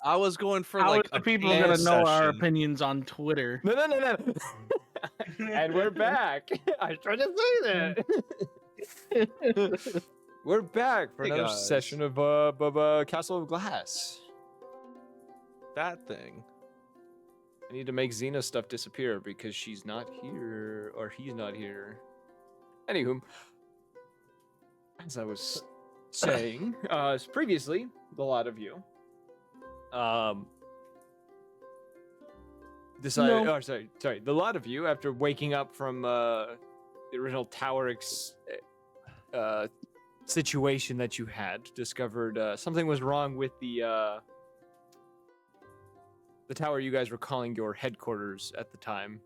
I was going for How like are a the people PM gonna know our session. opinions on Twitter? No. And we're back. I tried to say that. We're back for Hey, another guys. session of Castle of Glass. That thing. I need to make Xena's stuff disappear because she's not here, or he's not here. Anywho, as I was saying, previously, the lot of you, decided. No. Oh, sorry. The lot of you, after waking up from the original tower situation that you had, discovered something was wrong with the tower you guys were calling your headquarters at the time.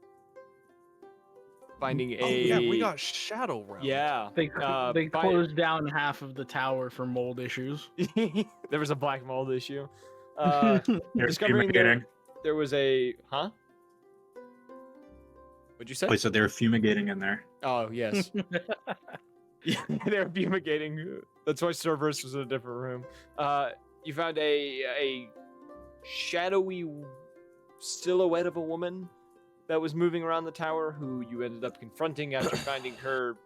Finding Oh yeah, we got Shadow Realm. Yeah. They closed down half of the tower for mold issues. There was a black mold issue. They're Discovering fumigating. there was a What'd you say? Oh, so they're fumigating in there. Oh yes. Yeah, they're fumigating. That's why Cerberus was in a different room. You found a shadowy silhouette of a woman that was moving around the tower, who you ended up confronting after finding her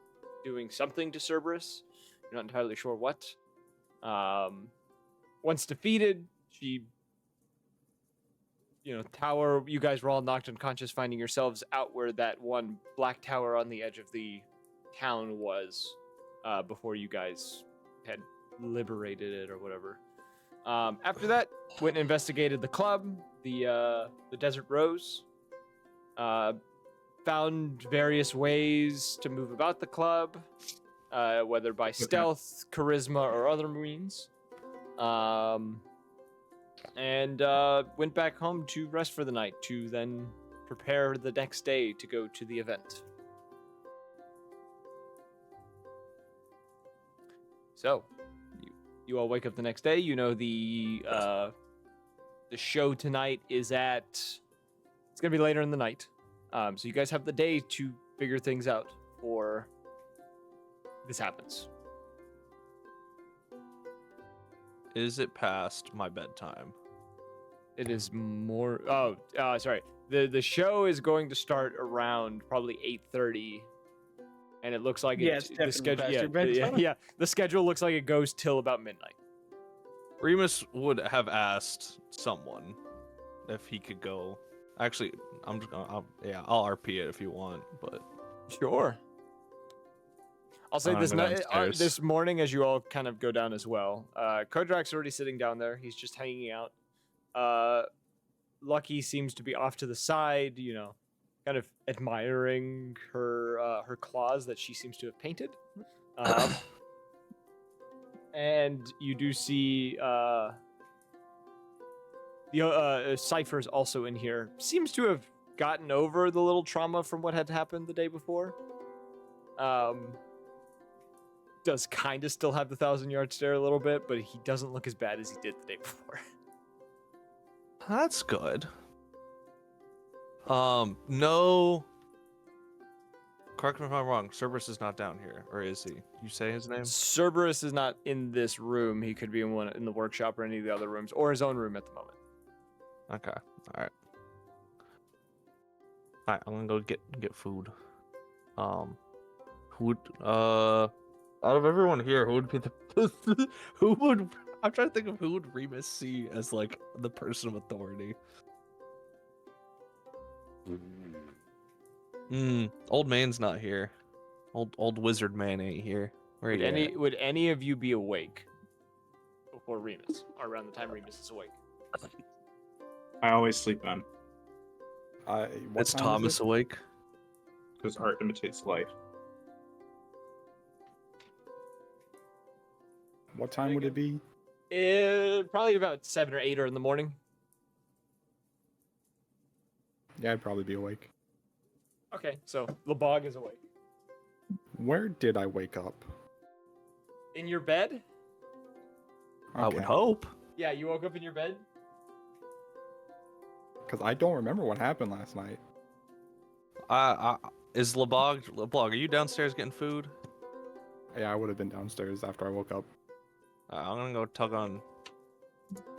doing something to Cerberus. You're not entirely sure what. Once defeated, she, tower, you guys were all knocked unconscious, finding yourselves out where that one black tower on the edge of the town was, before you guys had liberated it or whatever. After that, went and investigated the club, the Desert Rose. Found various ways to move about the club, whether by stealth, charisma, or other means. And went back home to rest for the night, to then prepare the next day to go to the event. So, you all wake up the next day. You know the show tonight is at. It's gonna be later in the night. So you guys have the day to figure things out before this happens. Is it past my bedtime? It is more. Sorry. The show is going to start around probably 8:30, and it looks like it's the definitely schedule. past your bedtime. Yeah. The schedule looks like it goes till about midnight. Remus would have asked someone if he could go. Actually, I'm just gonna. I'll RP it if you want, but Sure. I'll say I'm this gonna go night, downstairs. this morning, as you all kind of go down as well. Kodrak's already sitting down there. He's just hanging out. Lucky seems to be off to the side, kind of admiring her claws that she seems to have painted. And you do see the Cypher's also in here. Seems to have gotten over the little trauma from what had happened the day before. Does kind of still have the 1,000-yard stare a little bit, but he doesn't look as bad as he did the day before. that's good. No. Correct me if I'm wrong. Cerberus is not down here, or is he? You say his name? Cerberus is not in this room. He could be in the workshop or any of the other rooms, or his own room at the moment. Okay. All right. All right. I'm gonna go get food. Who would out of everyone here, who would be the who would? I'm trying to think of who would Remus see as like the person of authority. Old man's not here. Old wizard man ain't here. Where Would he at? would any of you be awake before Remus, or around the time Remus is awake? I always sleep then. Is Thomas awake? Because art imitates life. What time would it be? Probably about 7 or 8 or in the morning. Yeah, I'd probably be awake. Okay, so Lebog is awake. Where did I wake up? In your bed? I would Okay. hope. Yeah, you woke up in your bed? Because I don't remember what happened last night. Is Lebog, are you downstairs getting food? Yeah, I would have been downstairs after I woke up. I'm gonna go tug on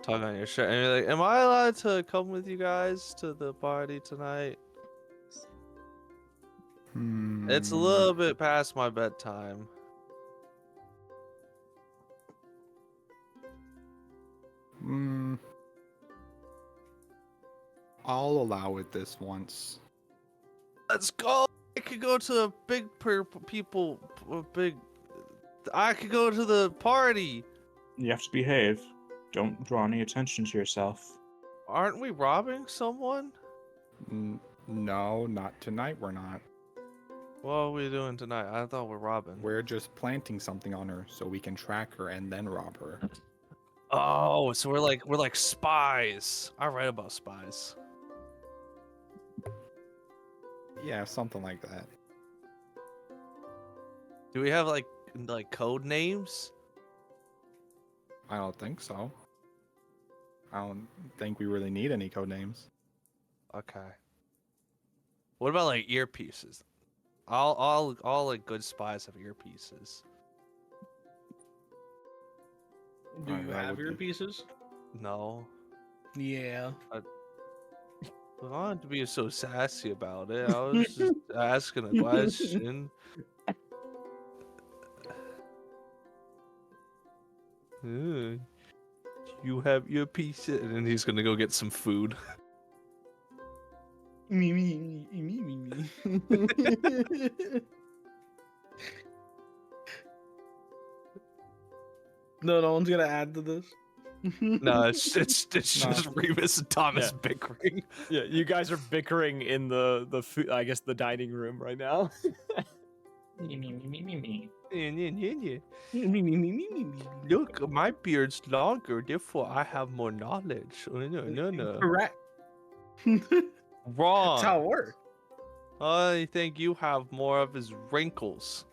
tug on your shirt, and you're like, "Am I allowed to come with you guys to the party tonight? It's a little bit past my bedtime." I'll allow it this once. Let's go. I could go to the big people. Big. I could go to the party. You have to behave. Don't draw any attention to yourself. Aren't we robbing someone? No, not tonight. We're not. What are we doing tonight? I thought we're robbing. We're just planting something on her so we can track her and then rob her. Oh, so we're like spies. I write about spies. Yeah, something like that. Do we have like code names? I don't think so. I don't think we really need any code names. Okay. What about like earpieces? All like good spies have earpieces. Do Alright, you that have would your be- pieces? No. Yeah. I don't want to be so sassy about it. I was just asking a question. You have earpieces, and then he's gonna go get some food. Me. No one's gonna add to this. No, it's No. just Remus and Thomas Yeah. bickering. Yeah, you guys are bickering in the food, I guess the dining room right now. Look, my beard's longer, therefore I have more knowledge. No. Correct. Wrong. That's how it works. I think you have more of his wrinkles.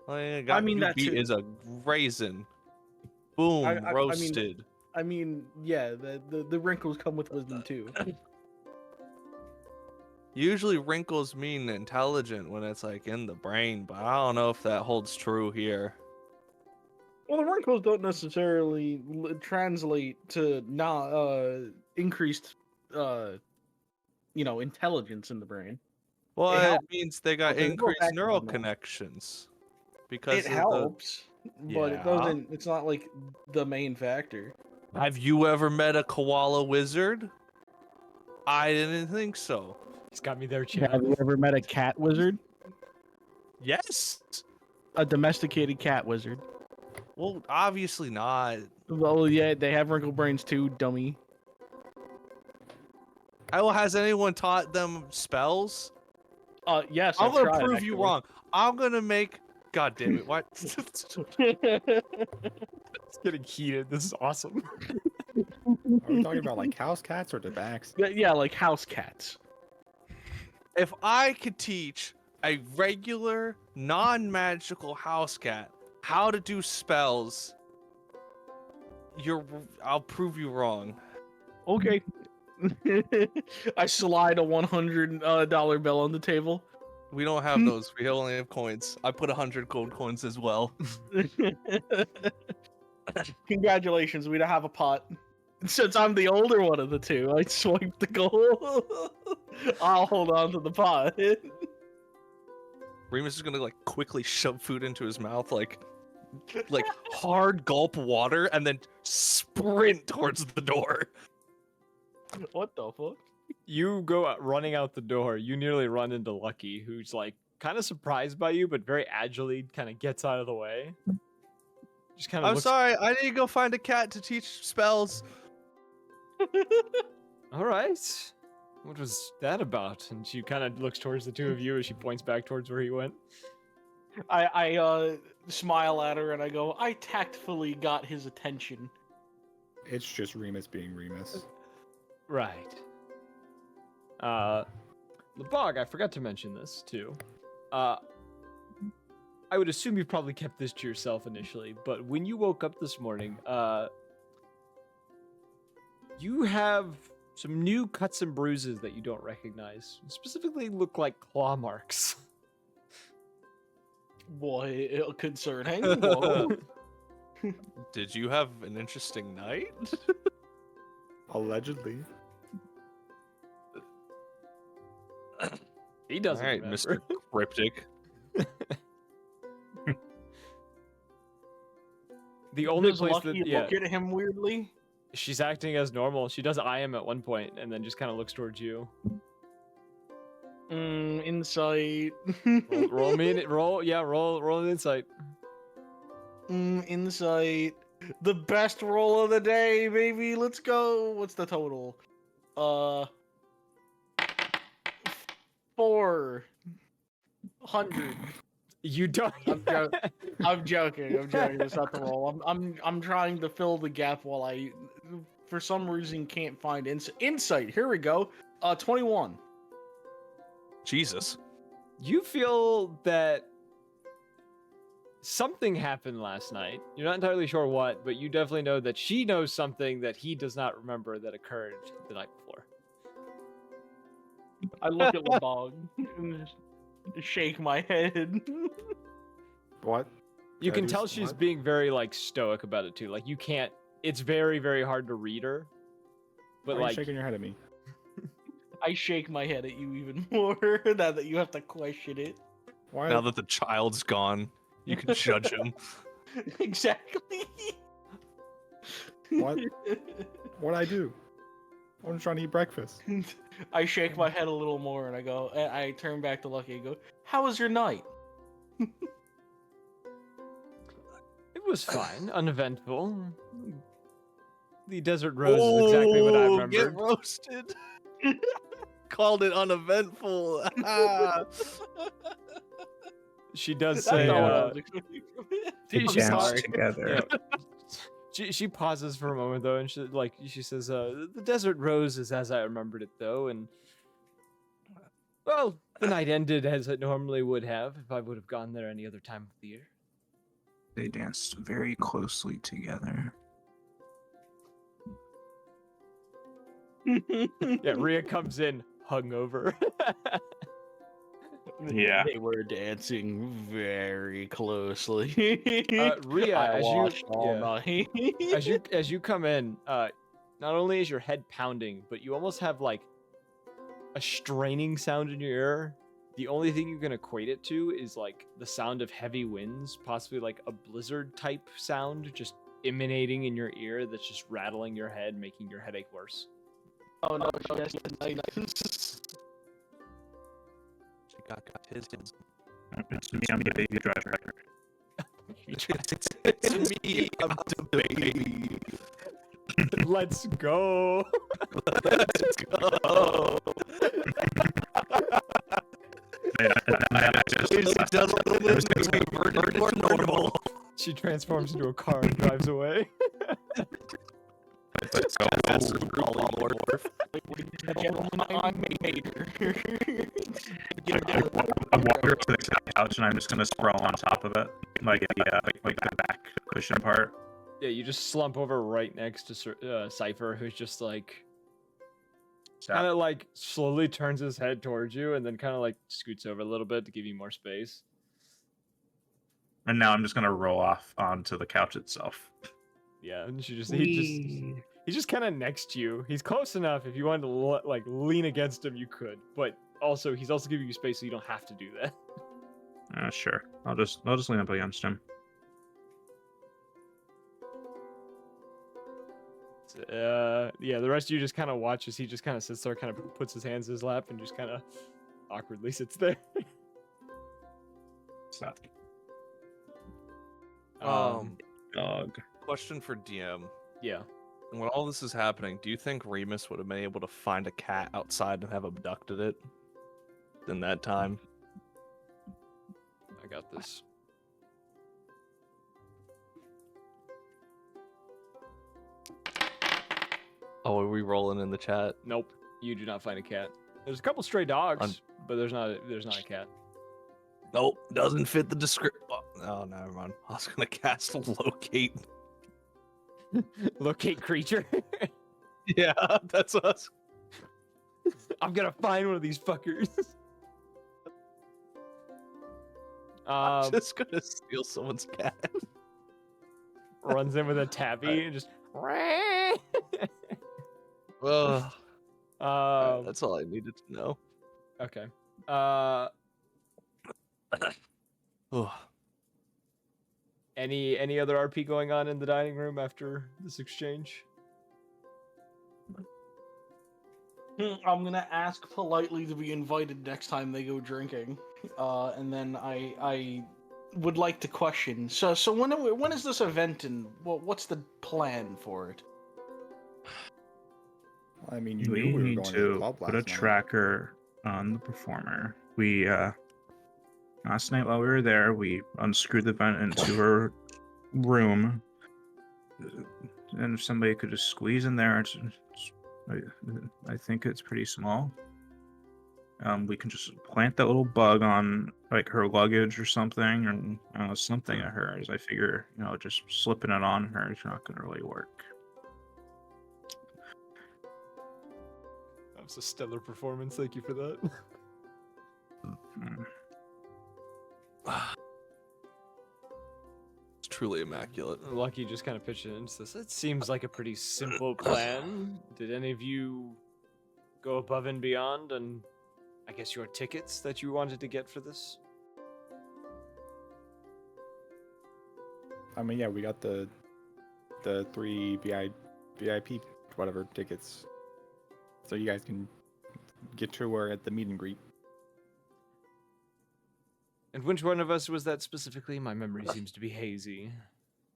I mean, you that beat too. is a raisin. Boom, I mean- roasted. I mean, yeah, the wrinkles come with wisdom too. Usually wrinkles mean intelligent when it's like in the brain, but I don't know if that holds true here. Well, the wrinkles don't necessarily translate to not increased, intelligence in the brain. Well, It it helps, means they got but there's no increased background neural noise. connections. Because It of the- helps, but it Yeah. doesn't. It's not like the main factor. Have you ever met a koala wizard? I didn't think so. He's got me there, Chad. Have you ever met a cat wizard? Yes. A domesticated cat wizard? Well, obviously not. Well, yeah, they have wrinkle brains too, dummy. How has anyone taught them spells? Yes. I'm I've gonna tried, prove you actually. wrong. I'm gonna make. God damn it! What? It's getting heated. This is awesome. Are we talking about like house cats or debacks? Yeah, like house cats. If I could teach a regular, non-magical house cat how to do spells, I'll prove you wrong. Okay. I slide a $100 bill on the table. We don't have those. We only have coins. I put 100 gold coins as well. Congratulations, we don't have a pot. Since I'm the older one of the two, I swiped the gold. I'll hold on to the pot. Remus is gonna like quickly shove food into his mouth, like hard gulp water, and then sprint towards the door. What the fuck? You go running out the door. You nearly run into Lucky, who's like kind of surprised by you, but very agilely kind of gets out of the way. Just kind of. I'm sorry, I need to go find a cat to teach spells. All right. What was that about? And she kind of looks towards the two of you as she points back towards where he went. I smile at her and I go, I tactfully got his attention. It's just Remus being Remus. Right. The bog, I forgot to mention this too. I would assume you probably kept this to yourself initially, but when you woke up this morning, you have some new cuts and bruises that you don't recognize. Specifically look like claw marks. Boy, concerning. Whoa. Did you have an interesting night? Allegedly. He doesn't All right, remember. Mr. Cryptic. The only Does place Lucky that yeah, look at him weirdly? she's acting as normal. She does eye him at one point and then just kind of looks towards you. Insight. Roll me an, roll an insight. Insight. The best roll of the day, baby. Let's go. What's the total? 400. You don't. I'm joking. I'm joking. That's not the roll. I'm trying to fill the gap while I, for some reason, can't find insight. Here we go. 21. Jesus. You feel that something happened last night. You're not entirely sure what, but you definitely know that she knows something that he does not remember that occurred the night before. I look at the dog and just shake my head. What? You Did I can do tell s- she's what? being very like stoic about it too. Like you can't. It's very very hard to read her. But Why are like you shaking your head at me? I shake my head at you even more now that you have to question it. Why? Now that the child's gone, you can judge him. Exactly. What? What'd I do? I'm trying to eat breakfast. I shake my head a little more and I go, and I turn back to Lucky and go, "How was your night?" it was fine, uneventful. The desert rose is exactly what I remembered. Get roasted. Called it uneventful. She does That's say. not what I was expecting from it. She Dance paused- together. she pauses for a moment though, and she says, "The desert rose is as I remembered it though, and well, the night ended as it normally would have if I would have gone there any other time of the year." They danced very closely together. Yeah, Rhea comes in hungover. Yeah. They were dancing very closely. Rhea, I as you- watched all yeah. night. as you come in, not only is your head pounding, but you almost have like a straining sound in your ear. The only thing you can equate it to is like the sound of heavy winds, possibly like a blizzard type sound just emanating in your ear that's just rattling your head, making your headache worse. Oh no, she has She got his. It's me, I'm the baby driver. It's me. I'm the baby. Let's go. Let's go. Ladies and gentlemen, we reverted to normal. She transforms into a car and drives away. Let's go. Gentlemen, I'm Mater. I walk up to the couch and I'm just gonna sprawl on top of it, like the back cushion part. Yeah, you just slump over right next to Cypher, who's just like kind of like slowly turns his head towards you and then kind of like scoots over a little bit to give you more space. And now I'm just gonna roll off onto the couch itself. Yeah, and he's just kind of next to you. He's close enough. If you wanted to like lean against him, you could. But also, he's also giving you space, so you don't have to do that. Sure. I'll just lean up against him. Yeah, the rest of you just kind of watch as he just kind of sits there, kind of puts his hands in his lap, and just kind of awkwardly sits there. So, Dog. Question for DM. Yeah. When all this is happening, do you think Remus would have been able to find a cat outside and have abducted it in that time? I got this. Oh, are we rolling in the chat? Nope, you do not find a cat. There's a couple stray dogs, but there's not a cat. Nope, doesn't fit the description. Oh, never mind. I was gonna cast locate. Locate creature. Yeah, that's us. I'm gonna find one of these fuckers. I'm just gonna steal someone's cat. runs in with a tabby and just. Ugh. Alright, Um, that's all I needed to know. okay. Ugh. Any other RP going on in the dining room after this exchange? I'm gonna ask politely to be invited next time they go drinking, and then I would like to question. So when is this event and what's the plan for it? I mean, you We knew we were need going to the to club put a last night. tracker on the performer. We last night while we were there, we unscrewed the vent into her room, and if somebody could just squeeze in there, I think it's pretty small. We can just plant that little bug on like her luggage or something, or something of hers. I figure, just slipping it on her is not going to really work. That was a stellar performance. Thank you for that. Hmm. It's truly immaculate. Lucky just kind of pitched it into this. It seems like a pretty simple plan. Did any of you go above and beyond, and I guess your tickets that you wanted to get for this? I mean, yeah, we got the 3 VIP whatever tickets, so you guys can get to her at the meet and greet. And which one of us was that specifically? My memory seems to be hazy.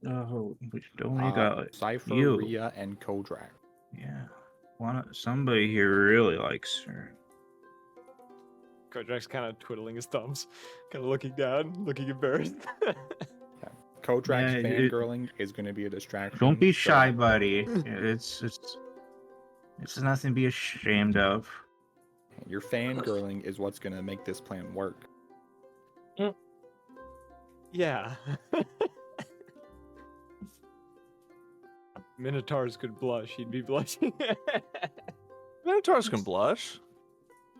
Oh, we only got Cypher, you. Rhea, and Kodrak. Yeah, somebody here really likes her. Kodrak's kind of twiddling his thumbs, kind of looking down, looking embarrassed. Kodrak's Yeah, fangirling is going to be a distraction. Don't be so shy, buddy. It's nothing to be ashamed of. Your fangirling is what's going to make this plan work. Yeah. Minotaurs could blush. He'd be blushing. Minotaurs can blush.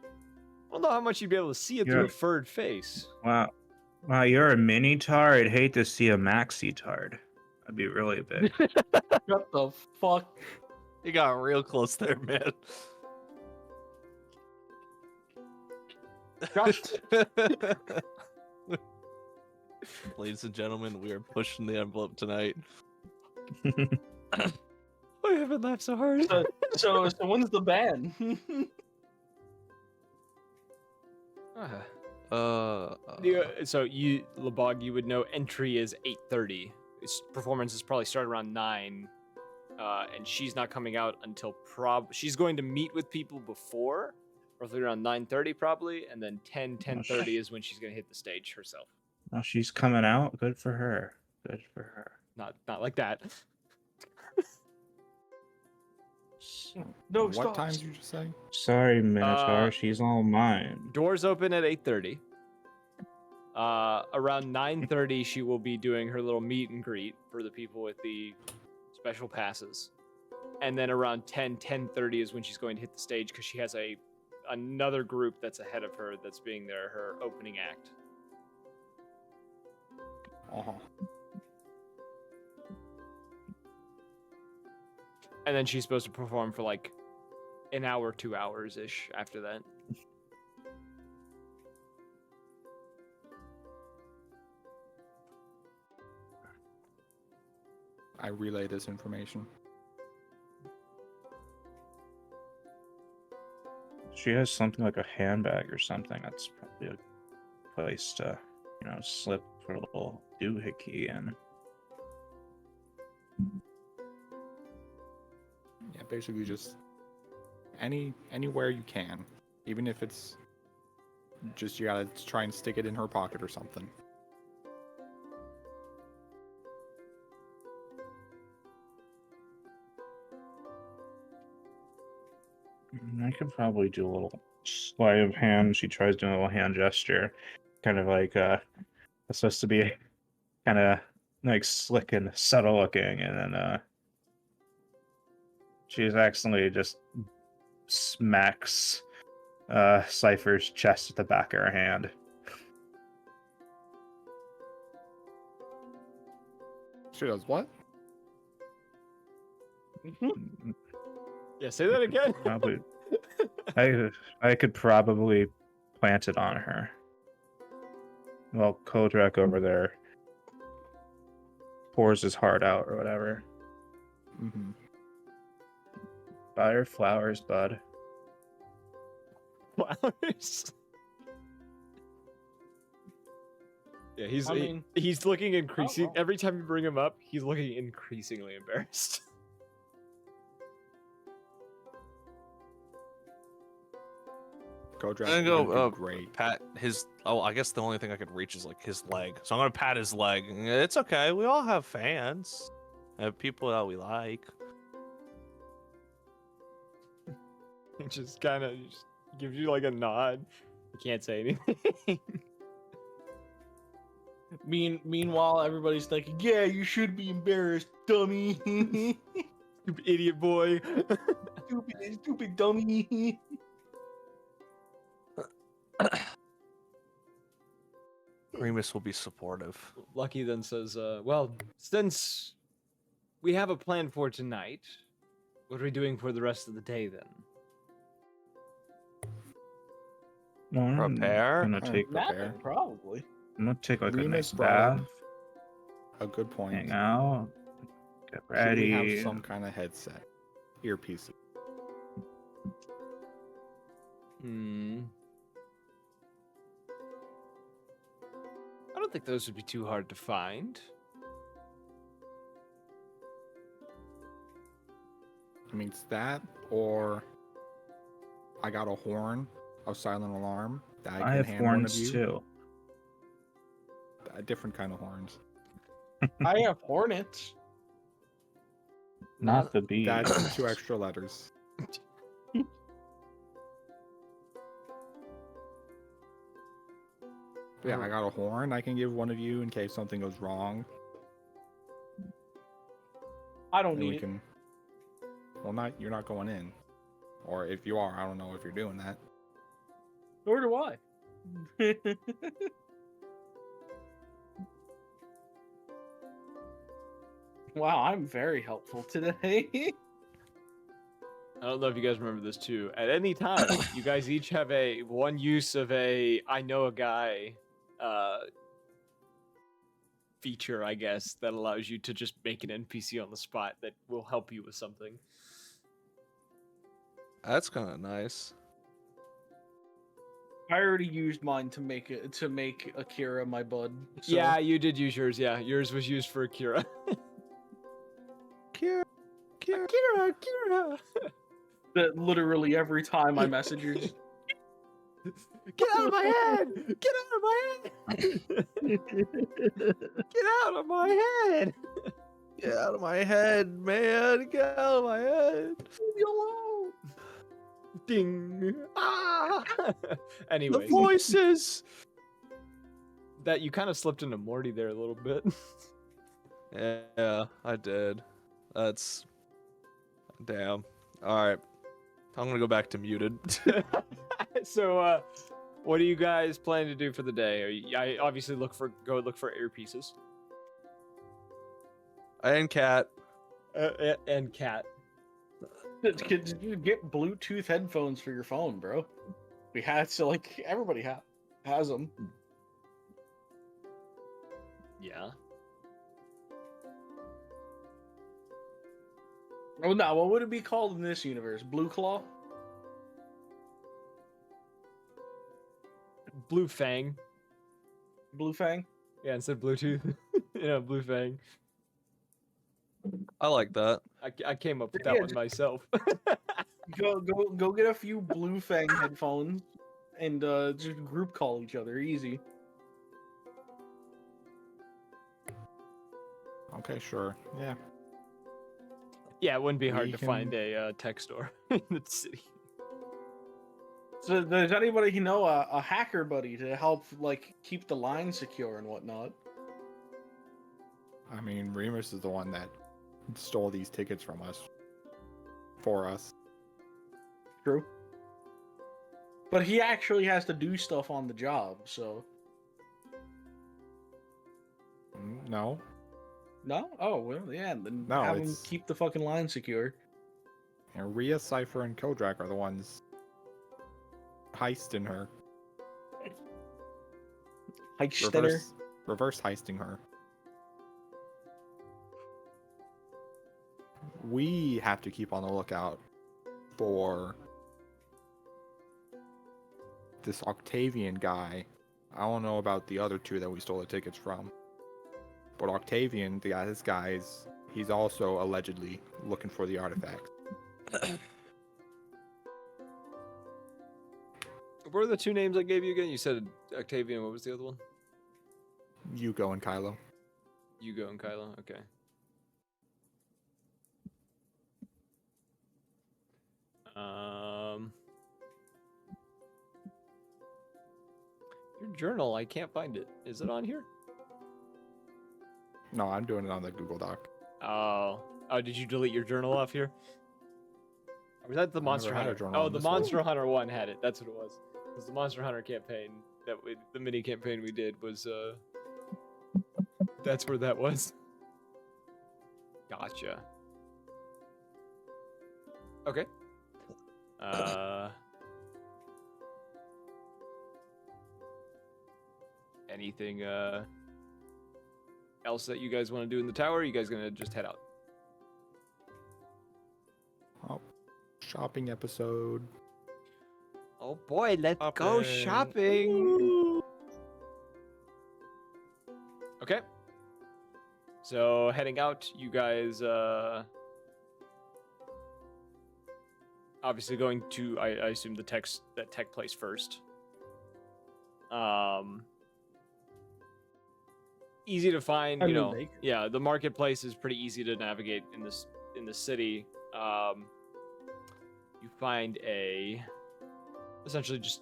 I don't know how much you'd be able to see it through a furred face. Wow, you're a mini tar. I'd hate to see a maxi tard. That'd be really big. What the fuck? You got real close there, man. Just Ladies and gentlemen, we are pushing the envelope tonight. I haven't laughed so hard. so when's the ban? So you, Lebog, you would know entry is 8:30. Its performance is probably started around 9, and she's not coming out until she's going to meet with people before, roughly around 9:30 probably, and then 10:30 is when she's going to hit the stage herself. Oh, she's coming out. Good for her. Good for her. Not like that. No, What stop. time did you just say? Sorry, Minotaur. She's all mine. Doors open at 8:30. Around 9:30, she will be doing her little meet and greet for the people with the special passes. And then around 10:30 is when she's going to hit the stage because she has another group that's ahead of her that's being her opening act. Uh-huh. And then she's supposed to perform for like an hour, 2 hours ish after that. I relay this information. She has something like a handbag or something. That's probably a place to, slip her little doohickey in. Yeah, basically just anywhere you can, even if it's just you gotta try and stick it in her pocket or something. I could probably do a little sleight of hand. She tries doing a little hand gesture, kind of like it's supposed to be kind of like slick and subtle looking, and then she's accidentally just smacks Cypher's chest at the back of her hand. She does what? Yeah, say that again. Probably, I could probably plant it on her. Well, Kodrak over there pours his heart out or whatever. Mm-hmm. Buy her flowers, bud. Flowers. Yeah, I mean, he's looking increasing. well. Every time you bring him up, he's looking increasingly embarrassed. Kodrak, I'm you're gonna gonna go do great. pat his. Oh, I guess the only thing I could reach is like his leg. So I'm gonna pat his leg. It's okay. We all have fans, people that we like. He just kind of gives you like a nod. You can't say anything. Meanwhile, everybody's thinking, "Yeah, you should be embarrassed, dummy." Stupid idiot boy. stupid dummy. Remus will be supportive. Lucky then says, well, since we have a plan for tonight, what are we doing for the rest of the day then? Well, I'm Prepare? gonna take Napping, probably. I'm gonna take like a Remus nice brought bath, up a good point. hang out, get Should we ready. have some kind of headset, earpieces? I don't think those would be too hard to find. I mean, it's that, or I got a horn, a silent alarm that I can I have hand one of horns you. too. A different kind of horns. I have hornets. Not the bees. That's 2 extra letters. Yeah, I got a horn I can give one of you in case something goes wrong. I don't And need we it. can. Well, you're not going in. Or if you are, I don't know if you're doing that. Nor do I. Wow, I'm very helpful today. I don't know if you guys remember this too. At any time, you guys each have one use of I know a guy feature, I guess, that allows you to just make an NPC on the spot that will help you with something. That's kind of nice. I already used mine to make Akira my bud. So. Yeah, you did use yours. Yeah, yours was used for Akira. Kira. Akira. That literally every time I message her, just, Get out of my head! Get out of my head! Get out of my head! Get out of my head, man! Get out of my head! Leave me alone! Ding! Ah! Anyways, The voices. that you kind of slipped into Morty there a little bit. Yeah, I did. That's damn. All right, I'm gonna go back to muted. So, what do you guys plan to do for the day? I obviously go look for earpieces. And cat. And cat. Could you get Bluetooth headphones for your phone, bro? We had so like everybody has them. Yeah. Oh no, what would it be called in this universe? Blue Claw? Blue Fang. Blue Fang? Yeah, instead of Bluetooth. Blue Fang. I like that. I came up with Yeah, that one just- myself. Go get a few Blue Fang headphones and just group call each other. Easy. Okay, sure. Yeah. Yeah, it wouldn't be hard We to can- find a tech store in the city. So does anybody know a hacker buddy to help like keep the line secure and whatnot? I mean, Remus is the one that stole these tickets from us. For us. True. But he actually has to do stuff on the job, so No. No? Oh, well, yeah, then No, have them it's- keep the fucking line secure. And Rhea, Cypher, and Kodrak are the ones heisting her. Heistinner. Reverse heisting her. We have to keep on the lookout for this Octavian guy. I don't know about the other two that we stole the tickets from. But Octavian, this guy he's also allegedly looking for the artifact. What were the two names I gave you again? You said Octavian. What was the other one? Yugo and Kylo. Hugo and Kylo. Okay. Your journal. I can't find it. Is it on here? No, I'm doing it on the Google Doc. Oh. Oh, did you delete your journal off here? Or was that the I never Monster had a Hunter? journal Oh, on the this one. Monster Hunter one had it. That's what it was. It was the Monster Hunter campaign the mini campaign we did was that's where that was. Gotcha. Okay. Anything else that you guys want to do in the tower? Or are you guys gonna just head out? Oh, shopping episode. Oh boy, let's go shopping. Okay. So heading out, you guys obviously going to I assume the tech place first. Easy to find, I you mean, know. they- Yeah, the marketplace is pretty easy to navigate in the city. You find essentially just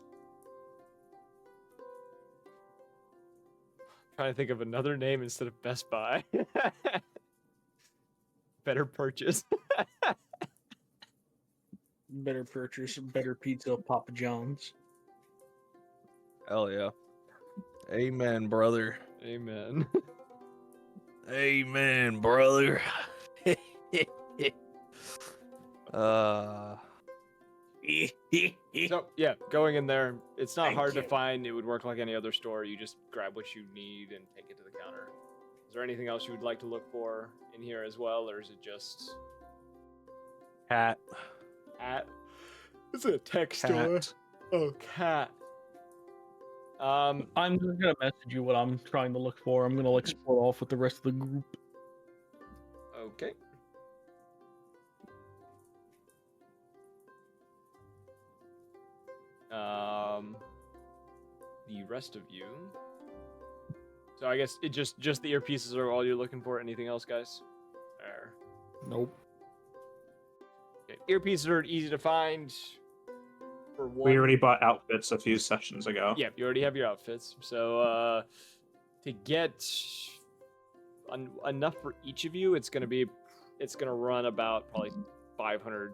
trying to think of another name instead of Best Buy. Better purchase. Better purchase, better pizza, Papa John's. Hell yeah. Amen, brother. Amen. Amen, brother. So yeah, going in there, it's not Thank hard to you. find. It would work like any other store. You just grab what you need and take it to the counter. Is there anything else you would like to look for in here as well, or is it just Cat. at? It's a tech store. Cat. Oh, cat. I'm just gonna message you what I'm trying to look for. I'm gonna like split off with the rest of the group. Okay. The rest of you. So I guess it just the earpieces are all you're looking for. Anything else, guys? Or, Nope. okay. Earpieces are easy to find. For one. We already bought outfits a few sessions ago. Yeah, you already have your outfits. So to get enough for each of you, it's gonna run about probably 500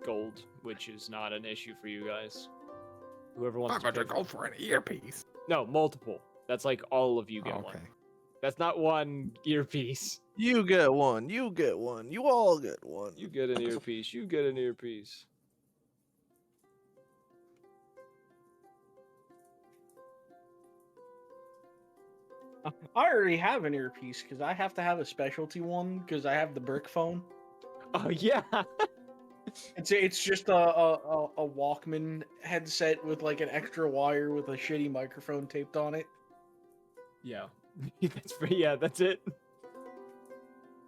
gold, which is not an issue for you guys. Whoever wants to. 500 gold for an earpiece. No, multiple. That's like all of you get Oh, one. okay. That's not one earpiece. You get one. You get one. You all get one. You get an earpiece. You get an earpiece. I already have an earpiece because I have to have a specialty one because I have the brick phone. Oh yeah. It's just a Walkman headset with like an extra wire with a shitty microphone taped on it. Yeah. That's it.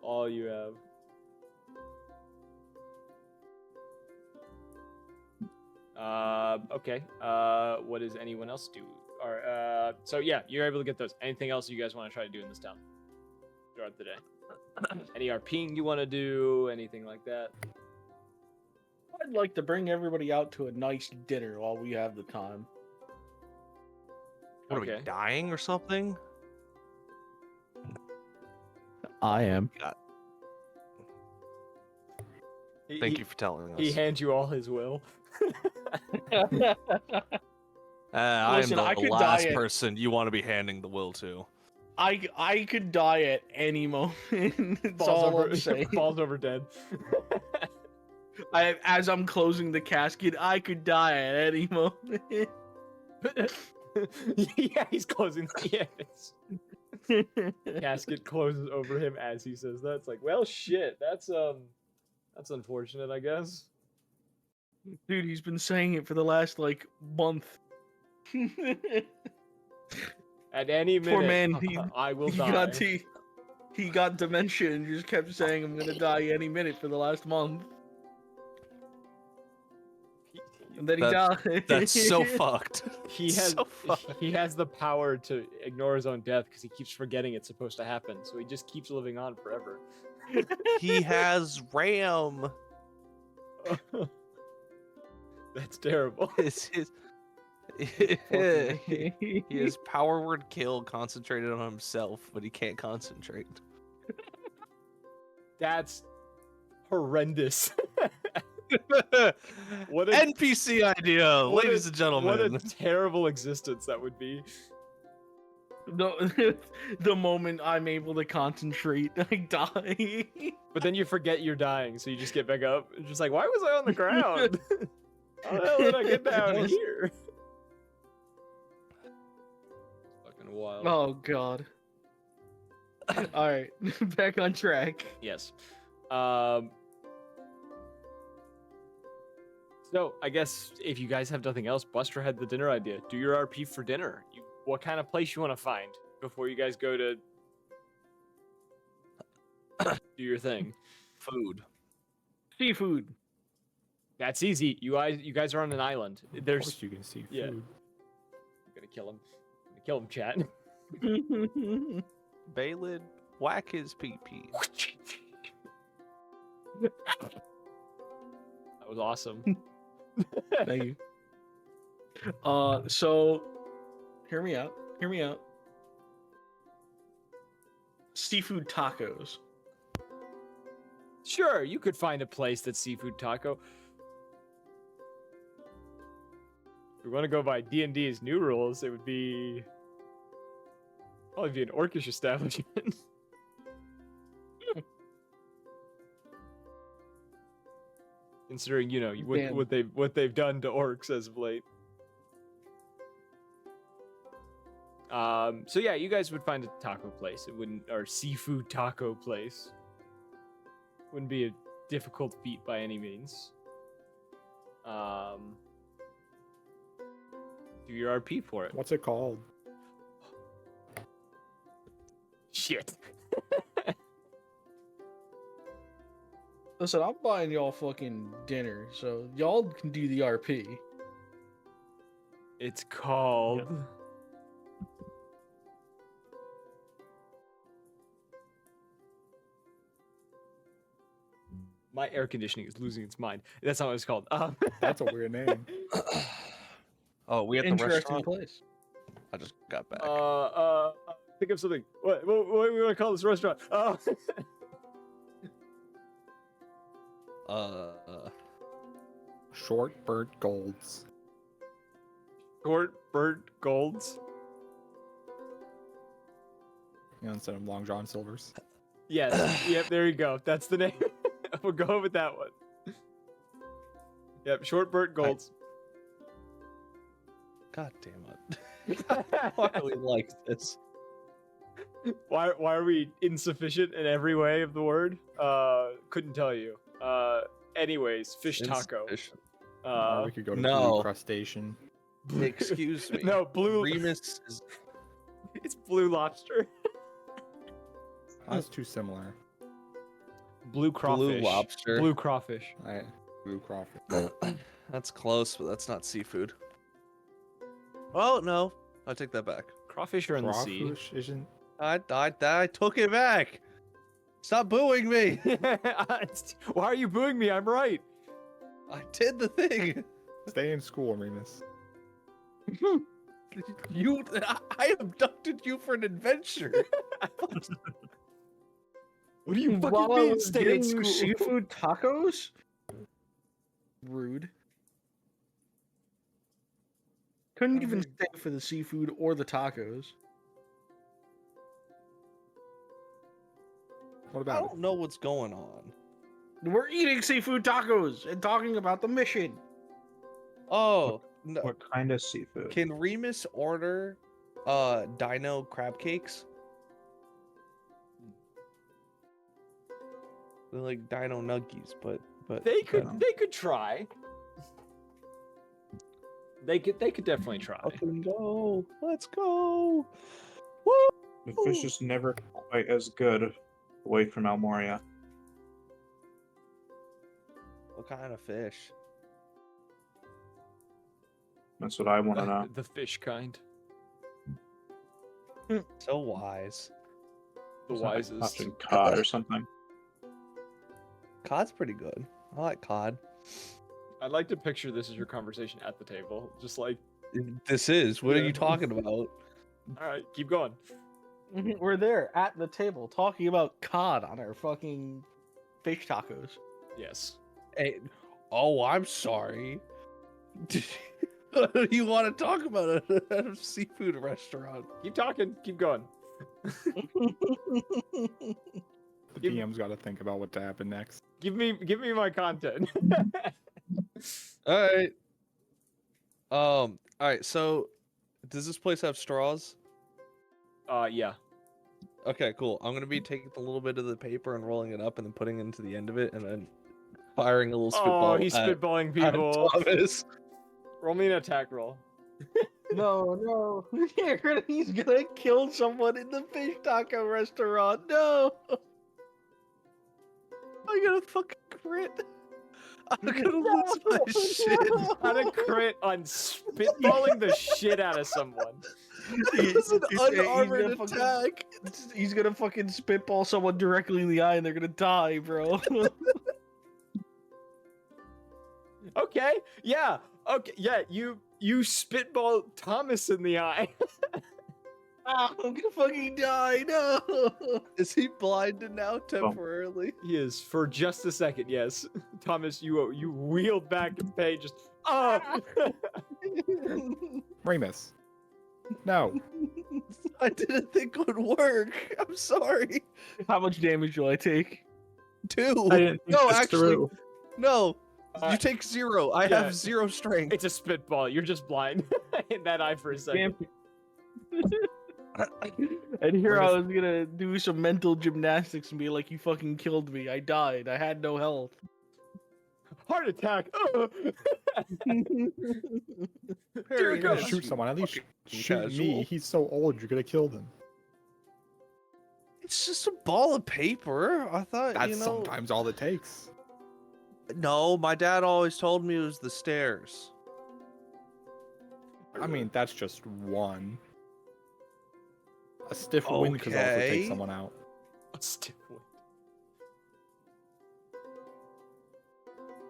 All you have. Okay. What does anyone else do? Or so yeah, you're able to get those. Anything else you guys want to try to do in this town throughout the day? Any RPing you want to do? Anything like that? I'd like to bring everybody out to a nice dinner while we have the time. What are Okay. we dying or something? I am. Thank you for telling us. He hands you all his will. I'm Listen, I the could last die at- person you want to be handing the will to. I could die at any moment. That's Falls all over, I'm saying. falls over dead. As I'm closing the casket, I could die at any moment. Yeah, he's closing. Yeah, casket closes over him as he says that. It's like, well, shit. That's unfortunate, I guess. Dude, he's been saying it for the last like month. At any minute, Poor man, I will he die. he got dementia and just kept saying, "I'm gonna die any minute" for the last month. And then he died. That's so fucked. He has So fucked. he has the power to ignore his own death because he keeps forgetting it's supposed to happen. So he just keeps living on forever. He has RAM. That's terrible. He has power word kill concentrated on himself, but he can't concentrate. That's horrendous. What a NPC idea, what ladies a- and gentlemen. What a terrible existence that would be. The moment I'm able to concentrate, I die. But then you forget you're dying, so you just get back up. It's just like, why was I on the ground? How the hell did I get down here? Fucking wild. Oh god. All right, back on track. Yes. So I guess if you guys have nothing else, Buster had the dinner idea. Do your RP for dinner. What kind of place you want to find before you guys go to do your thing? Food. Seafood. That's easy. You guys are on an island. Of There's course you can see food. yeah. I'm gonna kill him. I'm gonna kill him, chat. Balin, whack his pee-pee. That was awesome. Thank you. So, hear me out. Hear me out. Seafood tacos. Sure, you could find a place that's seafood taco. If we want to go by D&D's new rules, it would be probably be an orcish establishment. Considering, you know, Damn. what they've done to orcs as of late. So yeah, you guys would find a taco place. It wouldn't, or seafood taco place. Wouldn't be a difficult feat by any means. Do your RP for it. What's it called? Shit. Listen, I'm buying y'all fucking dinner, so y'all can do the RP. It's called. My air conditioning is losing its mind. That's not what it's called. That's a weird name. Oh, we at the Interesting restaurant? place. I just got back. Think of something. What do we want to call this restaurant? Short bird golds. Short Bird Golds. You know, instead of Long John Silvers. Yes. Yep. There you go. That's the name. We'll go with that one. Yep. Short Bird Golds. God damn it. Why do we like this? Why are we insufficient in every way of the word? Couldn't tell you. Anyways, fish taco. Insufficient. We could go to no. Blue Crustacean. Excuse me. No, blue. Remus is It's blue lobster. That's too similar. Blue crawfish. blue lobster. Blue crawfish. Blue crawfish. That's close, but that's not seafood. Oh no, I take that back. Crawfish are in the sea. Crawfish isn't. I took it back. Stop booing me. Why are you booing me? I'm right. I did the thing. Stay in school, Remus. I abducted you for an adventure. What do you While fucking I mean? was Stay in getting school. you seafood tacos? Rude. Couldn't even stay for the seafood or the tacos. What I about it? don't know what's going on. We're eating seafood tacos and talking about the mission. Oh, no. What kind of seafood? Can Remus order dino crab cakes? They're like dino nuggies, but They could No. they could try. They could definitely try. fucking go. Let's go. The fish is never quite as good away from Almoria. What kind of fish? That's what I want to know. The fish kind. So wise. The It's not like wisest. Often cod or something. Cod's pretty good. I like cod. I'd like to picture this as your conversation at the table. Just like, This is. What are Yeah. you talking about? all right, keep going. We're there at the table talking about cod on our fucking fish tacos. Yes. Hey, oh, I'm sorry. What do you want to talk about at a seafood restaurant? Keep talking. Keep going. The Give- DM's got to think about what to happen next. Give me my content. All right. All right. So, does this place have straws? Yeah. Okay, cool. I'm gonna be taking a little bit of the paper and rolling it up, and then putting it into the end of it, and then firing a little spitball. Oh, he's at spitballing people. Thomas. Roll me an attack roll. No, he's gonna kill someone in the fish taco restaurant. No. I got a fucking crit. I'm gonna lose my shit. Had a crit on spitballing the shit out of someone. It was an He's gonna unarmored fucking- attack. He's gonna fucking spitball someone directly in the eye and they're gonna die, bro. Okay. Yeah. Okay. Yeah. You spitball Thomas in the eye. I'm gonna fucking die. No. Is he blinded now temporarily? He is for just a second. Yes. Thomas, you wheeled back in pain. Just Remus. No. I didn't think it would work. I'm sorry. How much damage do I take? 2. I didn't think No, this actually, through. no. Uh, You take 0. I yeah. have 0 strength. It's a spitball. You're just blind in that eye for a second. And here I Remus- was gonna do some mental gymnastics and be like, "You fucking killed me. I died. I had no health." Heart attack. Here it You're gonna goes. shoot someone. At least Fucking shoot me. casual. He's so old. You're gonna kill him. It's just a ball of paper. I thought, That's you know. sometimes all it takes. No, my dad always told me it was the stairs. I mean, that's just one. A stiff wind could also take Okay. someone out.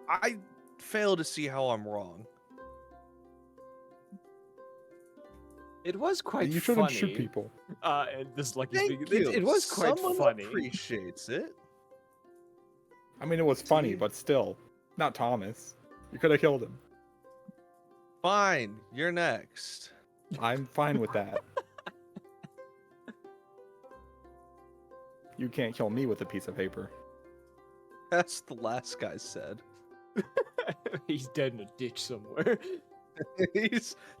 I fail to see how I'm wrong. It was quite You shouldn't funny. shoot people. And this lucky Thank speaking. you. It was quite Someone funny. appreciates it. I mean, it was funny, See? but still, not Thomas. You could have killed him. Fine, you're next. I'm fine with that. You can't kill me with a piece of paper. That's the last guy said. He's dead in a ditch somewhere.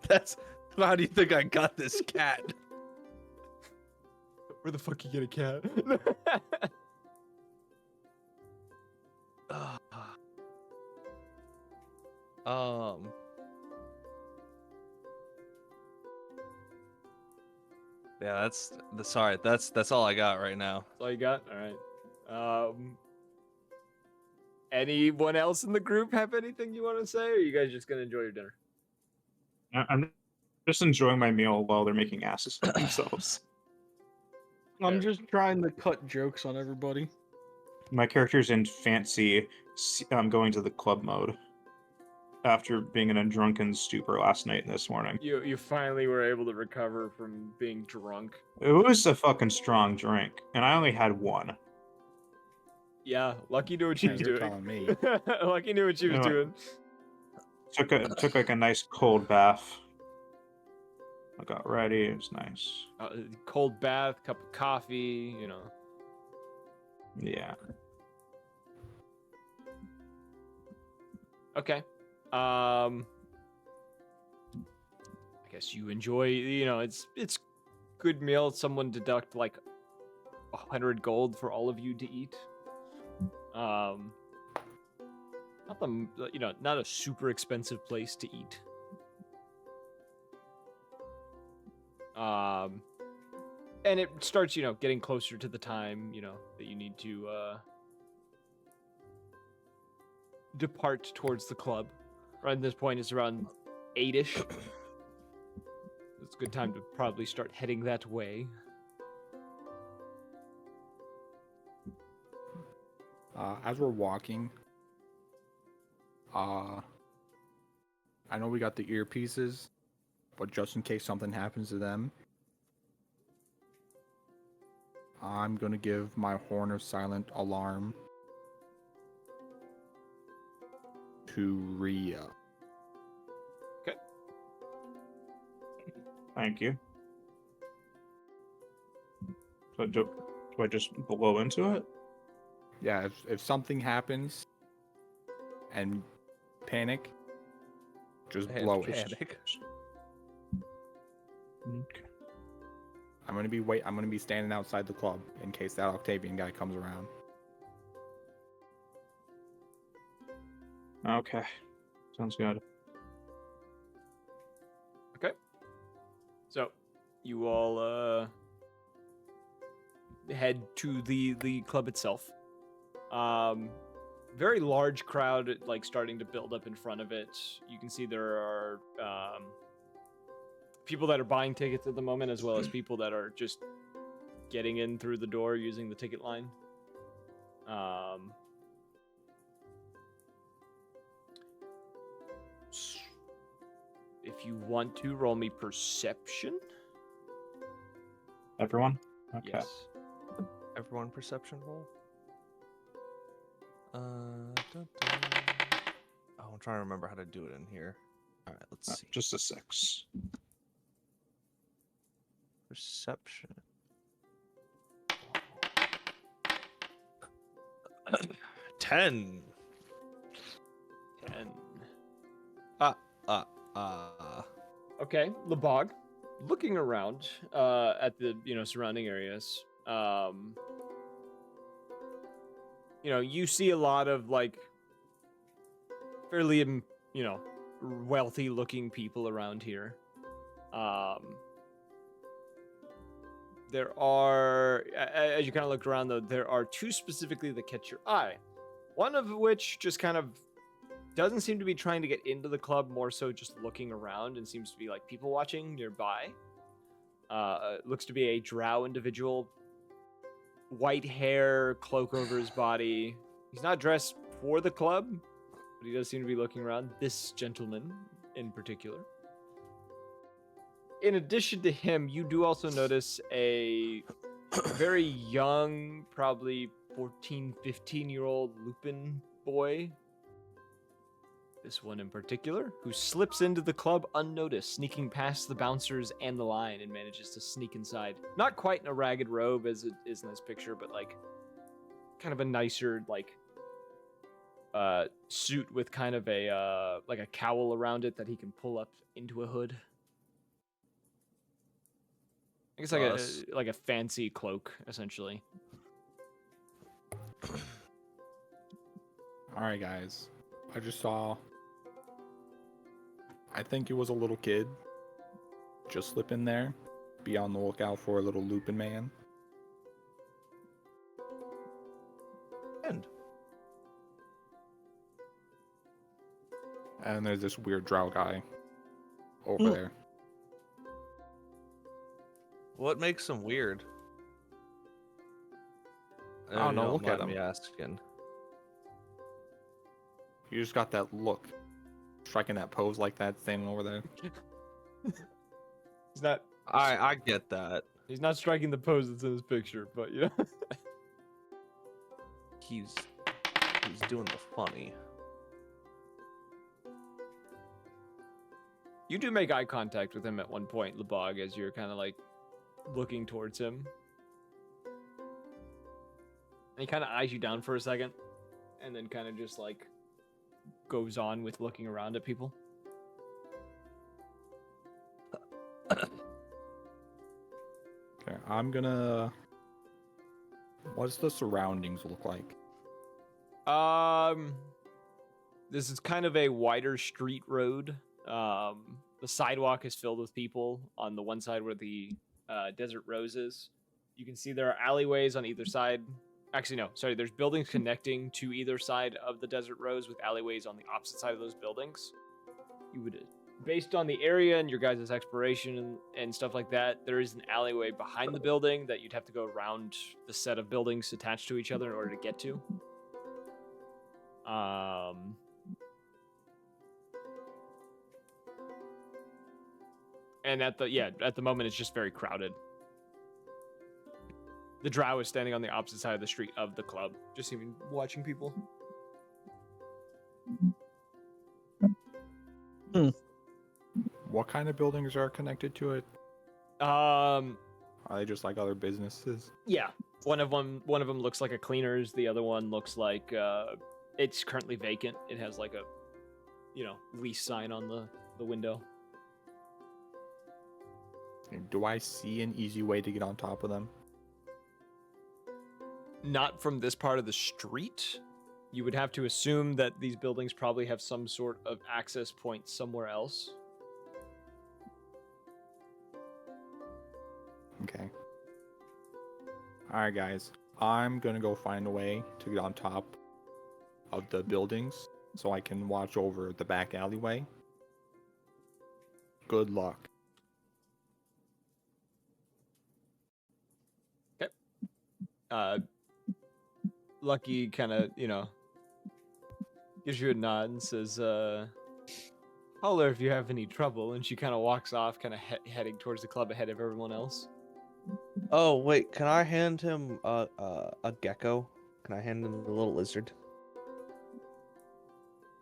That's how do you think I got this cat? Where the fuck you get a cat? Um. Yeah, that's all I got right now. That's all you got? Alright. Anyone else in the group have anything you want to say, or are you guys just gonna enjoy your dinner? I'm just enjoying my meal while they're making asses of themselves. I'm just trying to cut jokes on everybody. My character's in fancy going to the club mode after being in a drunken stupor last night and this morning. You finally were able to recover from being drunk. It was a fucking strong drink, and I only had one. Yeah, Lucky knew what she was You're doing. telling me. Lucky knew what she was You know doing. Took like a nice cold bath. I got ready. It was nice. Cold bath, cup of coffee, you know. Yeah. Okay. I guess you enjoy. It's good meal. Someone deduct like 100 gold for all of you to eat. Not a super expensive place to eat. And it starts, getting closer to the time, that you need to depart towards the club. Right at this point, it's around 8-ish. It's a good time to probably start heading that way. As we're walking, I know we got the earpieces, but just in case something happens to them, I'm gonna give my horn of silent alarm to Rhea. Thank you. So do I just blow into it? Yeah, if something happens and panic, just blow it. Panic. Okay. I'm gonna be standing outside the club in case that Octavian guy comes around. Okay. Sounds good. So, you all head to the club itself. Very large crowd, like starting to build up in front of it. You can see there are people that are buying tickets at the moment, as well as people that are just getting in through the door using the ticket line. If you want to, roll me perception. Everyone? Okay. Yes. Everyone perception roll. Oh, I'm trying to remember how to do it in here. All right, let's see. Just a 6. Perception. 10. 10. Okay. Okay, Lebog, looking around at the surrounding areas, you see a lot of like fairly wealthy looking people around here. There are, as you kind of look around though, there are two specifically that catch your eye. One of which just kind of doesn't seem to be trying to get into the club, more so just looking around, and seems to be like people watching nearby. Looks to be a drow individual. White hair, cloak over his body. He's not dressed for the club, but he does seem to be looking around. This gentleman in particular. In addition to him, you do also notice a very young, probably 14, 15-year-old Lupin boy. This one in particular, who slips into the club unnoticed, sneaking past the bouncers and the line, and manages to sneak inside. Not quite in a ragged robe as it is in this picture, but like kind of a nicer suit with kind of a like a cowl around it that he can pull up into a hood. I guess like a fancy cloak, essentially. All right, guys. I just saw. I think it was a little kid. Just slip in there. Be on the lookout for a little Lupin man. And there's this weird drow guy over there. What makes him weird? I don't know, look at mind him. me asking. You just got that look. Striking that pose like that, standing over there. He's not. I get that. He's not striking the pose that's in his picture, but He's doing the funny. You do make eye contact with him at one point, Lebog, as you're kind of like looking towards him. he kind of eyes you down for a second, and then kind of just like goes on with looking around at people. Okay, I'm gonna. What's the surroundings look like? This is kind of a wider street road. The sidewalk is filled with people on the one side where the desert rose is. You can see there are alleyways on either side. Actually, no, sorry. There's buildings connecting to either side of the desert rose with alleyways on the opposite side of those buildings. You would, based on the area and your guys' exploration and stuff like that, there is an alleyway behind the building that you'd have to go around the set of buildings attached to each other in order to get to. And at the moment it's just very crowded. The drow is standing on the opposite side of the street of the club, just even watching people. What kind of buildings are connected to it? Are they just like other businesses? Yeah. One of them looks like a cleaner's. The other one looks like it's currently vacant. It has like a, lease sign on the window. Do I see an easy way to get on top of them? Not from this part of the street. You would have to assume that these buildings probably have some sort of access point somewhere else. Okay. Alright, guys. I'm gonna go find a way to get on top of the buildings so I can watch over the back alleyway. Good luck. Lucky kind of, gives you a nod and says, holler if you have any trouble. And she kind of walks off, kind of heading towards the club ahead of everyone else. Oh, wait, can I hand him a gecko? Can I hand him the little lizard?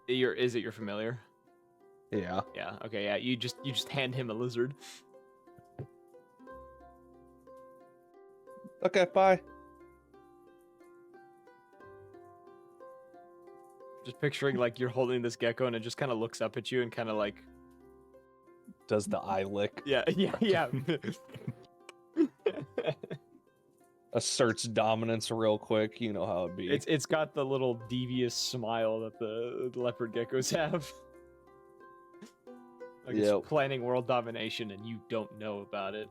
Is it your familiar? Yeah. Yeah, okay, yeah. You just hand him a lizard. Okay, bye. Just picturing like you're holding this gecko and it just kind of looks up at you and kind of like Does the eye lick. yeah. Asserts dominance real quick. You know how it be. It's got the little devious smile that the leopard geckos have. Like Yep. it's planning world domination and you don't know about it.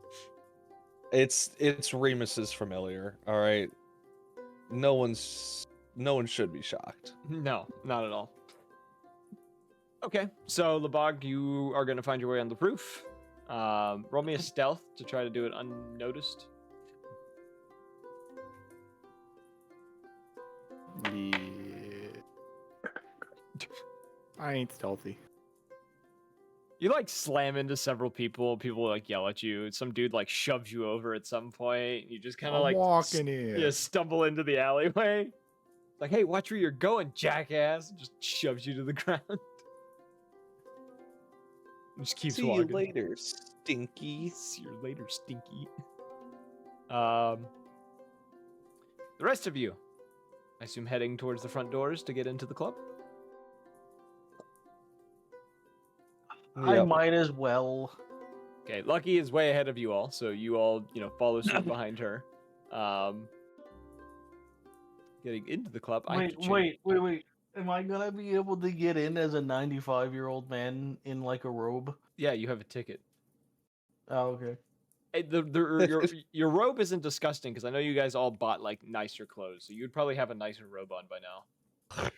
It's Remus's familiar. All right. No one should be shocked. No, not at all. Okay, so Lebog, you are going to find your way on the roof. Roll me a stealth to try to do it unnoticed. Yeah. I ain't stealthy. You like slam into several people. People like yell at you. Some dude like shoves you over at some point. You just kind of I'm like walking in. You stumble into the alleyway. Like, hey, watch where you're going, jackass! Just shoves you to the ground. Just keeps See walking. you later, Stinky. See you later, Stinky. The rest of you, I assume, heading towards the front doors to get into the club. I might as well. Okay, Lucky is way ahead of you all, so you all, follow suit behind her. Getting into the club. Wait. Am I gonna be able to get in as a 95-year-old man in like a robe? Yeah, you have a ticket. Oh, okay. Your robe isn't disgusting because I know you guys all bought like nicer clothes, so you'd probably have a nicer robe on by now.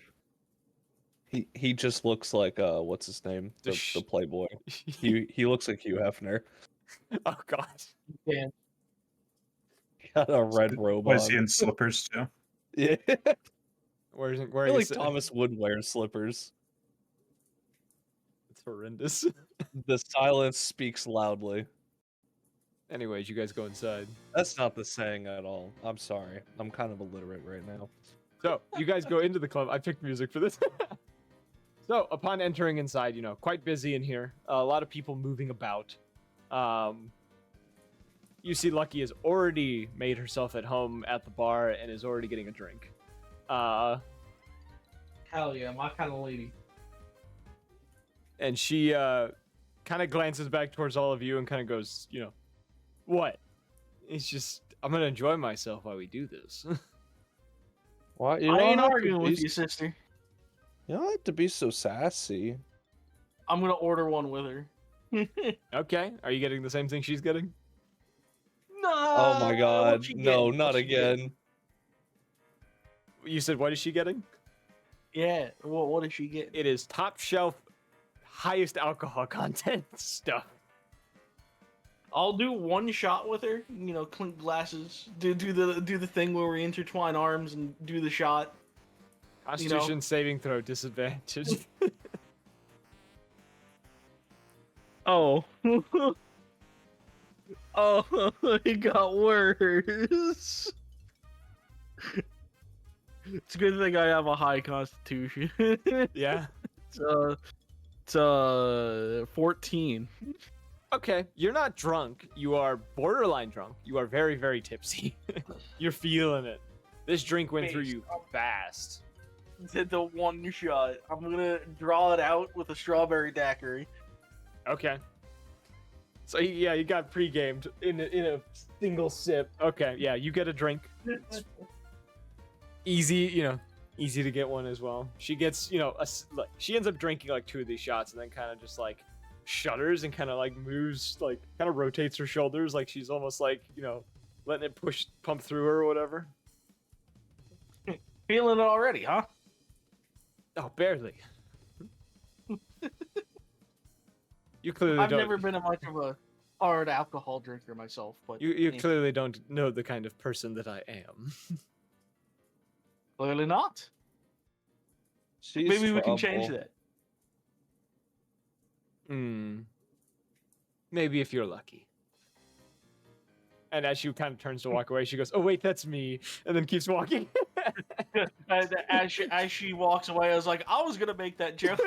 He just looks like what's his name? The Playboy. He looks like Hugh Hefner. Oh God. Yeah. Got a red robe Was on. he in slippers too? Yeah. Where I are feel you? like Thomas would wear slippers. It's horrendous. The silence speaks loudly. Anyways, you guys go inside. That's not the saying at all. I'm sorry. I'm kind of illiterate right now. So you guys go into the club. I picked music for this. So upon entering inside, quite busy in here. A lot of people moving about. you see Lucky has already made herself at home at the bar and is already getting a drink. Hell yeah, my kind of lady. And she kind of glances back towards all of you and kind of goes, you know, what? It's just, I'm going to enjoy myself while we do this. What? You I don't ain't have to arguing with be- you, sister. You don't have to be so sassy. I'm gonna order one with her. Okay. Are you getting the same thing she's getting? No. Oh my god. No, not again. You said, what is she getting? Yeah. What did she get? It is top shelf, highest alcohol content stuff. I'll do one shot with her. You know, clink glasses. Do the thing where we intertwine arms and do the shot. Constitution saving throw disadvantage. Oh. Oh, it got worse. It's a good thing I have a high constitution. Yeah. It's 14. Okay, you're not drunk. You are borderline drunk. You are very, very tipsy. You're feeling it. This drink went through you fast. Did the one shot. I'm gonna draw it out with a strawberry daiquiri. Okay. So yeah, you got pre-gamed in a single sip. Okay, yeah, you get a drink. It's easy, you know, easy to get one as well. She gets, you know, like she ends up drinking like 2 of these shots and then kind of just like shudders and kind of like moves, like kind of rotates her shoulders, like she's almost like, you know, letting it pump through her or whatever. Feeling it already, huh? Oh, barely. You clearly I've don't. never been much of a hard alcohol drinker myself, but You clearly don't know the kind of person that I am. clearly not. She's Maybe we can trouble. change that. Maybe if you're lucky. And as she kind of turns to walk away, she goes, "Oh wait, that's me," and then keeps walking. And as she walks away, I was like, I was gonna make that joke.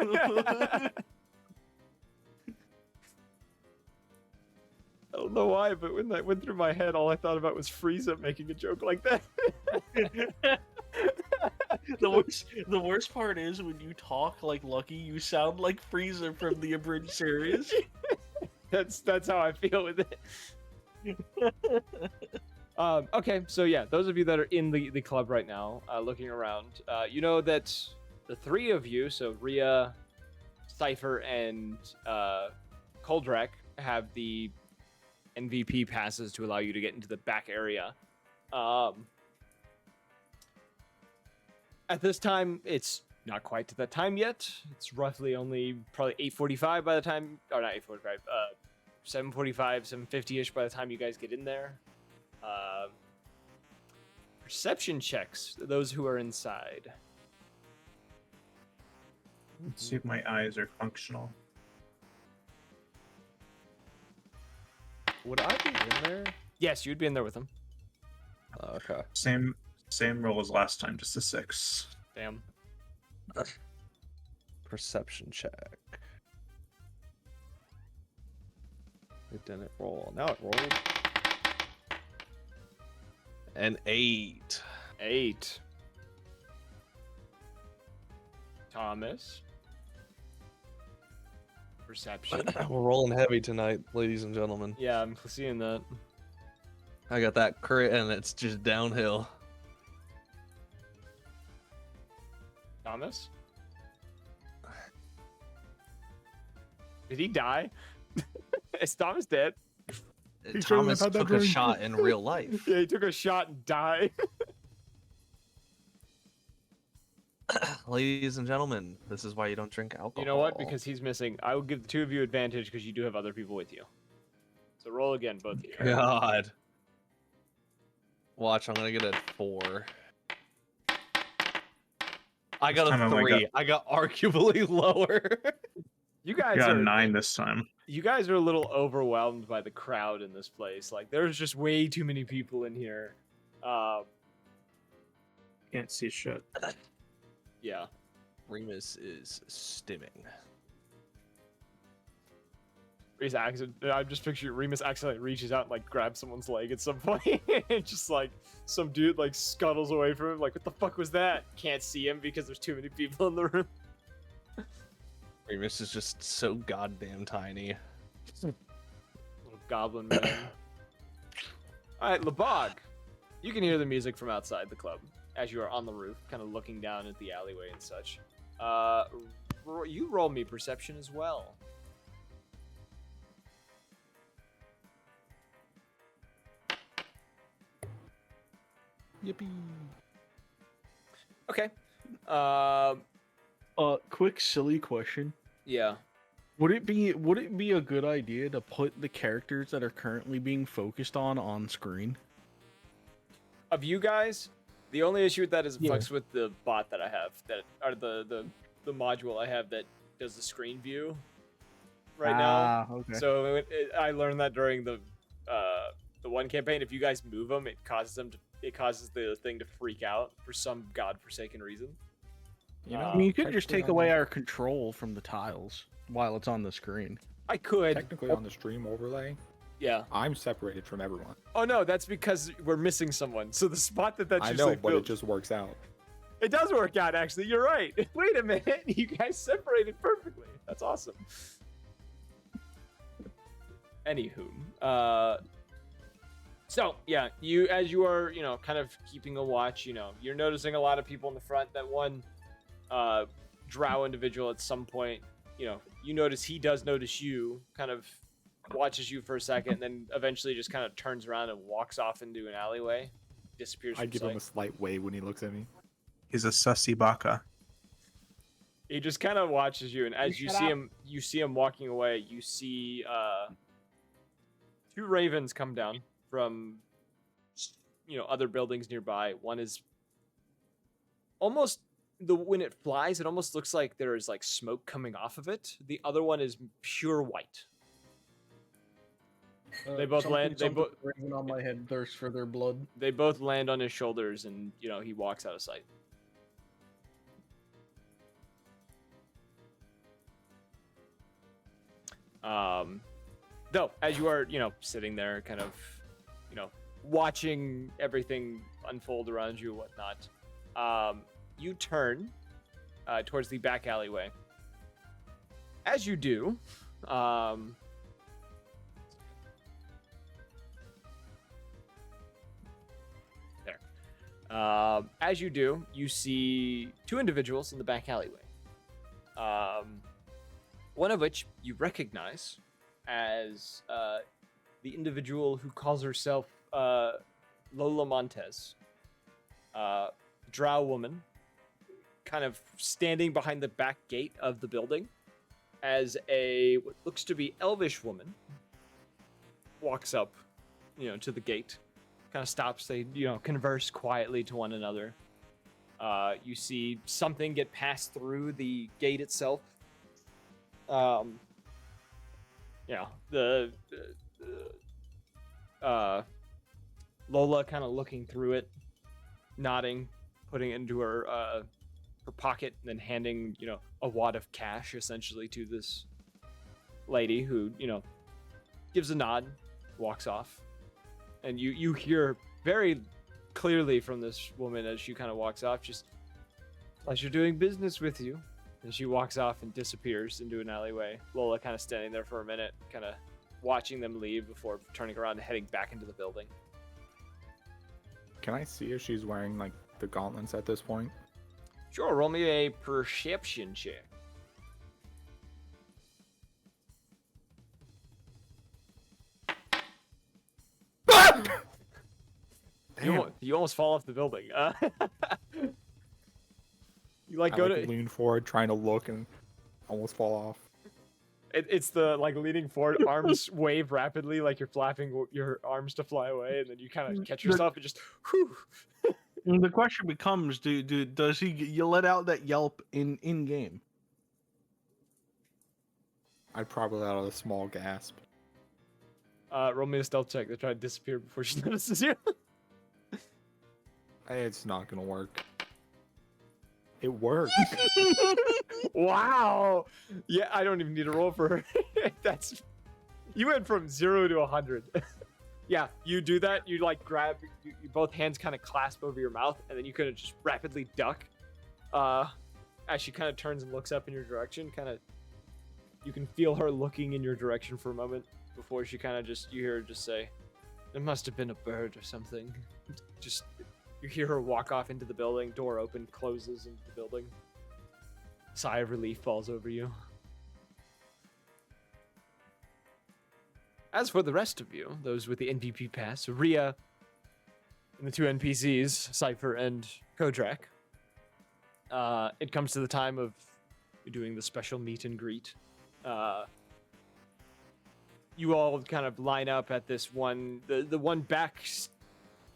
I don't know why, but when that went through my head, all I thought about was Frieza making a joke like that. The worst part is when you talk like Lucky, you sound like Frieza from the abridged series. That's how I feel with it. Okay, so yeah, those of you that are in the club right now, looking around, you know that the 3 of you, so Rhea, Cypher, and Koldrak, have the MVP passes to allow you to get into the back area. At this time, it's not quite to that time yet. It's roughly only probably 8:45 by the time, or not 8:45, 7:45, 7:50-ish by the time you guys get in there. Perception checks, those who are inside. Let's see if my eyes are functional. Would I be in there? Yes, you'd be in there with them. Oh, okay. Same roll as last time, just a 6. Damn. Perception check. It didn't roll. Now it rolled. An 8. 8. Thomas. Perception. We're rolling heavy tonight, ladies and gentlemen. Yeah, I'm seeing that. I got that crit and it's just downhill. Thomas? Did he die? Is Thomas dead? Thomas took a shot in real life. Yeah, he took a shot and died. Ladies and gentlemen, this is why you don't drink alcohol. You know what? Because he's missing. I will give the 2 of you advantage because you do have other people with you. So roll again, both of you. God. Watch, I'm gonna get a 4. I got a 3. I got arguably lower. You guys Got are 9 this time. You guys are a little overwhelmed by the crowd in this place. Like, there's just way too many people in here. Can't see shit. Yeah. Remus is stimming. I'm just picturing Remus accidentally reaches out and like grabs someone's leg at some point, and just like some dude like scuttles away from him. Like, what the fuck was that? Can't see him because there's too many people in the room. Remus is just so goddamn tiny. Little goblin man. All right, Lebog, you can hear the music from outside the club as you are on the roof, kind of looking down at the alleyway and such. You roll me perception as well. Yippee. Okay. Quick silly question. Yeah. Would it be a good idea to put the characters that are currently being focused on screen? Of you guys, the only issue with that is it Yeah. fucks with the bot that I have, or the module I have that does the screen view right now. Okay. So I learned that during the one campaign. If you guys move them, it causes the thing to freak out for some godforsaken reason. You know, I mean, you could just technically take away our control from the tiles while it's on the screen. I could. technically on the stream overlay, Yeah. I'm separated from everyone. Oh no, that's because we're missing someone. So the spot that's I usually know, but filled, it just works out. it does work out actually. You're right. Wait a minute, you guys separated perfectly. That's awesome. Anywho, so yeah, as you are, kind of keeping a watch, you're noticing a lot of people in the front. That one drow individual at some point, you notice he does notice you, kind of watches you for a second, and then eventually just kind of turns around and walks off into an alleyway, disappears from I give him a sight. slight wave when he looks at me. He's a sussy baka. He just kind of watches you, and as you shut see up. him, walking away. You see two ravens come down from other buildings nearby. One is almost when it flies, it almost looks like there is like smoke coming off of it. The other one is pure white. They both land- they both- Raven on my head thirst for their blood. They both land on his shoulders, and he walks out of sight. Though, as you are, sitting there, kind of, watching everything unfold around you, and whatnot, you turn towards the back alleyway. As you do, as you do, you see two individuals in the back alleyway. One of which you recognize as the individual who calls herself Lola Montez. Drow woman, kind of standing behind the back gate of the building as what looks to be elvish woman walks up, to the gate. Kind of stops. They, converse quietly to one another. You see something get passed through the gate itself. Lola kind of looking through it, nodding, putting it into her pocket, and then handing, a wad of cash essentially to this lady who, gives a nod, walks off. And you hear very clearly from this woman as she kind of walks off, just, pleasure doing business with you. And she walks off and disappears into an alleyway. Lola kind of standing there for a minute, kind of watching them leave before turning around and heading back into the building. Can I see if she's wearing like the gauntlets at this point? Sure, roll me a perception check. You almost fall off the building. You like I go like to lean forward, trying to look, and almost fall off. it's the like leaning forward, arms wave rapidly, like you're flapping your arms to fly away, and then you kind of catch yourself and just whew. And the question becomes: does he you let out that yelp in game? I'd probably let out a small gasp. Roll me a stealth check to try to disappear before she notices you. It's not gonna work. It works. Wow. Yeah, I don't even need a roll for her. That's You went from 0 to 100. Yeah, you do that. You like grab, you both hands kind of clasp over your mouth, and then you kind of just rapidly duck. As she kind of turns and looks up in your direction, you can feel her looking in your direction for a moment before she kind of you hear her just say, "It must have been a bird or something." Just, you hear her walk off into the building, door open, closes into the building. Sigh of relief falls over you. As for the rest of you, those with the NPP pass, Rhea, and the two NPCs, Cypher and Kodrak, it comes to the time of doing the special meet and greet. You all kind of line up at this one, the one back,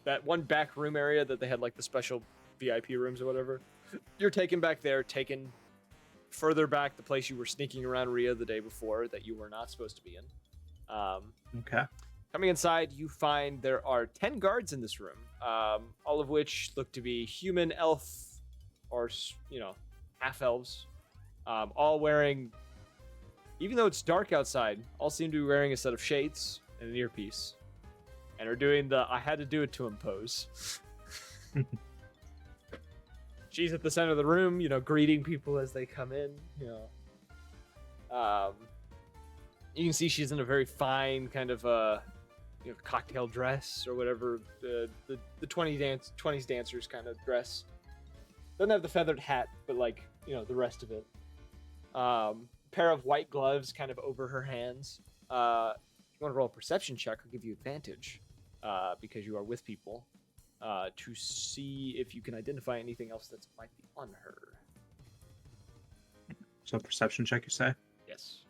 that one back room area that they had like the special VIP rooms or whatever. You're taken back there, taken further back, the place you were sneaking around Rhea the day before that you were not supposed to be in. Okay. Coming inside, you find there are 10 guards in this room, all of which look to be human, elf, or, half elves, all wearing, even though it's dark outside, all seem to be wearing a set of shades and an earpiece, and are doing the "I had to do it to him" pose. She's at the center of the room, greeting people as they come in, You can see she's in a very fine kind of cocktail dress or whatever, the 20s dancers kind of dress. Doesn't have the feathered hat, but the rest of it. Pair of white gloves kind of over her hands. If you want to roll a perception check, I'll give you advantage because you are with people to see if you can identify anything else that might be on her. So perception check, you say? Yes.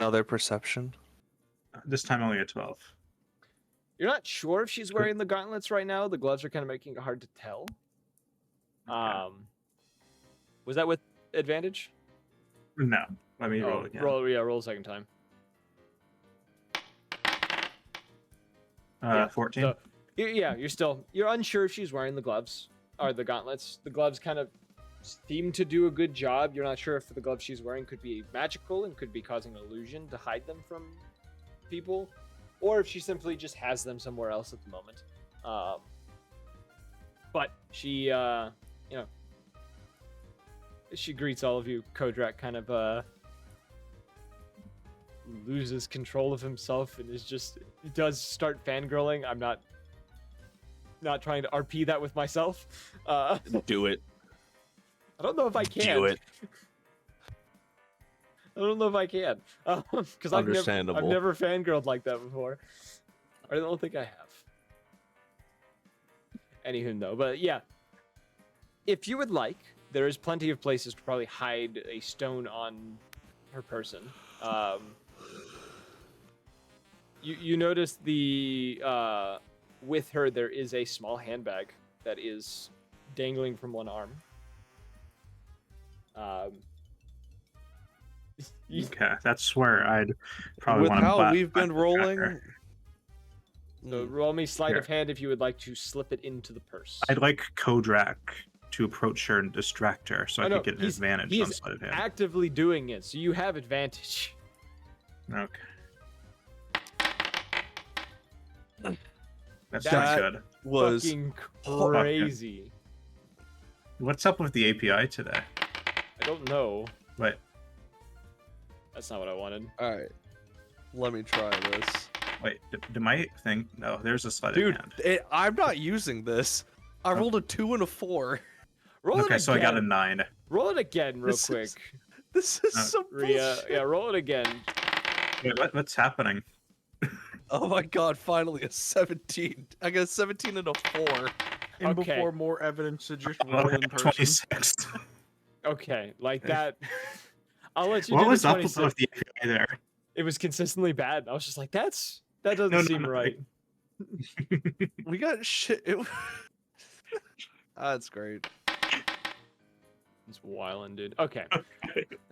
Another perception. This time only a 12. You're not sure if she's wearing the gauntlets right now. The gloves are kind of making it hard to tell. Okay. Was that with advantage? No. Let me roll again. Roll a second time. 14. So, you're unsure if she's wearing the gloves or the gauntlets. The gloves kind of seem to do a good job. You're not sure if the gloves she's wearing could be magical and could be causing an illusion to hide them from people, or if she simply just has them somewhere else at the moment. But she, she greets all of you. Kodrak kind of loses control of himself and does start fangirling. I'm not trying to RP that with myself. Do it. I don't know if I can. Do it. I don't know if I can. Because I've never fangirled like that before. I don't think I have. Anywho, no. But yeah. If you would like, there is plenty of places to probably hide a stone on her person. You notice with her there is a small handbag that is dangling from one arm. Okay, that's where I'd probably With want to. how we've been rolling. So roll me sleight of hand if you would like to slip it into the purse. I'd like Kodrak to approach her and distract her, so I could get an advantage on sleight of hand. Actively doing it, so you have advantage. Okay. That's That not good. Was fucking crazy. What's up with the API today? I don't know. Wait. That's not what I wanted. all right. Let me try this. Wait, did my thing? No, there's a sleight of hand. Dude, I'm not using this. I rolled a 2 and a 4. Roll it Okay, again. so I got a 9. Roll it again real quick. This is some Rhea, bullshit. yeah, roll it again. Wait, what's happening? Oh my god, finally a 17. I got a 17 and a 4. And Okay. before more evidence to just Well, roll I in got person. 26. Okay, like that. I'll let you What do was the up 26. with the API there? It was consistently bad. I was just like, that doesn't No, seem no, right. We got shit. That's great. It's wildin', dude. Okay.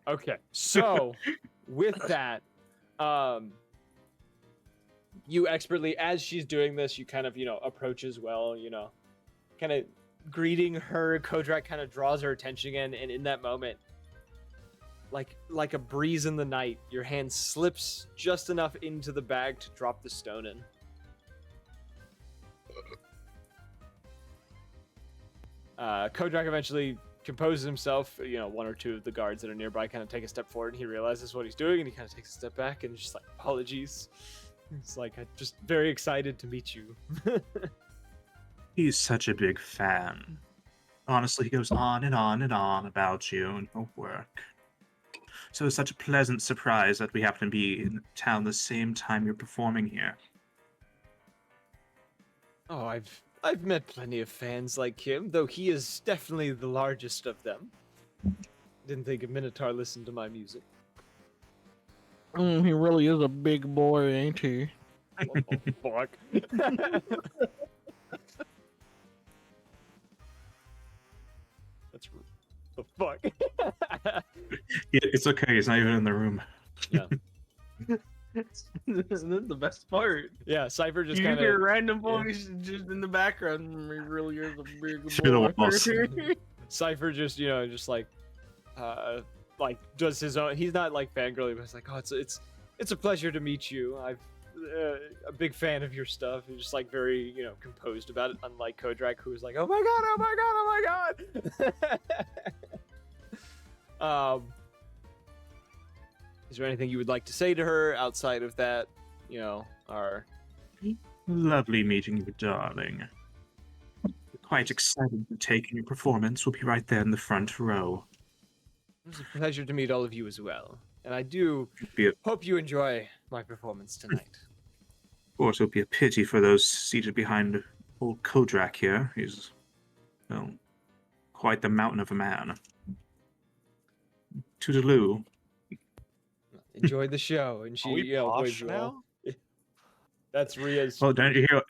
Okay. So, with that, you expertly, as she's doing this, you kind of, approach as well, kind of greeting her. Kodrak kind of draws her attention again, and in that moment, like a breeze in the night, your hand slips just enough into the bag to drop the stone in. Kodrak eventually composes himself. You know, one or two of the guards that are nearby kind of take a step forward, and he realizes what he's doing, and he kind of takes a step back and just like, apologies. It's like, I'm just very excited to meet you. He's such a big fan. Honestly, he goes on and on and on about you and your work. So it's such a pleasant surprise that we happen to be in town the same time you're performing here. Oh, I've met plenty of fans like him, though he is definitely the largest of them. Didn't think a Minotaur listened to my music. He really is a big boy, ain't he? What the fuck? That's the fuck. It's okay, he's not even in the room. Yeah. Isn't that the best part? Yeah, Cypher just You kind hear of random voice just in the background. He really is a big Should have boy. lost. Cypher just just like does his own. He's not like fangirly, but it's like, oh, it's a pleasure to meet you. I've a big fan of your stuff. He's just like very composed about it, unlike Kodrak, who is like, oh my god, oh my god, oh my god. Is there anything you would like to say to her outside of that? Our Lovely meeting you, darling. Quite excited to take in your performance. We'll be right there in the front row. it was a pleasure to meet all of you as well, and I do Be a, of hope you enjoy my performance tonight. course, it'll be a pity for those seated behind old Kodrak here. He's, well, quite the mountain of a man. Toodaloo. Enjoy the show, and she Are we waves posh you now? all. That's Ria's. Oh, don't you hear?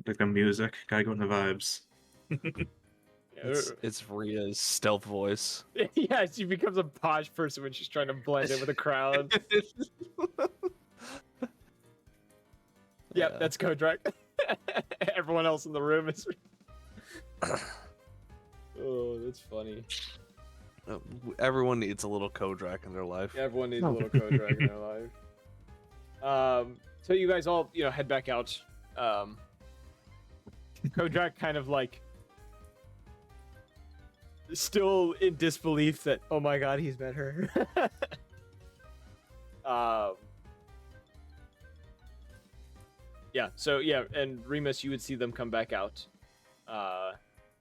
Like the music, gotta go in the vibes. It's Ria's stealth voice. Yeah, she becomes a posh person when she's trying to blend in with the crowd. Yep, that's Kodrak. Everyone else in the room is. Oh, that's funny. Everyone needs a little Kodrak in their life. Everyone needs a little Kodrak in their life. So you guys all, head back out. Kodrak kind of like still in disbelief that, oh my god, he's met her. And Remus, you would see them come back out.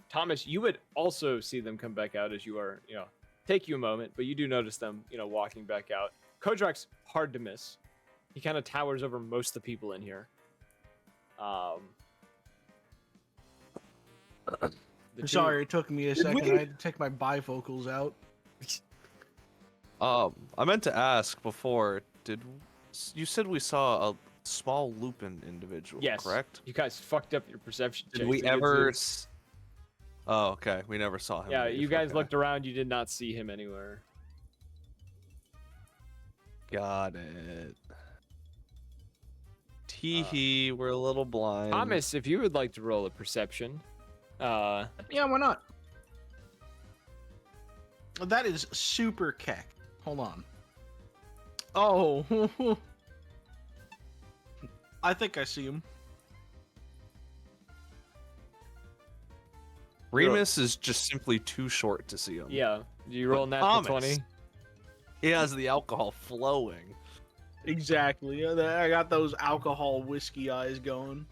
Thomas, you would also see them come back out as you are, take you a moment, but you do notice them, walking back out. Kodrak's hard to miss. He kind of towers over most of the people in here. Sorry, it took me a second. I had to take my bifocals out. I meant to ask before. You said we saw a small Lupin individual? Yes. Correct. You guys fucked up your perception. Did checks we to get ever? to- Oh, okay. We never saw him. Yeah, leave. you guys Okay. looked around. You did not see him anywhere. Got it. Tee we're a little blind. Thomas, if you would like to roll a perception. Yeah, why not? That is super keck. Hold on. Oh. I think I see him. Remus is just simply too short to see him. Yeah. Do you roll a natural Thomas. 20? He has the alcohol flowing. Exactly. I got those alcohol whiskey eyes going.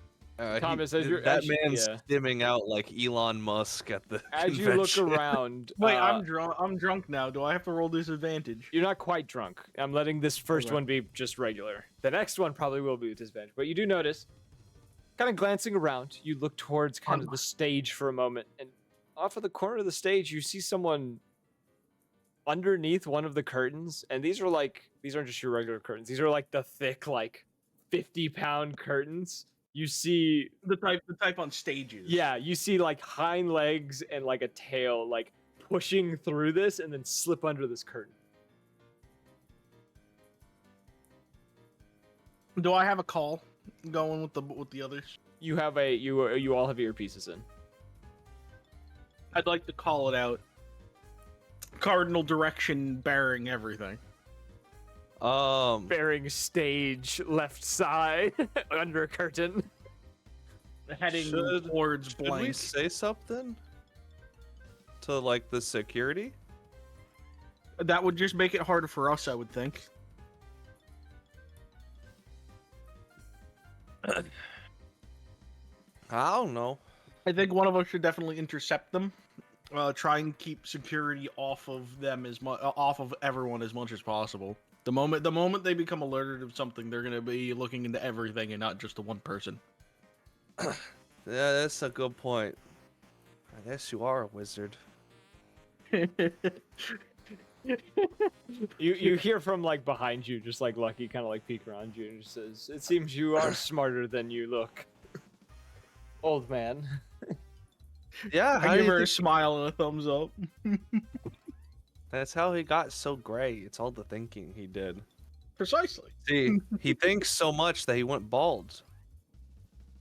Thomas, as you're- that as you- man's yeah. stimming out like Elon Musk at the As you look convention. around, Wait, I'm drunk. I'm drunk now. Do I have to roll disadvantage? you're not quite drunk. I'm letting this first Okay. one be just regular. The next one probably will be with disadvantage. But you do notice, kind of glancing around, you look towards kind of the stage for a moment, and off of the corner of the stage, you see someone underneath one of the curtains, and these aren't just your regular curtains. These are like the thick, like 50-pound curtains. You see, The type on stages. yeah, you see like hind legs and like a tail, like pushing through this and then slip under this curtain. Do I have a call going with the others? You have you all have earpieces in. I'd like to call it out. cardinal direction bearing everything. Bearing stage left side under a curtain. Heading Should- towards Should we blank. say something to like the security? That would just make it harder for us, I would think. I don't know. I think one of us should definitely intercept them. Try and keep security off of them off of everyone as much as possible. The moment they become alerted of something, they're gonna be looking into everything and not just the one person. Yeah, that's a good point. I guess you are a wizard. You hear from like behind you, just like Lucky kind of like peek around you and just says, "It seems you are smarter than you look, old man." Yeah, I give her a smile and a thumbs up. That's how he got so gray. It's all the thinking he did. Precisely. See, he thinks so much that he went bald.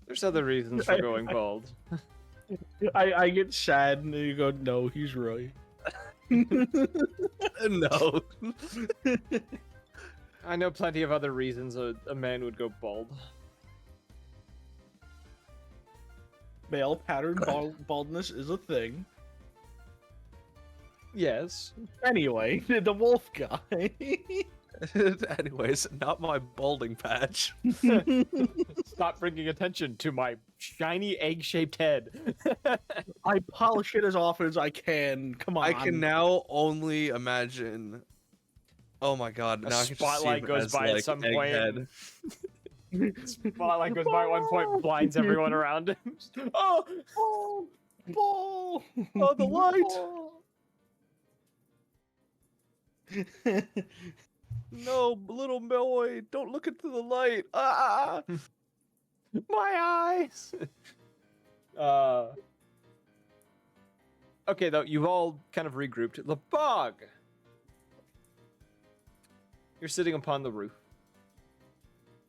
There's other reasons for going bald. I get sad and you go, no, he's right. No. I know plenty of other reasons a man would go bald. Male pattern baldness is a thing. Yes. Anyway, the wolf guy. Anyways, not my balding patch. Stop bringing attention to my shiny egg-shaped head. I polish it as often as I can. Come on. I can now only imagine. Oh my god! A Now I can just see spotlight him goes as, by at like, some Egghead. point. Spotlight goes by at one point, blinds everyone around him. Oh, Ball. Oh, the light! No, little boy, don't look into the light. Ah! my eyes. Okay, though you've all kind of regrouped. The bog. You're sitting upon the roof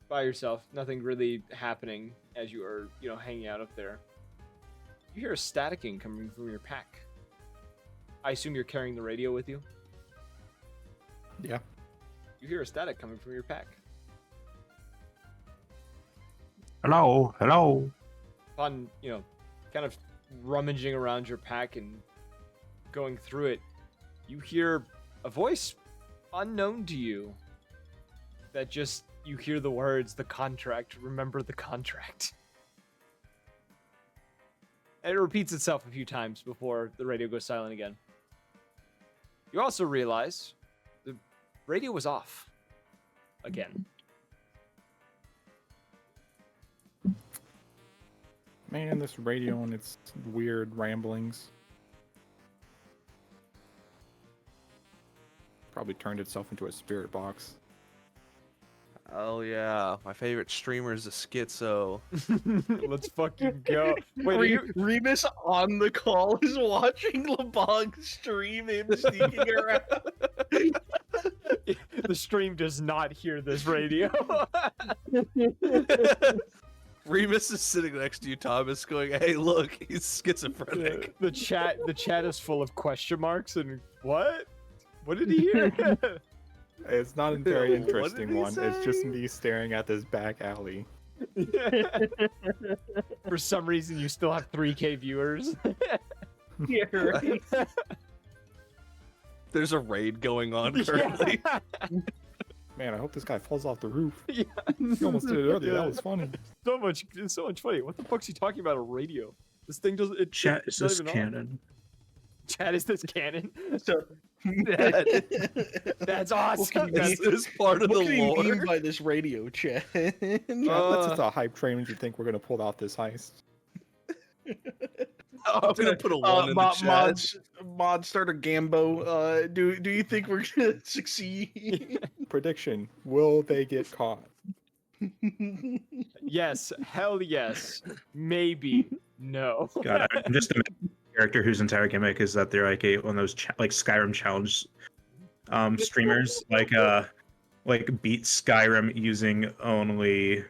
by yourself. Nothing really happening as you are, hanging out up there. You hear a staticking coming from your pack. I assume you're carrying the radio with you. Yeah. You hear a static coming from your pack. Hello, hello. Upon, kind of rummaging around your pack and going through it, you hear a voice unknown to you that just, you hear the words, the contract, remember the contract. And it repeats itself a few times before the radio goes silent again. You also realize the radio was off again. Man, this radio and its weird ramblings. Probably turned itself into a spirit box. Oh yeah, my favorite streamer is a schizo. Let's fucking go. Wait, are you... Remus on the call is watching LeBog stream and sneaking around. The stream does not hear this radio. Remus is sitting next to you, Thomas, going, "Hey, look, he's schizophrenic." The chat is full of question marks and what? What did he hear? It's not a very What did interesting he one. It's just say? me staring at this back alley. For some reason, you still have 3K viewers. Yeah, right. There's a raid going on currently. Man, I hope this guy falls off the roof. Yeah. He almost did it earlier. That was funny. It's so much funny. What the fuck's he talking about? A radio? This thing doesn't. Chat, is not this even on. canon? Chat, is this canon? So, That's awesome. Is this part of the what do you lore? mean by this radio chat? That's just a hype train when you think we're gonna pull off this heist. I'm gonna put a one in the chat. Mods start a Gambo. Do you think we're gonna succeed? Prediction: will they get caught? Yes. Hell yes. Maybe. No. God, I'm just a character whose entire gimmick is that they're like one of those like Skyrim challenge streamers, like beat Skyrim using only.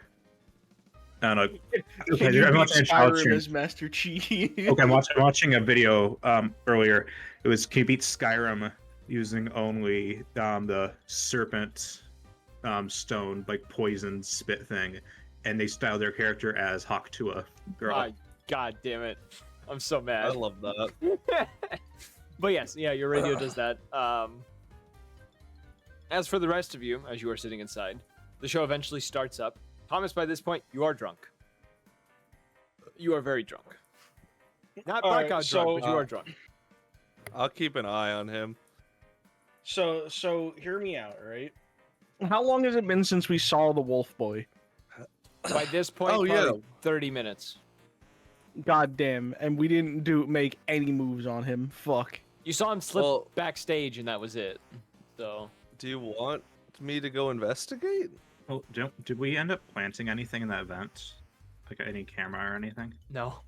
I don't know. Can Okay, you I'm beat watching a challenge Skyrim stream. as Master Chief? Okay, I'm watching a video earlier. It was can you beat Skyrim using only the serpent stone, like poison spit thing, and they style their character as Hawktua girl. Ah, God damn it. I'm so I mad. love that. But yes, yeah, your radio does that. As for the rest of you, as you are sitting inside, the show eventually starts up. Thomas, by this point, you are drunk. You are very drunk. Not All right, blackout so, drunk, but you are drunk. I'll keep an eye on him. So hear me out, right? How long has it been since we saw the Wolf Boy? By this point, Oh, yeah. probably 30 minutes. God damn, and we didn't make any moves on him. Fuck. You saw him slip Well- backstage, and that was it. So, Do you want me to go investigate? Oh, did we end up planting anything in that event? Like any camera or anything? no.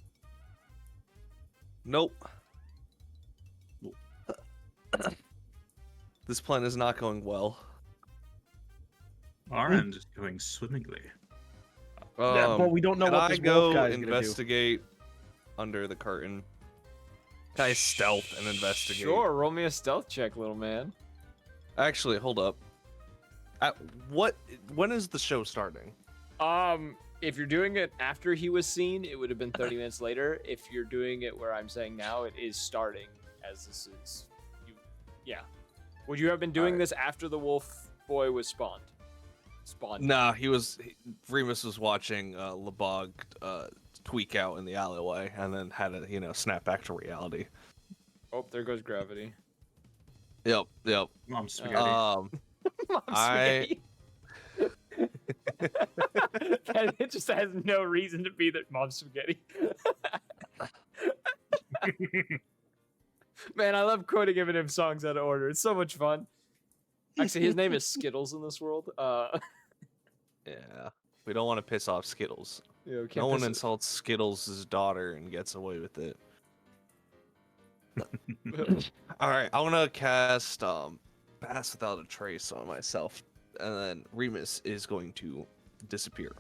Nope. This plan is not going well. Our end is going swimmingly. Yeah, but we don't know can what I this go wolf guy's gonna do. investigate under the curtain? Can I stealth and investigate? Sure, roll me a stealth check, little man. Actually, hold up. When is the show starting? If you're doing it after he was seen, it would have been 30 minutes later. If you're doing it where I'm saying now, it is starting as this is. Yeah. Would you have been doing Alright. this after the wolf boy was spawned? Nah, Remus was watching Lebog tweak out in the alleyway, and then had to, snap back to reality. Oh, there goes gravity. Yep. Mom spaghetti. Mom I- spaghetti. It just has no reason to be that mom spaghetti. Man, I love quoting Eminem songs out of order. It's so much fun. Actually, his name is Skittles in this world. Yeah. We don't want to piss off Skittles. You know, can't No one piss- insults Skittles' daughter and gets away with it. All right, I want to cast Pass Without a Trace on myself, and then Remus is going to disappear.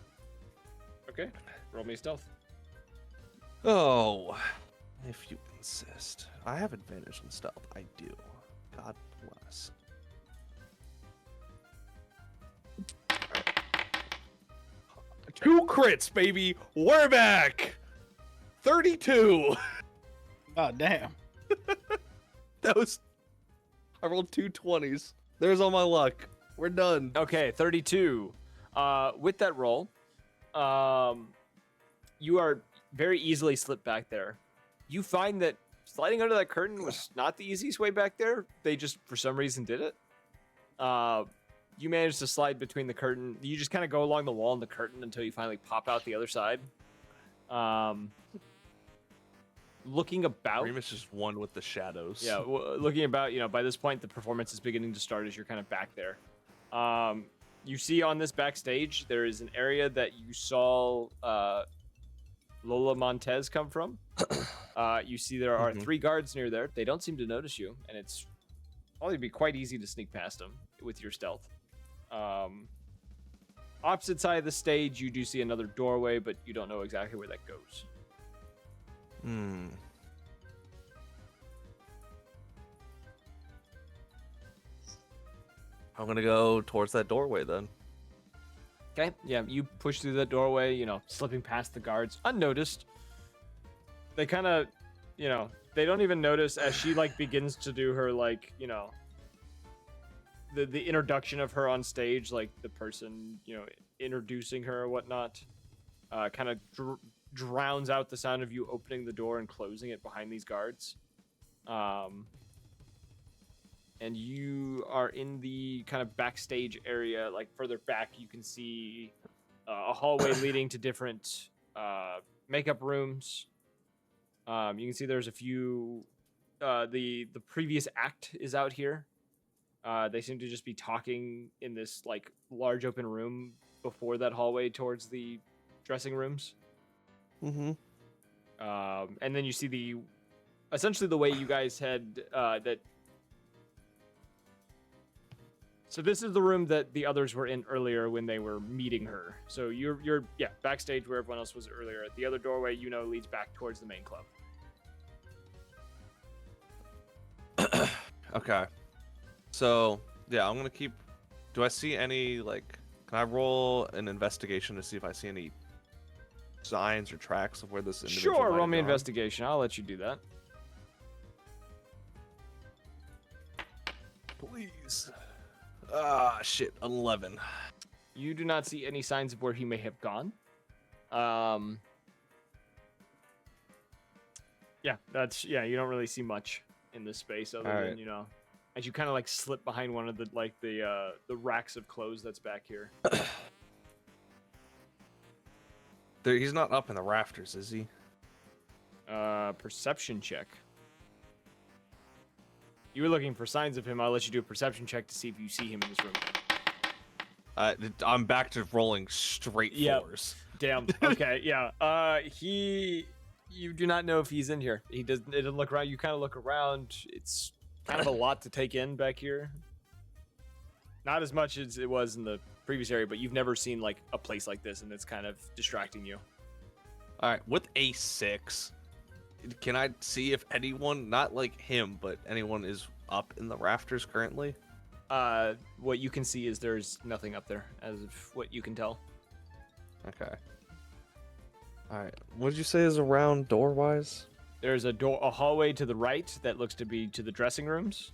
Okay, roll me stealth. Oh, if you insist. I have advantage in stealth. I do. God bless. Two crits, baby. We're back. 32. God damn. That was. I rolled two 20s. There's all my luck. We're done. Okay, 32. With that roll, you are very easily slipped back there. You find that sliding under that curtain was not the easiest way back there. They just, for some reason, did it. You managed to slide between the curtain. You just kind of go along the wall and the curtain until you finally pop out the other side. Looking about. Remus just won with the shadows. Yeah, looking about, by this point, the performance is beginning to start as you're kind of back there. You see on this backstage, there is an area that you saw Lola Montez come from. You see there are 3 guards near there. They don't seem to notice you, and it's probably be quite easy to sneak past them with your stealth. Opposite side of the stage, you do see another doorway, but you don't know exactly where that goes. Hmm. I'm gonna go towards that doorway then. Okay, yeah, you push through that doorway, slipping past the guards, unnoticed. They kind of, they don't even notice as she, begins to do her, the introduction of her on stage, the person, introducing her or whatnot, kind of drowns out the sound of you opening the door and closing it behind these guards. And you are in the kind of backstage area, further back, you can see a hallway leading to different makeup rooms. You can see there's a few. The previous act is out here. They seem to just be talking in this large open room before that hallway towards the dressing rooms. Mm-hmm. And then you see essentially the way you guys had that. So this is the room that the others were in earlier when they were meeting her. So you're backstage where everyone else was earlier. The other doorway leads back towards the main club. Okay. So yeah, I'm gonna keep. Do I see any like? Can I roll an investigation to see if I see any signs or tracks of where this individual? Sure, might roll have me gone? investigation. I'll let you do that. Please. Ah, shit. 11. You do not see any signs of where he may have gone. Yeah, you don't really see much in this space other than, Alright. you know, as you kind of like slip behind one of the racks of clothes that's back here. He's not up in the rafters, is he? Perception check. You were looking for signs of him. I'll let you do a perception check to see if you see him in this room. I'm back to rolling straight Yep. fours. Damn. Okay. Yeah. You do not know if he's in here. It doesn't look around. You kind of look around. It's kind of a lot to take in back here. Not as much as it was in the previous area, but you've never seen like a place like this, and it's kind of distracting you. All right, with a 6, can I see if anyone, not like him, but anyone is up in the rafters currently? What you can see is there's nothing up there, as of what you can tell. Okay. All right. What did you say is around door-wise? There's a hallway to the right that looks to be to the dressing rooms,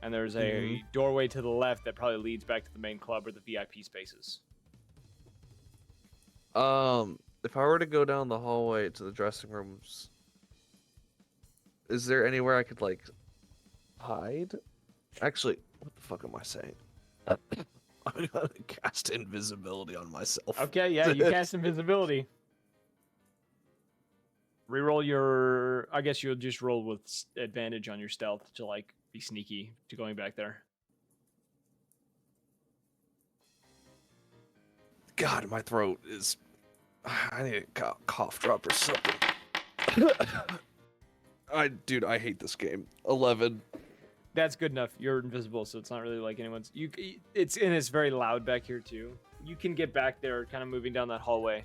and there's a doorway to the left that probably leads back to the main club or the VIP spaces. If I were to go down the hallway to the dressing rooms, is there anywhere I could like hide? Actually, what the fuck am I saying? I'm gonna cast invisibility on myself. Okay, yeah, you cast invisibility. Reroll your. I guess you'll just roll with advantage on your stealth to like be sneaky to going back there. God, my throat is. I need a cough drop or something. Dude, I hate this game. 11. That's good enough. You're invisible, so it's not really like anyone's. It's very loud back here too. You can get back there, kind of moving down that hallway.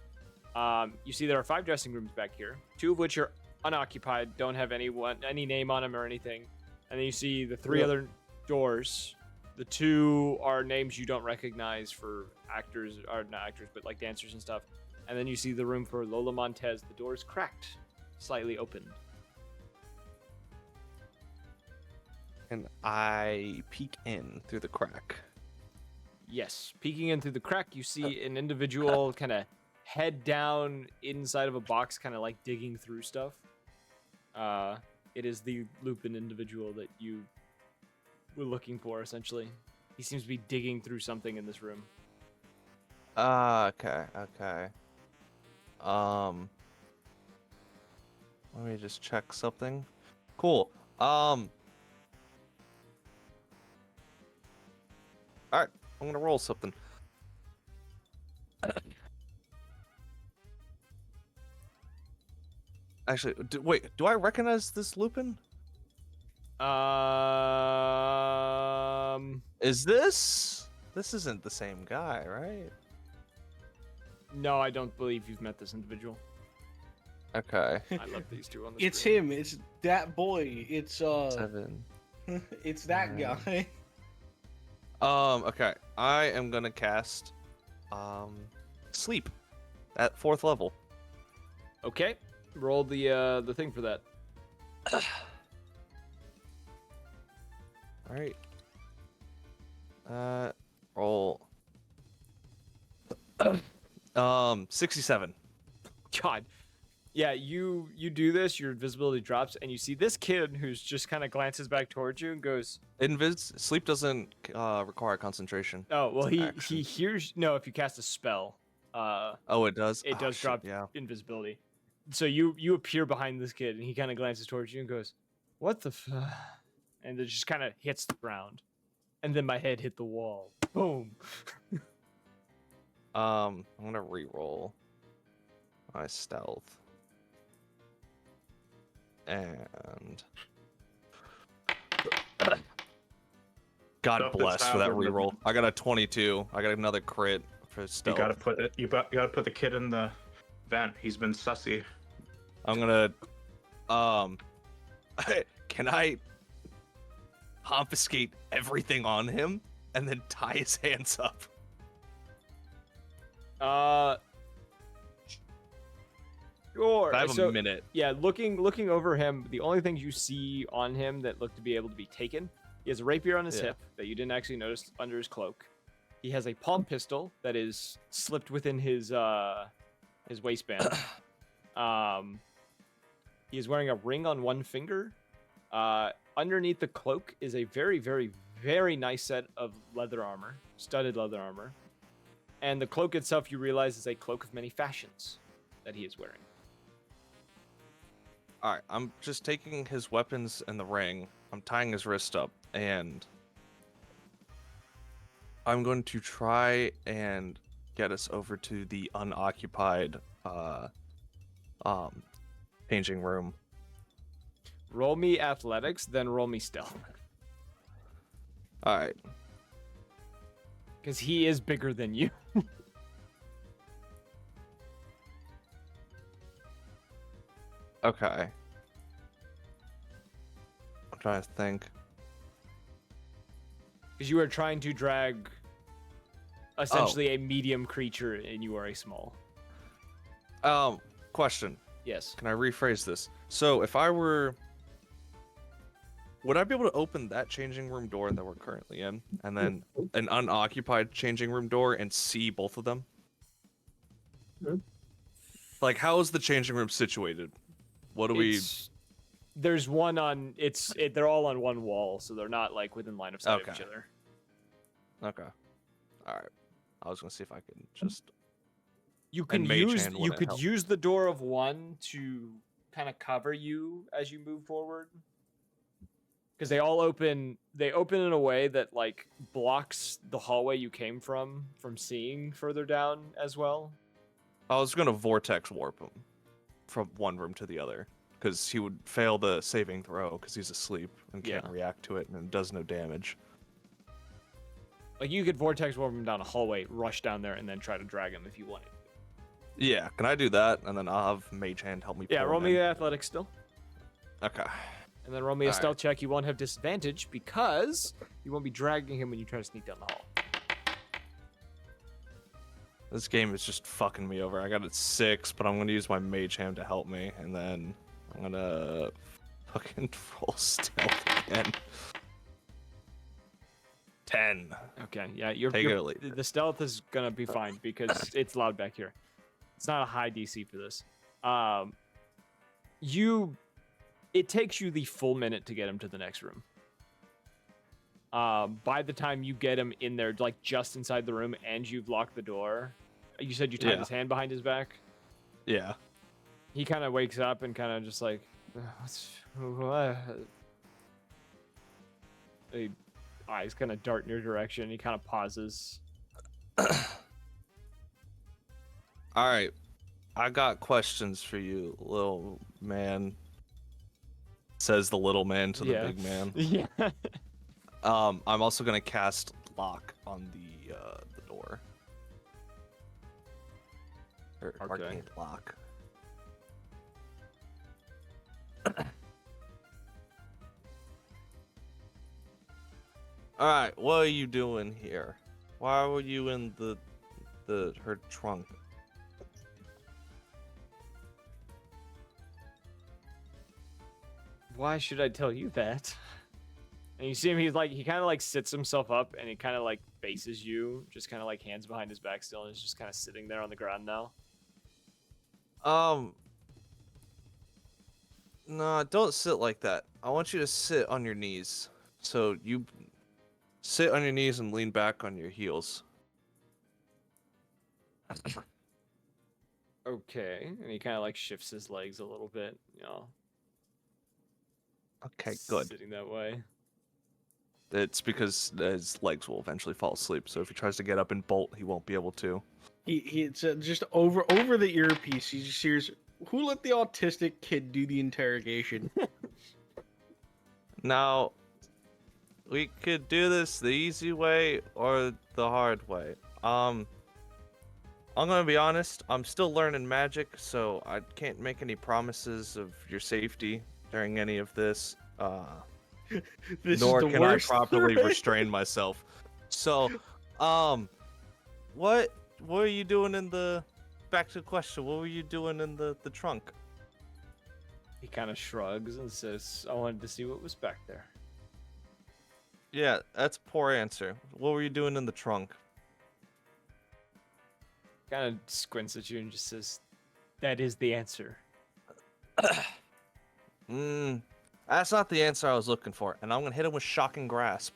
You see there are 5 dressing rooms back here, 2 of which are unoccupied, don't have any name on them or anything. And then you see the 3 other doors. The 2 are names you don't recognize for actors, or not actors, but like dancers and stuff. And then you see the room for Lola Montez. The door is cracked, slightly open. And I peek in through the crack. Yes, peeking in through the crack, you see an individual kind of head down inside of a box, kind of like digging through stuff. It is the Lupin individual that you were looking for, essentially. He seems to be digging through something in this room. Okay. Let me just check something. Cool. Alright, I'm gonna roll something. Actually, wait, do I recognize this Lupin? Is this isn't the same guy, right? No, I don't believe you've met this individual. Okay. I love these two on the It's screen. him. It's that boy. It's 7. it's that guy. Okay. I am gonna cast sleep at 4th level. Okay, roll the thing for that. All right. Roll. 67. God. Yeah, you do this, your invisibility drops, and you see this kid who's just kind of glances back towards you and goes, Sleep doesn't require concentration. "Oh, well, It's an he action. hears no. If you cast a spell, Oh, it does. it does shit, drop Yeah. invisibility. So you appear behind this kid, and he kind of glances towards you and goes, "What the?" And it just kind of hits the ground, and then my head hit the wall. Boom. I'm gonna re-roll my stealth. And God Stuff that's bless for that happened. re-roll. I got a 22. I got another crit for You stealth. gotta put it. You gotta put the kid in the vent. He's been sussy. I'm gonna can I confiscate everything on him and then tie his hands up. Sure. I have So, a minute. yeah, looking over him, the only things you see on him that look to be able to be taken, he has a rapier on his Yeah. hip that you didn't actually notice under his cloak. He has a palm pistol that is slipped within his waistband. He is wearing a ring on one finger. Underneath the cloak is a very, very, very nice set of leather armor, studded leather armor. And the cloak itself, you realize, is a cloak of many fashions that he is wearing. All right, I'm just taking his weapons and the ring. I'm tying his wrist up, and I'm going to try and get us over to the unoccupied changing room. Roll me athletics, then roll me stealth. All right. Because he is bigger than you. Okay. I'm trying to think. Because you are trying to drag essentially a medium creature and you are a small. Question. Yes. Can I rephrase this? So if I were... Would I be able to open that changing room door that we're currently in, and then an unoccupied changing room door and see both of them? Like, how is the changing room situated? What do we... There's one on... They're all on one wall, so they're not, like, within line of sight of each Okay. other. Okay. Alright. I was gonna see if I could just... You can Mage use... Hand You wouldn't could help. use the door of one to kind of cover you as you move forward. Because they all open... They open in a way that, like, blocks the hallway you came from seeing further down as well. I was gonna vortex warp him from one room to the other, because he would fail the saving throw because he's asleep and can't Yeah. react to it and does no damage. Like, you could vortex warp him down a hallway, rush down there, and then try to drag him if you wanted. Yeah, can I do that? And then I'll have Mage Hand help me. Yeah, pull roll him me in. the athletics still. Okay. And then roll me a Alright. stealth check. You won't have disadvantage because you won't be dragging him when you try to sneak down the hall. This game is just fucking me over. I got it 6, but I'm gonna use my Mage Hand to help me, and then I'm gonna fucking roll stealth again. 10. Okay, yeah, you're, Take it or leave the stealth is gonna be fine because it's loud back here. It's not a high DC for this. It takes you the full minute to get him to the next room. By the time you get him in there, like just inside the room, and you've locked the door, you said you tied Yeah. his hand behind his back. Yeah. He kind of wakes up and kind of just like, what? The eyes kind of dart in your direction. He kind of pauses. All right. I got questions for you, little man. Says the little man to the Yeah. big man. Yeah. I'm also gonna cast lock on the door. Or Okay. arcane lock. All right, what are you doing here? Why were you in her trunk? Why should I tell you that? And you see him, he kind of like sits himself up and he kind of like faces you, just kind of like hands behind his back still, and is just kind of sitting there on the ground now. No, don't sit like that. I want you to sit on your knees. So you sit on your knees and lean back on your heels. Okay, and he kind of like shifts his legs a little bit, you know. Okay, good. Sitting that way. It's because his legs will eventually fall asleep. So if he tries to get up and bolt, he won't be able to. It's just over the earpiece. He just hears, "Who let the autistic kid do the interrogation?" Now, we could do this the easy way or the hard way. I'm gonna be honest. I'm still learning magic, so I can't make any promises of your safety during any of this. This Nor is the can worst. I properly restrain myself. So, what were you doing in the? Back to the question. What were you doing in the trunk? He kind of shrugs and says, "I wanted to see what was back there." Yeah, that's a poor answer. What were you doing in the trunk? Kind of squints at you and just says, "That is the answer." That's not the answer I was looking for, and I'm gonna hit him with shocking grasp.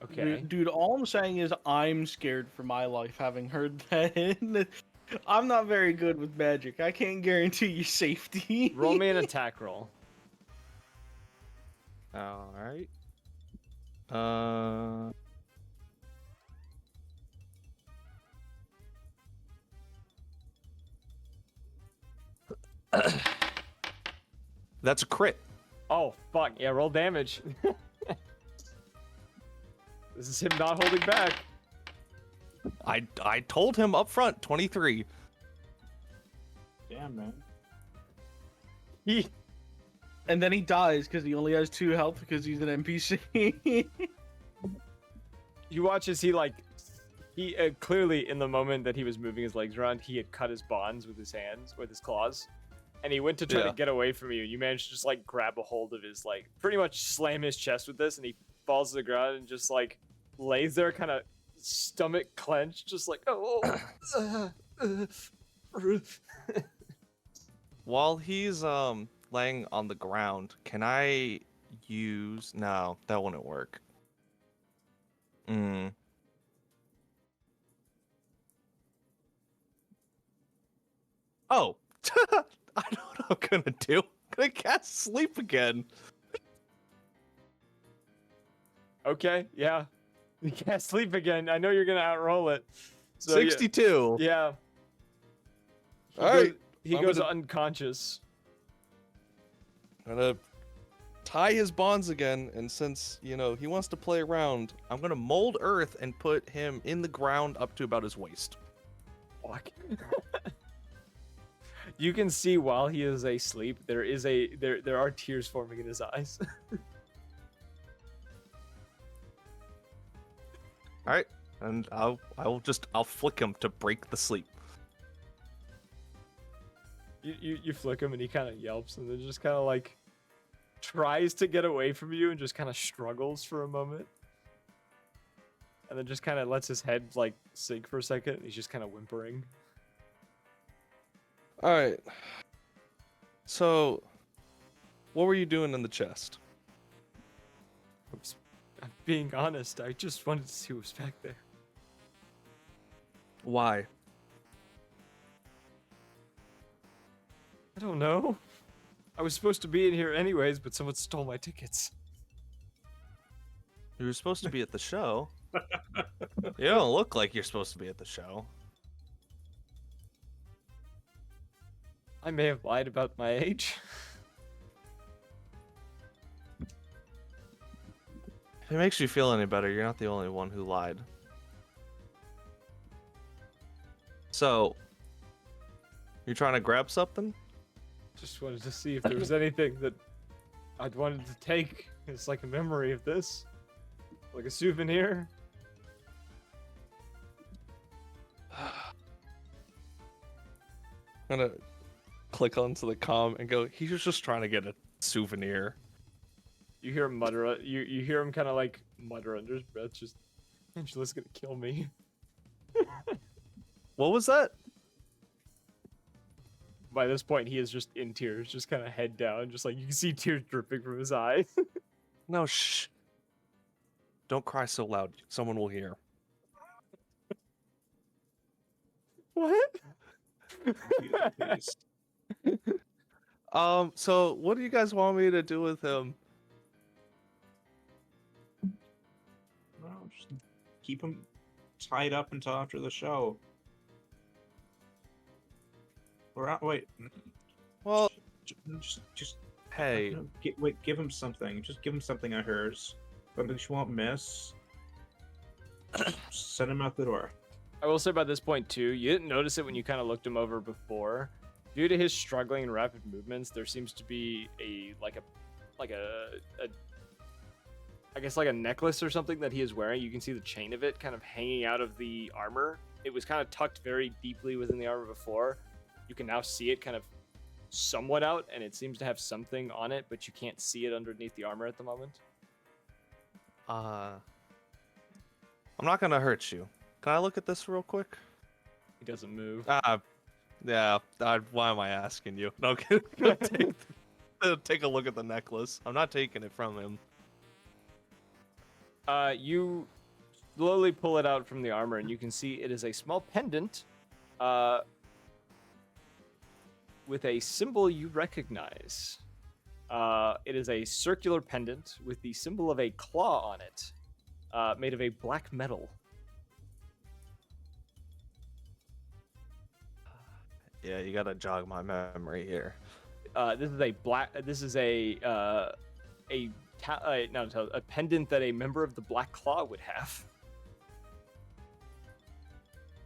Okay. Dude, all I'm saying is I'm scared for my life having heard that. I'm not very good with magic. I can't guarantee you safety. Roll me an attack roll. All right. Uh. That's a crit. Oh fuck! Yeah, roll damage. This is him not holding back. I told him up front, 23. Damn, man. He And then he dies because he only has 2 health because he's an NPC. You watch as he clearly in the moment that he was moving his legs around, he had cut his bonds with his hands, with his claws, and he went to try to get away from you. You managed to just like grab a hold of his pretty much slam his chest with this, and he falls to the ground and just like lays there, kind of stomach clenched, just like While he's laying on the ground, can I use? No, that wouldn't work. Oh, I know what I'm gonna do. I'm gonna cast sleep again. Okay, yeah. You can't sleep again. I know you're gonna outroll it. So, 62. Yeah. All right. He I'm goes gonna- unconscious. I'm gonna tie his bonds again, and since he wants to play around, I'm gonna mold earth and put him in the ground up to about his waist. Fuck. You can see while he is asleep, there are tears forming in his eyes. All right, and I'll flick him to break the sleep. You flick him and he kind of yelps and then just kind of like tries to get away from you and just kind of struggles for a moment. And then just kind of lets his head like sink for a second. He's just kind of whimpering. All right. So, what were you doing in the chest? I'm being honest, I just wanted to see what was back there. Why? I don't know. I was supposed to be in here anyways, but someone stole my tickets. You were supposed to be at the show. You don't look like you're supposed to be at the show. I may have lied about my age. If it makes you feel any better, you're not the only one who lied. So, you're trying to grab something? Just wanted to see if there was anything that I'd wanted to take. It's like a memory of this. Like a souvenir. I'm gonna click onto the comm and go, he was just trying to get a souvenir. You hear him mutter. You hear him kind of like mutter under his breath. Just, Angela's gonna kill me. What was that? By this point, he is just in tears, just kind of head down, just like you can see tears dripping from his eyes. No, shh. Don't cry so loud. Someone will hear. What? Please. So what do you guys want me to do with him? Well, just keep him tied up until after the show. Or wait. Well, Just hey, give him something. Just give him something of hers. Something she won't miss. Send him out the door. I will say by this point too, you didn't notice it when you kind of looked him over before, Due to his struggling and rapid movements, there seems to be a I guess like a necklace or something that he is wearing. You can see the chain of it kind of hanging out of the armor. It was kind of tucked very deeply within the armor before. You can now see it kind of somewhat out, and it seems to have something on it, but you can't see it underneath the armor at the moment. I'm not gonna hurt you. Can I look at this real quick? He doesn't move. Yeah. Why am I asking you? No, take a look at the necklace. I'm not taking it from him. You slowly pull it out from the armor, and you can see it is a small pendant with a symbol you recognize. It is a circular pendant with the symbol of a claw on it, made of a black metal. Yeah, you gotta jog my memory here. This is a pendant that a member of the Black Claw would have.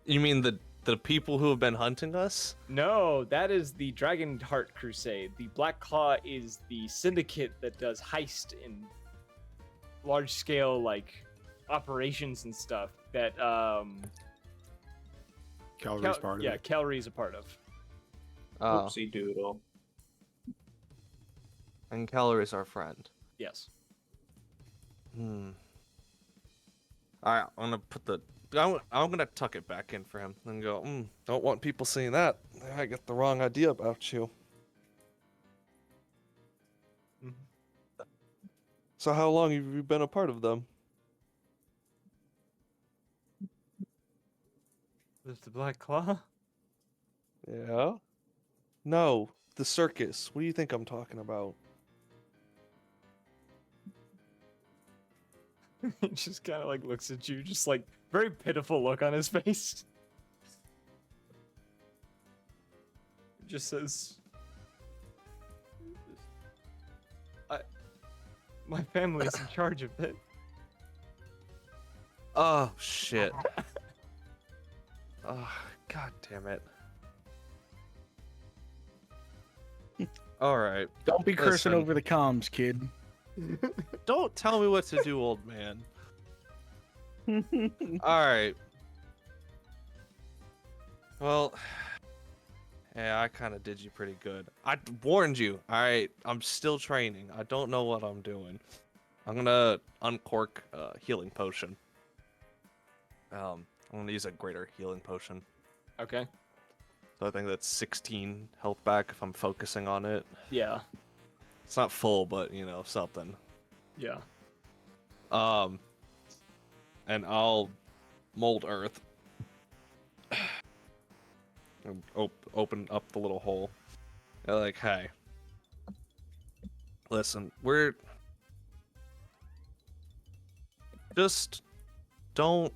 You mean the people who have been hunting us? No, that is the Dragonheart Crusade. The Black Claw is the syndicate that does heist in large scale operations and stuff that Calgary's part of it. Calgary's a part of. Oh, Oopsie doodle. and Calories our friend. Yes. Alright, I'm gonna put I'm gonna tuck it back in for him and go, don't want people seeing that. I get the wrong idea about you. So how long have you been a part of them? There's the Black Claw? Yeah? No, the circus. What do you think I'm talking about? He just kind of looks at you, just very pitiful look on his face. Just says, my family's in charge of it. Oh, shit. Oh, god damn it. Alright. Don't be cursing Listen. over the comms, kid. Don't tell me what to do, old man. Alright. Well, yeah, I kind of did you pretty good. I warned you. Alright, I'm still training. I don't know what I'm doing. I'm gonna uncork a healing potion. I'm gonna use a greater healing potion. Okay. So I think that's 16 health back if I'm focusing on it. Yeah. It's not full, but something. Yeah. And I'll mold earth. And open up the little hole. They're hey. Listen, just don't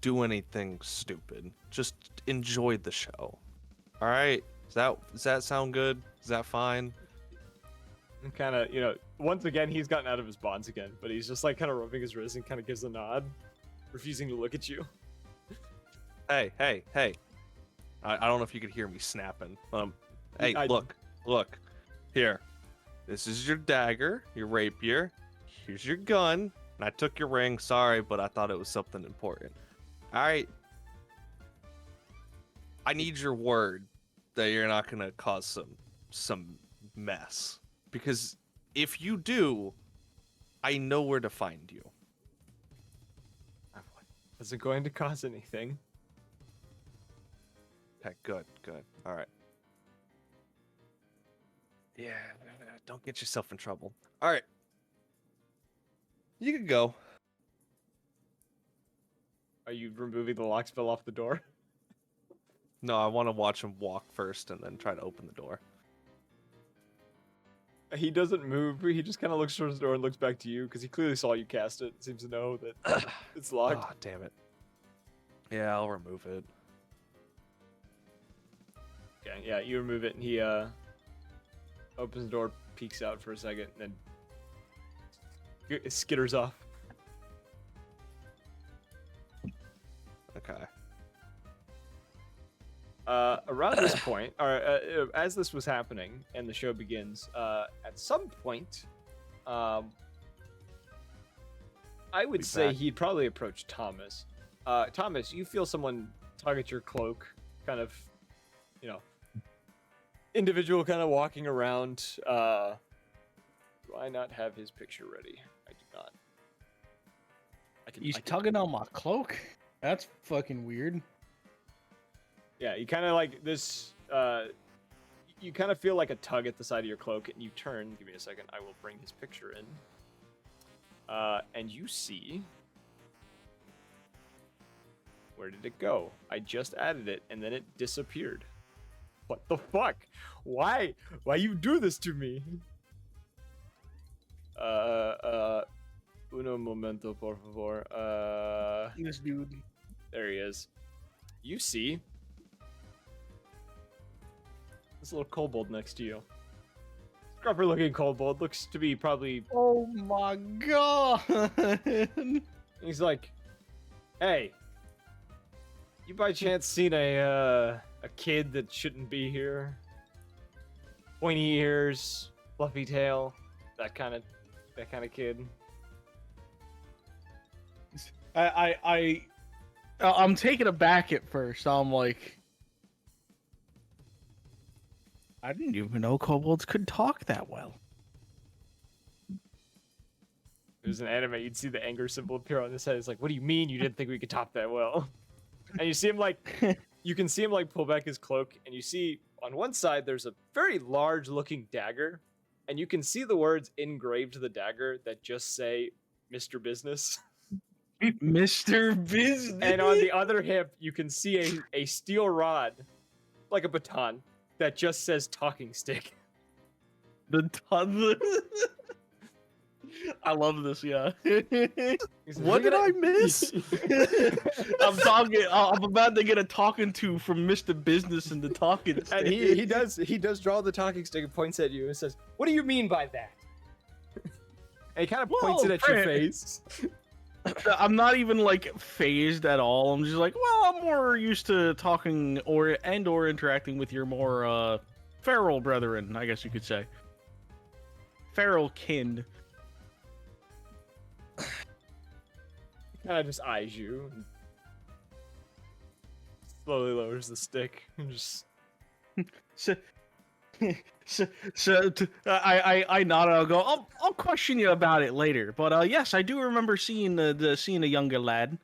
do anything stupid. Just enjoy the show. All right? Does that sound good? Is that fine? And kind of, once again, he's gotten out of his bonds again, but he's just kind of rubbing his wrist and kind of gives a nod, refusing to look at you. Hey. I don't know if you could hear me snapping. Hey, I- look. Here. This is your dagger, your rapier. Here's your gun. And I took your ring. Sorry, but I thought it was something important. All right. I need your word that you're not going to cause some mess. Because if you do, I know where to find you. Is it going to cause anything? Okay, good. All right. Yeah, don't get yourself in trouble. All right. You can go. Are you removing the lock spell off the door? No, I want to watch him walk first and then try to open the door. He doesn't move. He just kind of looks towards the door and looks back to you because he clearly saw you cast it. Seems to know that it's locked. Oh, damn it. Yeah, I'll remove it. Okay, yeah, you remove it, and he opens the door, peeks out for a second, and then skitters off. Okay. around this point, or as this was happening and the show begins, at some point, I would Be say back. he'd probably approach Thomas. Thomas, you feel someone tug at your cloak, kind of, individual kind of walking around. Do I not have his picture ready? I do not. He's tugging on my cloak. That's fucking weird. Yeah, you kind of like this. You kind of feel like a tug at the side of your cloak, and you turn. Give me a second. I will bring his picture in. And you see. Where did it go? I just added it, and then it disappeared. What the fuck? Why? Why you do this to me? Uno momento, por favor. This dude. There he is. You see this little kobold next to you. Scruffer looking kobold, looks to be probably. Oh my god! He's like, hey, you by chance seen a kid that shouldn't be here? Pointy ears, fluffy tail, that kind of kid. I'm taken aback at first. I'm like, I didn't even know kobolds could talk that well. There's an anime, you'd see the anger symbol appear on his head. It's like, what do you mean you didn't think we could top that well? And you see him like, you can see him like pull back his cloak, and you see on one side there's a very large looking dagger, and you can see the words engraved to the dagger that just say Mr. Business. Mr. Business. And on the other hip, you can see a steel rod, like a baton, that just says talking stick. The toddler. I love this, yeah. What did I miss? I'm about to get a talking to from Mr. Business and the talking stick. And he does draw the talking stick and points at you and says, "What do you mean by that?" And he kind of points it at your face. I'm not even like phased at all. I'm just like, well, I'm more used to talking or interacting with your more feral brethren, I guess you could say. Feral kin. Kind of just eyes you and slowly lowers the stick and just. I nod and I'll go, I'll question you about it later. But yes, I do remember seeing seeing a younger lad.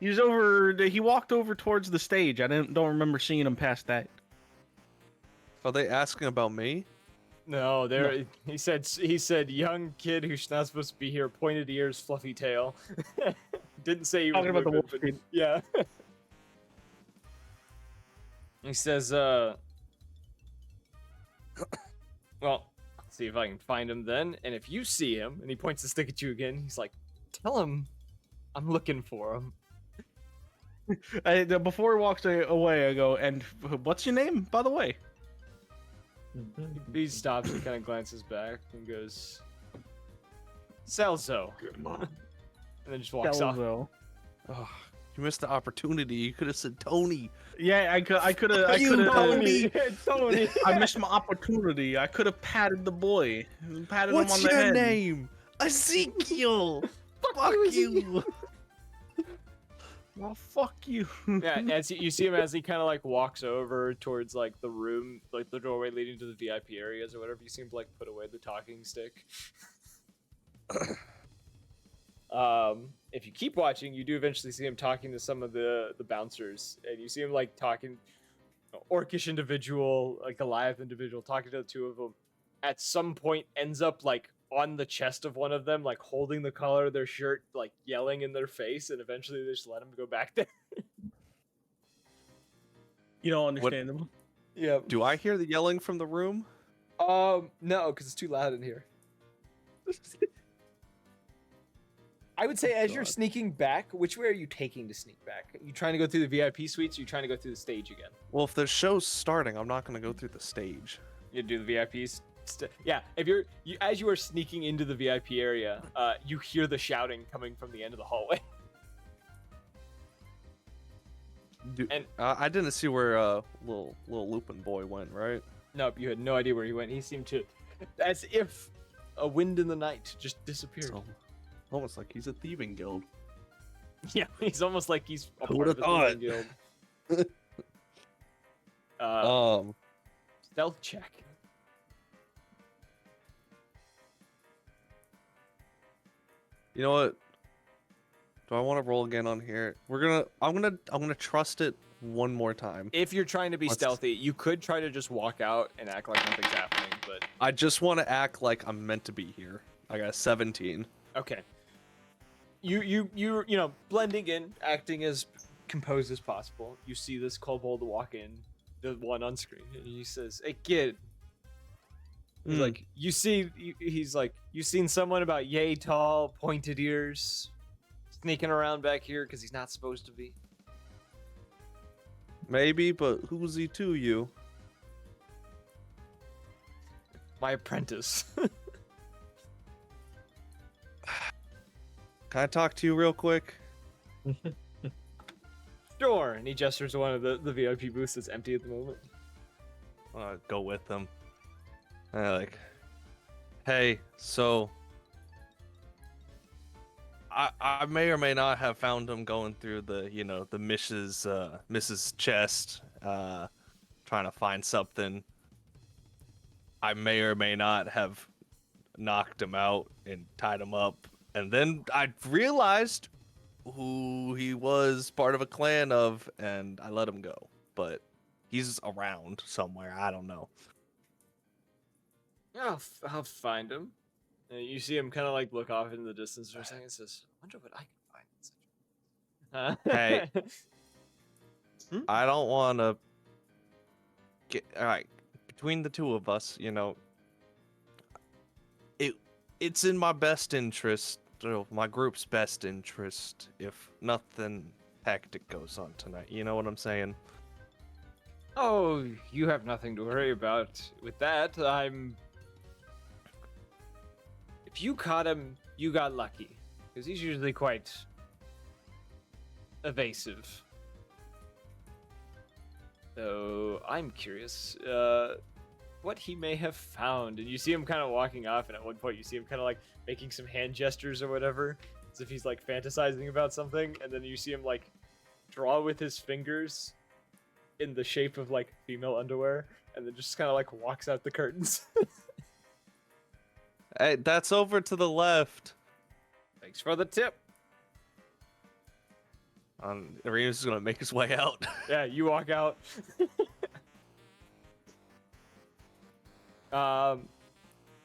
He walked over towards the stage. I don't remember seeing him past that. Are they asking about me? No, he said young kid who's not supposed to be here, pointed ears, fluffy tail. Didn't say he was Talking about the moving, wolf but- kid. Yeah. He says, well, let's see if I can find him then. And if you see him, and he points the stick at you again, he's like, tell him I'm looking for him. Before he walks away, I go, and what's your name, by the way? He stops and kind of glances back and goes, Celso. And then just walks off. Kelzo. Oh, you missed the opportunity. You could have said Tony. Yeah, I could have. Tony. Tony. I missed my opportunity. I could have patted the boy. Patted him What's on the your head. name? Ezekiel. Fuck you. Well, fuck you. Yeah, as you see him as he kind of like walks over towards like the room, like the doorway leading to the VIP areas or whatever. You seem to like put away the talking stick. If you keep watching, you do eventually see him talking to some of the bouncers, and you see him like talking, orcish individual, like Goliath individual, talking to the two of them. At some point, ends up like on the chest of one of them, like holding the collar of their shirt, like yelling in their face, and eventually they just let him go back there. You don't understand them. Yeah. Do I hear the yelling from the room? No, because it's too loud in here. I would say as you're sneaking back, which way are you taking to sneak back? Are you trying to go through the VIP suites, or are you trying to go through the stage again? Well, if the show's starting, I'm not going to go through the stage. You do the VIPs? Yeah, if as you are sneaking into the VIP area, you hear the shouting coming from the end of the hallway. I didn't see where little Lupin boy went, right? Nope, you had no idea where he went. He seemed to, as if a wind in the night just disappeared. So, almost like he's a thieving guild. Yeah, he's almost like he's a Who part of would've a thieving guild. Stealth check. You know what? Do I want to roll again on here? I'm gonna trust it one more time. If you're trying to be Let's- stealthy, you could try to just walk out and act like nothing's happening, but I just want to act like I'm meant to be here. I got a 17. okay. You're blending in, acting as composed as possible. You see this kobold walk in, the one on screen, and he says, "Hey kid." He's like, he's like, you seen someone about yay tall, pointed ears, sneaking around back here because he's not supposed to be? Maybe, but who's he to you? My apprentice. Can I talk to you real quick? Sure. And he gestures to one of the VIP booths that's empty at the moment. Go with them. Like, hey, so I may or may not have found him going through the Mrs. chest, trying to find something. I may or may not have knocked him out and tied him up, and then I realized who he was part of a clan of, and I let him go. But he's around somewhere. I don't know. I'll find him. And you see him kind of like look off in the distance for a second and says, I wonder what I can find in such a... I don't want to get all right between the two of us. It's in my best interest, or my group's best interest, if nothing hectic goes on tonight. You know what I'm saying? Oh, you have nothing to worry about with that. If you caught him, you got lucky. Because he's usually quite evasive. So, I'm curious what he may have found. And you see him kind of walking off, and at one point you see him kind of like making some hand gestures or whatever, as if he's like fantasizing about something. And then you see him like draw with his fingers in the shape of like female underwear, and then just kind of like walks out the curtains. Hey, that's over to the left. Thanks for the tip. Arena's gonna make his way out. Yeah, you walk out.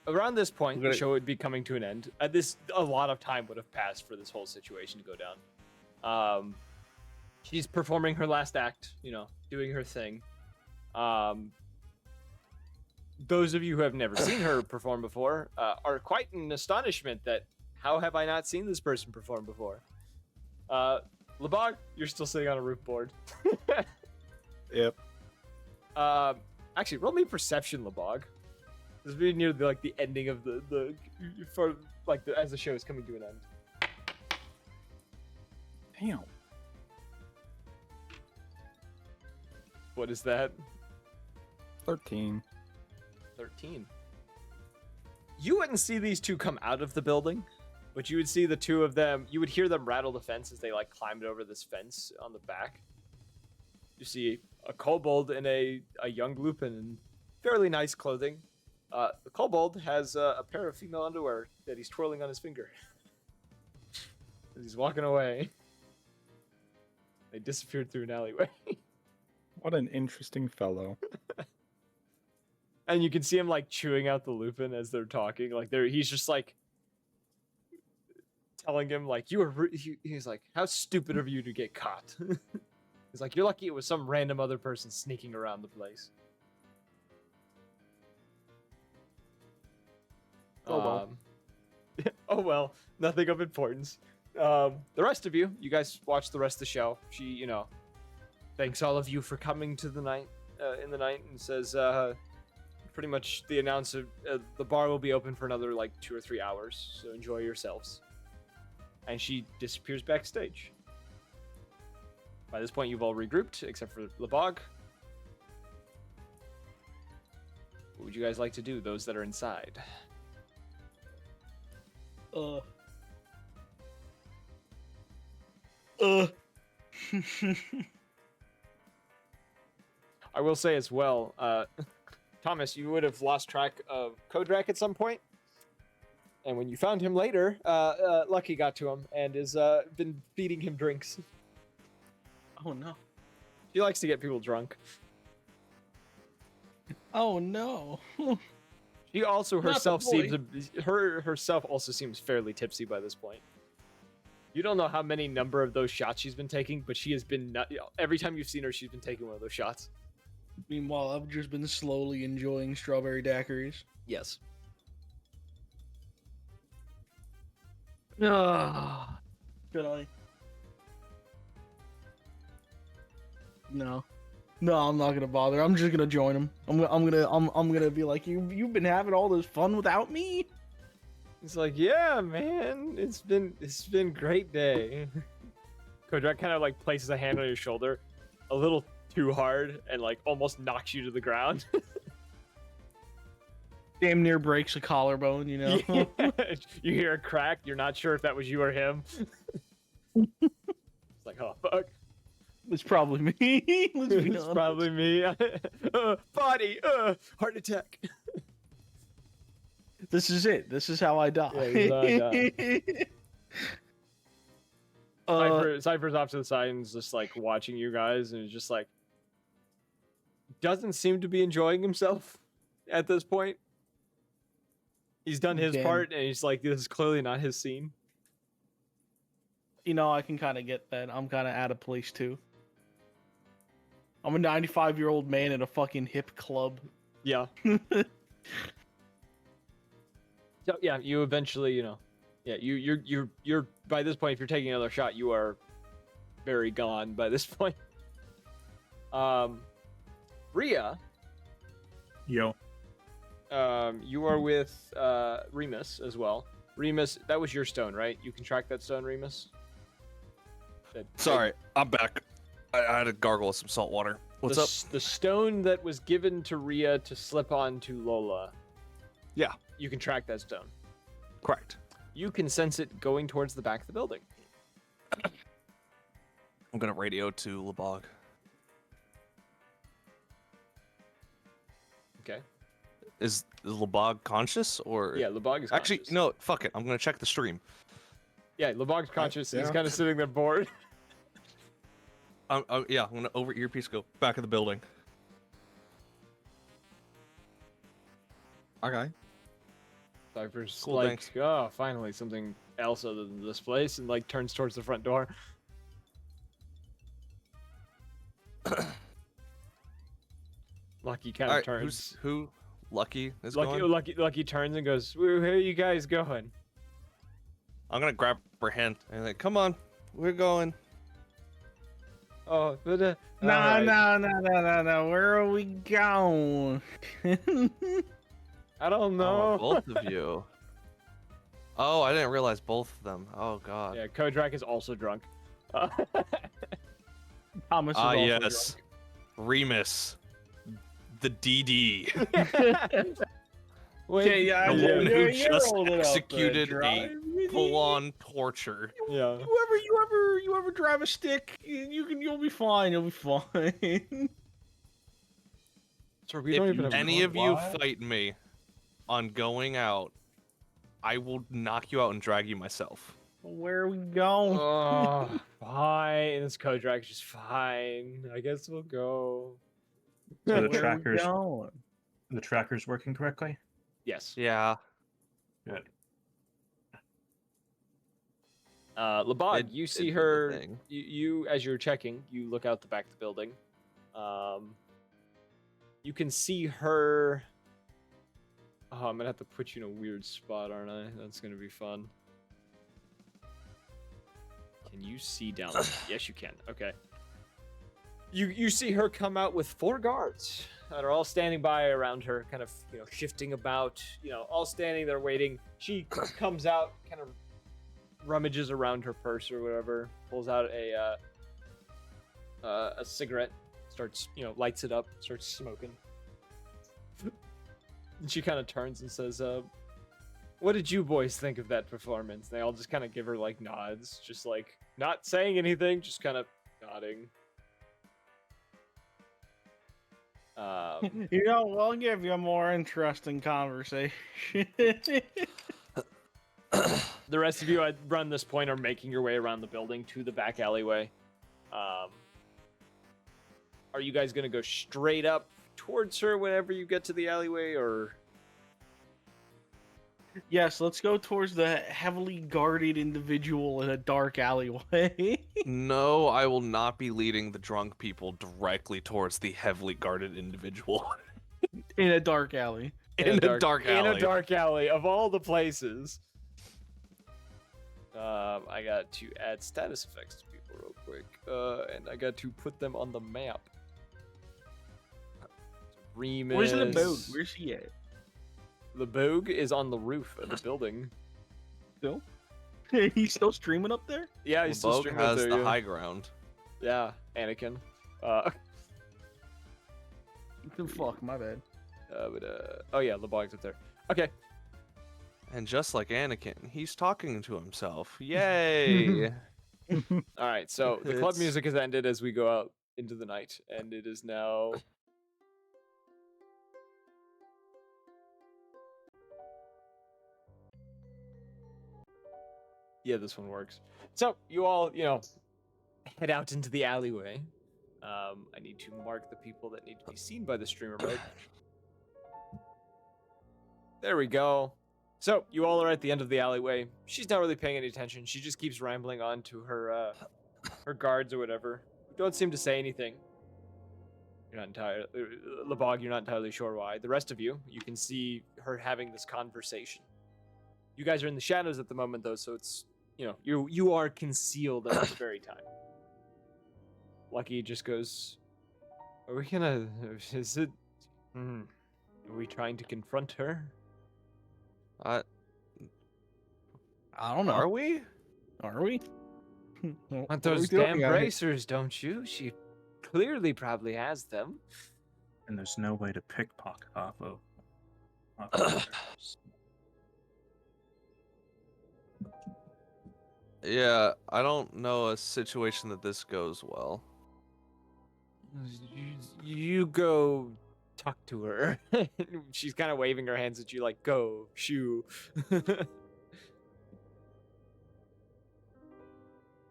Around this point, the show would be coming to an end. A lot of time would have passed for this whole situation to go down. She's performing her last act, doing her thing. Those of you who have never seen her perform before are quite in astonishment that how have I not seen this person perform before? Lebog, you're still sitting on a roof board. Yep. Actually, roll me perception, Lebog. This would be near the ending of as the show is coming to an end. Damn. What is that? 13. 13. You wouldn't see these two come out of the building, but you would see the two of them. You would hear them rattle the fence as they climbed over this fence on the back. You see a kobold and a young Lupin in fairly nice clothing. The kobold has a pair of female underwear that he's twirling on his finger as he's walking away. They disappeared through an alleyway. What an interesting fellow. And you can see him chewing out the Lupin as they're talking. He's just telling him he's like, how stupid of you to get caught. He's like, you're lucky it was some random other person sneaking around the place. Oh well. Oh well, nothing of importance. The rest of you guys watch the rest of the show. She, thanks all of you for coming to the night, in the night, and says, pretty much the announcer, the bar will be open for another 2 or 3 hours, so enjoy yourselves. And she disappears backstage. By this point, you've all regrouped, except for Lebog. What would you guys like to do, those that are inside? I will say as well, Thomas, you would have lost track of Kodrak at some point. And when you found him later, Lucky got to him and has been feeding him drinks. Oh no. She likes to get people drunk. Oh no. She also Not the herself boy. herself also seems fairly tipsy by this point. You don't know how many number of those shots she's been taking, but she has been every time you've seen her, she's been taking one of those shots. Meanwhile, I've just been slowly enjoying strawberry daiquiris. Yes. Should I? No, I'm not gonna bother. I'm just gonna join him. I'm gonna be like, you've been having all this fun without me. He's like, yeah, man, it's been a great day. Kodrak kind of like places a hand on your shoulder, a little too hard, and like almost knocks you to the ground. Damn near breaks a collarbone, you know. Yeah. You hear a crack. You're not sure if that was you or him. It's like, oh fuck. It's probably me. Let's be It's honest. probably me. Body, heart attack. This is it. This is how I die. Yeah, this is how I Cypher's off to the side and is just like watching you guys, and is just like doesn't seem to be enjoying himself at this point. He's done his Damn. part, and he's like, this is clearly not his scene. You know, I can kind of get that. I'm kind of out of place too. I'm a 95-year-old man in a fucking hip club. Yeah. So yeah, you eventually, you're by this point, if you're taking another shot, you are very gone by this point. Rhea, Yo. you are with Remus as well. Remus, that was your stone, right? You can track that stone, Remus? Sorry, I'm back. I had to gargle with some salt water. What's up? The stone that was given to Rhea to slip on to Lola. Yeah. You can track that stone. Correct. You can sense it going towards the back of the building. I'm gonna radio to Lebog. Okay. Is Lebog conscious or? Yeah, Lebog is Actually, conscious. no. Fuck it. I'm gonna check the stream. Yeah, Lebog's conscious. He's yeah. kind of sitting there bored. Yeah, I'm gonna over earpiece go back of the building. Okay. Cypher's Cool, like, thanks. oh, finally something else other than this place, and like turns towards the front door. Lucky kind of Alright, turns. who? Lucky is Lucky, going. Lucky turns and goes, where are you guys going? I'm gonna grab her hand and like, come on, we're going. Oh, but No. Where are we going? I don't know. Oh, both of you. Oh, I didn't realize both of them. Oh god. Yeah, Kodrak is also drunk. Thomas is Ah, also yes. Remus, the DD, Wait, Okay, yeah, the yeah, one you're who just old enough to executed a drive. full-on torture. yeah. You ever drive a stick? You'll be fine. You'll be fine. Sir, we don't even If have any of you What? fight me on going out, I will knock you out and drag you myself. Where are we going? Oh, fine. This Kodrak's just fine. I guess we'll go. So Where the are we trackers, going? the tracker's working correctly. Yes. Yeah. Good. Labad, It- you it see did the her. thing. You, as you're checking, you look out the back of the building. You can see her. Oh, I'm gonna have to put you in a weird spot, aren't I? That's gonna be fun. Can you see down there? Yes, you can. Okay. You see her come out with 4 guards that are all standing by around her, kind of shifting about, all standing there waiting. She comes out, kind of rummages around her purse or whatever, pulls out a cigarette, starts, lights it up, starts smoking. And she kind of turns and says, what did you boys think of that performance? They all just kind of give her like nods, just like not saying anything, just kind of nodding. We'll give you a more interesting conversation. The rest of you at around this point are making your way around the building to the back alleyway. Are you guys gonna go straight up towards her whenever you get to the alleyway, or? Yes, let's go towards the heavily guarded individual in a dark alleyway. No, I will not be leading the drunk people directly towards the heavily guarded individual. In a dark alley. In a dark alley. In a dark alley, of all the places. I got to add status effects to people real quick, and I got to put them on the map. Remus. Where's the boat? Where's she at? The Bogue is on the roof of the building. Still? He's still streaming up there? Yeah, he's still Bogue streaming up has there, the yeah. high ground. Yeah, Anakin. Fuck, my bad. Oh yeah, LeBog's up there. Okay. And just like Anakin, he's talking to himself. Yay! All right, so the club It's- music has ended as we go out into the night, and it is now. Yeah, this one works. So you all, head out into the alleyway. I need to mark the people that need to be seen by the streamer, right? There we go. So you all are at the end of the alleyway. She's not really paying any attention. She just keeps rambling on to her her guards or whatever. Who don't seem to say anything. You're not entirely LeBog, you're not entirely sure why. The rest of you can see her having this conversation. You guys are in the shadows at the moment though, so it's you are concealed at this very time. Lucky just goes, are we gonna is it are we trying to confront her? I don't know. Are we? Are we? Want those damn bracers, don't you? She clearly probably has them. And there's no way to pickpocket off of theirs. Yeah, I don't know a situation that this goes well. You go talk to her. She's kind of waving her hands at you like, go, shoo.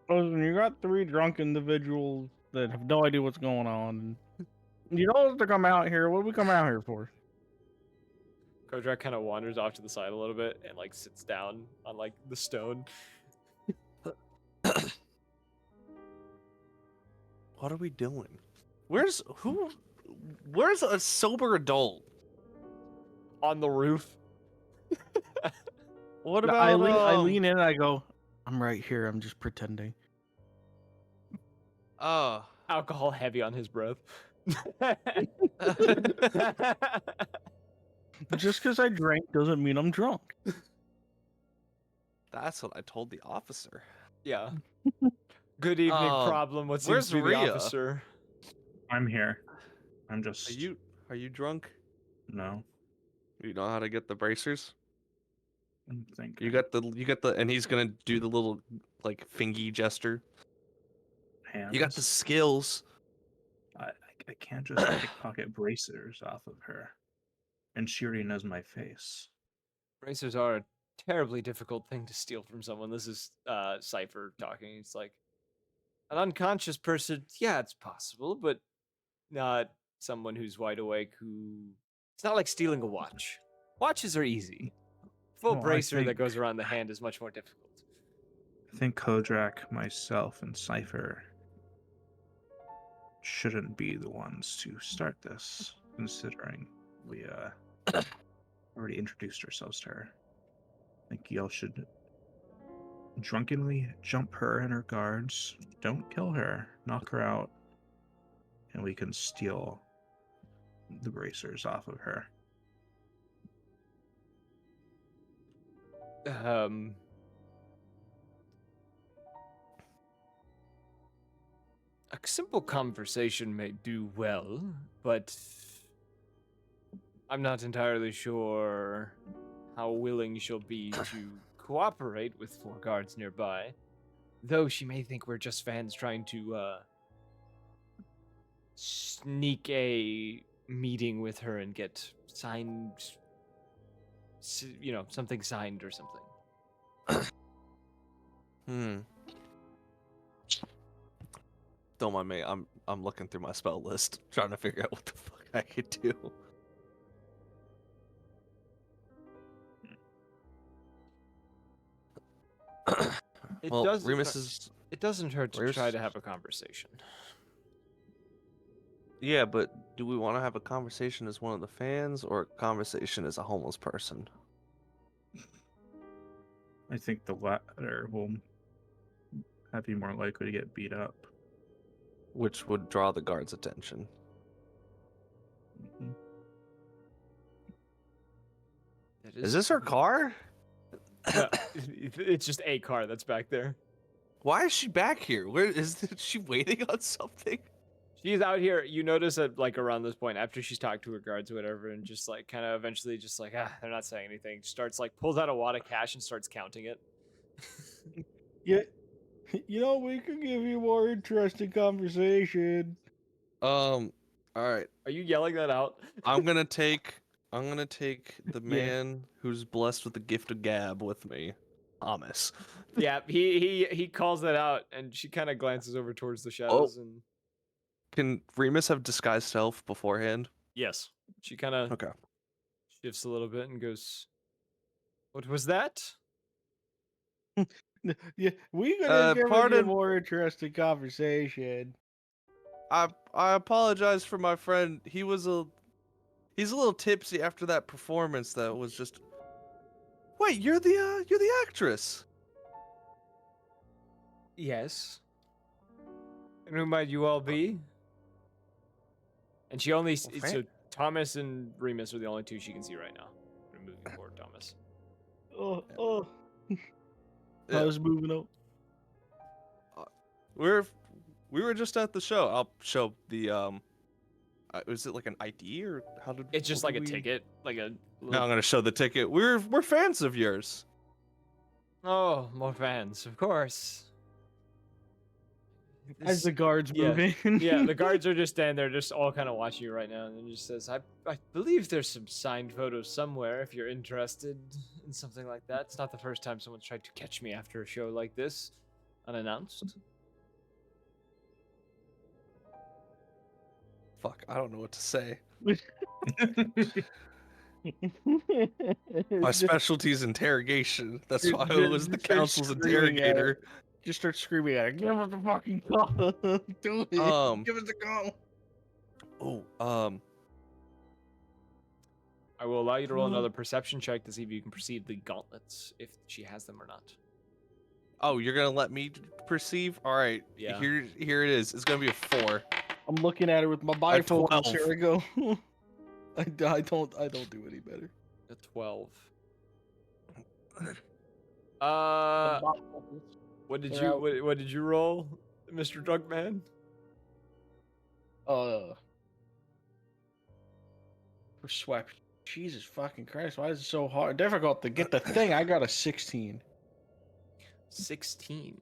Listen, you got three drunk individuals that have no idea what's going on. You know to come out here. What do we come out here for? Kodrak kind of wanders off to the side a little bit and like sits down on like the stone. What are we doing? Where's a sober adult? On the roof. What No, about I lean in and I go, I'm right here. I'm just pretending. Alcohol heavy on his breath. Just because I drank doesn't mean I'm drunk. That's what I told the officer. Yeah. Good evening, problem. What seems where's to be the Rhea? officer? I'm here. I'm just. Are you drunk? No. You know how to get the bracers? I'm thinking. You got the and he's gonna do the little like fingy gesture. hands. You got the skills. I can't just pickpocket bracers off of her. And she already knows my face. Bracers are a terribly difficult thing to steal from someone. This is Cypher talking. It's like an unconscious person. Yeah, it's possible, but not someone who's wide awake. It's not like stealing a watch. Watches are easy. Full Well, I bracer that think- goes around the hand is much more difficult. I think Kodrak, myself, and Cypher shouldn't be the ones to start this, considering we already introduced ourselves to her. I think y'all should drunkenly jump her and her guards. Don't kill her. Knock her out. And we can steal the bracers off of her. A simple conversation may do well, but I'm not entirely sure how willing she'll be to cooperate with 4 guards nearby. Though she may think we're just fans trying to sneak a meeting with her and get signed, something signed or something. Hmm. Don't mind me. I'm looking through my spell list, trying to figure out what the fuck I could do. It Well, doesn't Remus hurt- is. It doesn't hurt to Where's- try to have a conversation. Yeah, but do we want to have a conversation as one of the fans or a conversation as a homeless person? I think the latter will have you more likely to get beat up. Which would draw the guards' attention. Mhm. That Is this her car? No, it's just a car that's back there. Why is she back here? Where is she waiting on something? She's out here. You notice that, like, around this point, after she's talked to her guards or whatever, and just, like, kind of eventually just, like, they're not saying anything. Starts, like, pulls out a wad of cash and starts counting it. Yeah, we could give you more interesting conversation. All right. Are you yelling that out? I'm gonna take the Yeah. man who's blessed with the gift of gab with me, Thomas. Yeah, he calls that out, and she kind of glances over towards the shadows, and Can Remus have disguised self beforehand? yes, she kind of Okay. shifts a little bit and goes, "What was that?" Yeah, we could have given you pardon- more interesting conversation. I apologize for my friend. He's a little tipsy after that performance that was just. Wait, you're the actress. Yes. And who might you all be? And she only Well, so Thomas and Remus are the only 2 she can see right now. We're moving forward, Thomas. Oh. Yeah. I was moving up. We were just at the show. I'll show the was it like an ID or how did? It's just what like a did we- ticket, like a. No, I'm gonna show the ticket. We're fans of yours. Oh, more fans, of course. As the guards yeah. move in. Yeah, the guards are just standing there, just all kind of watching you right now, and it just says, I believe there's some signed photos somewhere if you're interested in something like that. It's not the first time someone's tried to catch me after a show like this, unannounced. Fuck, I don't know what to say. My specialty is interrogation. That's why I was the Just start council's screaming at interrogator. Just start screaming at her. Give us the fucking call. Do it. Give us the call. Oh, I will allow you to roll another perception check to see if you can perceive the gauntlets, if she has them or not. oh, you're gonna let me perceive? All right. Yeah. Here it is. It's gonna be a 4. I'm looking at her with my bifocals. 12. Here we go. I don't do any better. A 12. Uh, What did They're you out. what did you roll, Mr. Drunk Man? Swept. Jesus fucking Christ! Why is it so hard? Difficult to get the thing. I got a 16. 16.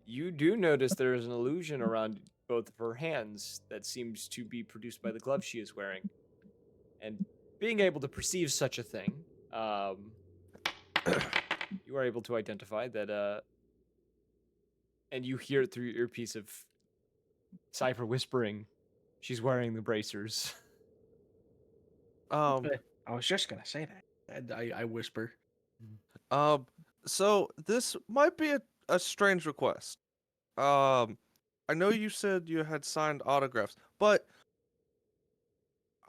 You do notice there is an illusion around both of her hands that seems to be produced by the glove she is wearing. And being able to perceive such a thing, you are able to identify that, and you hear it through your earpiece of Cypher whispering, she's wearing the bracers. I was just gonna say that. I whisper. So this might be a strange request. I know you said you had signed autographs, but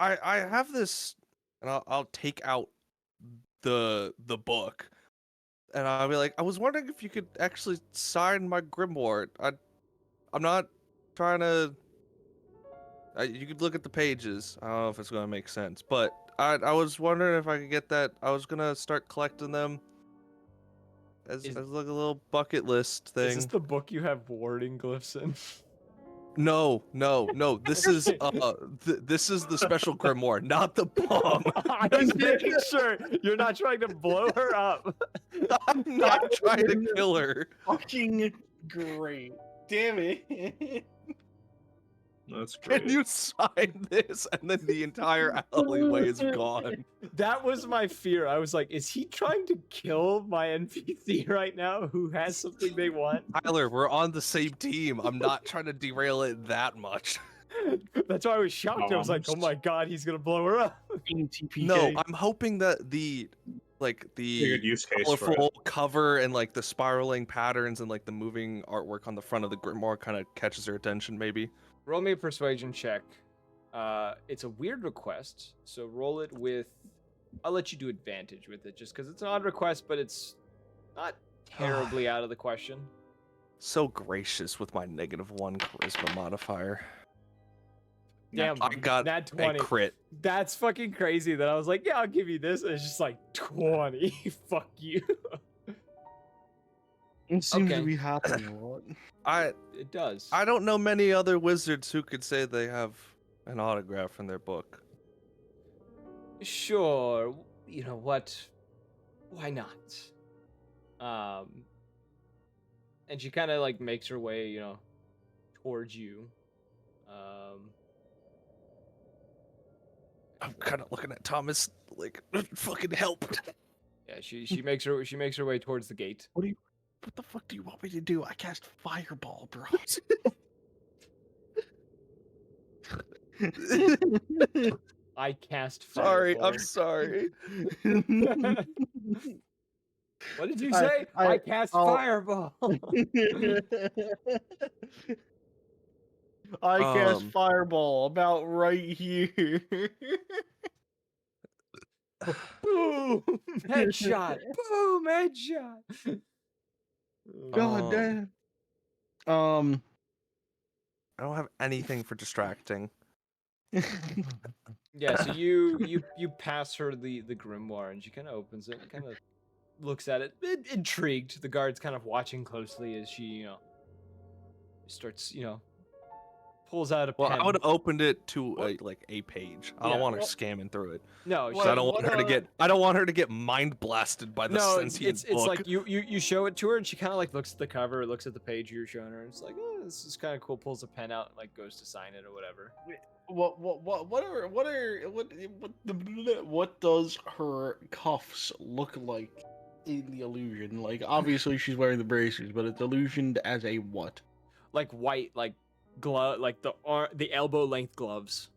I have this, and I'll take out the book, and I'll be like, I was wondering if you could actually sign my grimoire. I'm not trying to. You could look at the pages. I don't know if it's gonna make sense, but I was wondering if I could get that. I was gonna start collecting them, as Is- like a little bucket list thing. Is this the book you have warding glyphs in? No. This is this is the special grimoire, not the bomb. I was making sure you're not trying to blow her up. I'm not trying to kill her. Fucking great. Damn it. That's great. Can you sign this? And then the entire alleyway is gone. That was my fear. I was like, is he trying to kill my NPC right now who has something they want? Tyler, we're on the same team. I'm not trying to derail it that much. That's why I was shocked. I was like, oh my god, he's gonna blow her up. TPK. No, I'm hoping that the A good use case for it. colorful cover and like the spiraling patterns and like the moving artwork on the front of the grimoire kind of catches her attention, maybe. Roll me a persuasion check. It's a weird request, so roll it with. I'll let you do advantage with it, just because it's an odd request, but it's not terribly out of the question. So gracious with my -1 charisma modifier. Damn, I got nat a 20. crit. That's fucking crazy. That I was like, yeah, I'll give you this. And it's just like 20. Fuck you. It seems Okay. to be happening a lot. It does. I don't know many other wizards who could say they have an autograph in their book. Sure. You know what? Why not? And she kind of like makes her way, towards you. I'm kind of looking at Thomas like, fucking help. Yeah, she makes her way towards the gate. What the fuck do you want me to do? I cast fireball, bro. I cast Sorry, fireball. I'm sorry. What did you say? I cast I'll- fireball. I cast Um, fireball about right here. Boom! Headshot! Boom! Headshot! God damn. I don't have anything for distracting. Yeah, so you pass her the grimoire, and she kind of opens it, kind of looks at it, intrigued. The guard's kind of watching closely as she, starts, pulls out a Well, pen. I would have opened it to a page. I Yeah, don't want her well- scamming through it. No, 'Cause I don't want her to what, get. I don't want her to get mind blasted by the no, it's sentient book. like you show it to her, and she kind of like looks at the cover, looks at the page you're showing her, and it's like, oh, this is kind of cool. Pulls a pen out, and like goes to sign it or whatever. What does her cuffs look like in the illusion? Like, obviously she's wearing the bracers, but it's illusioned as a what? Like white, like glove, like the elbow length gloves.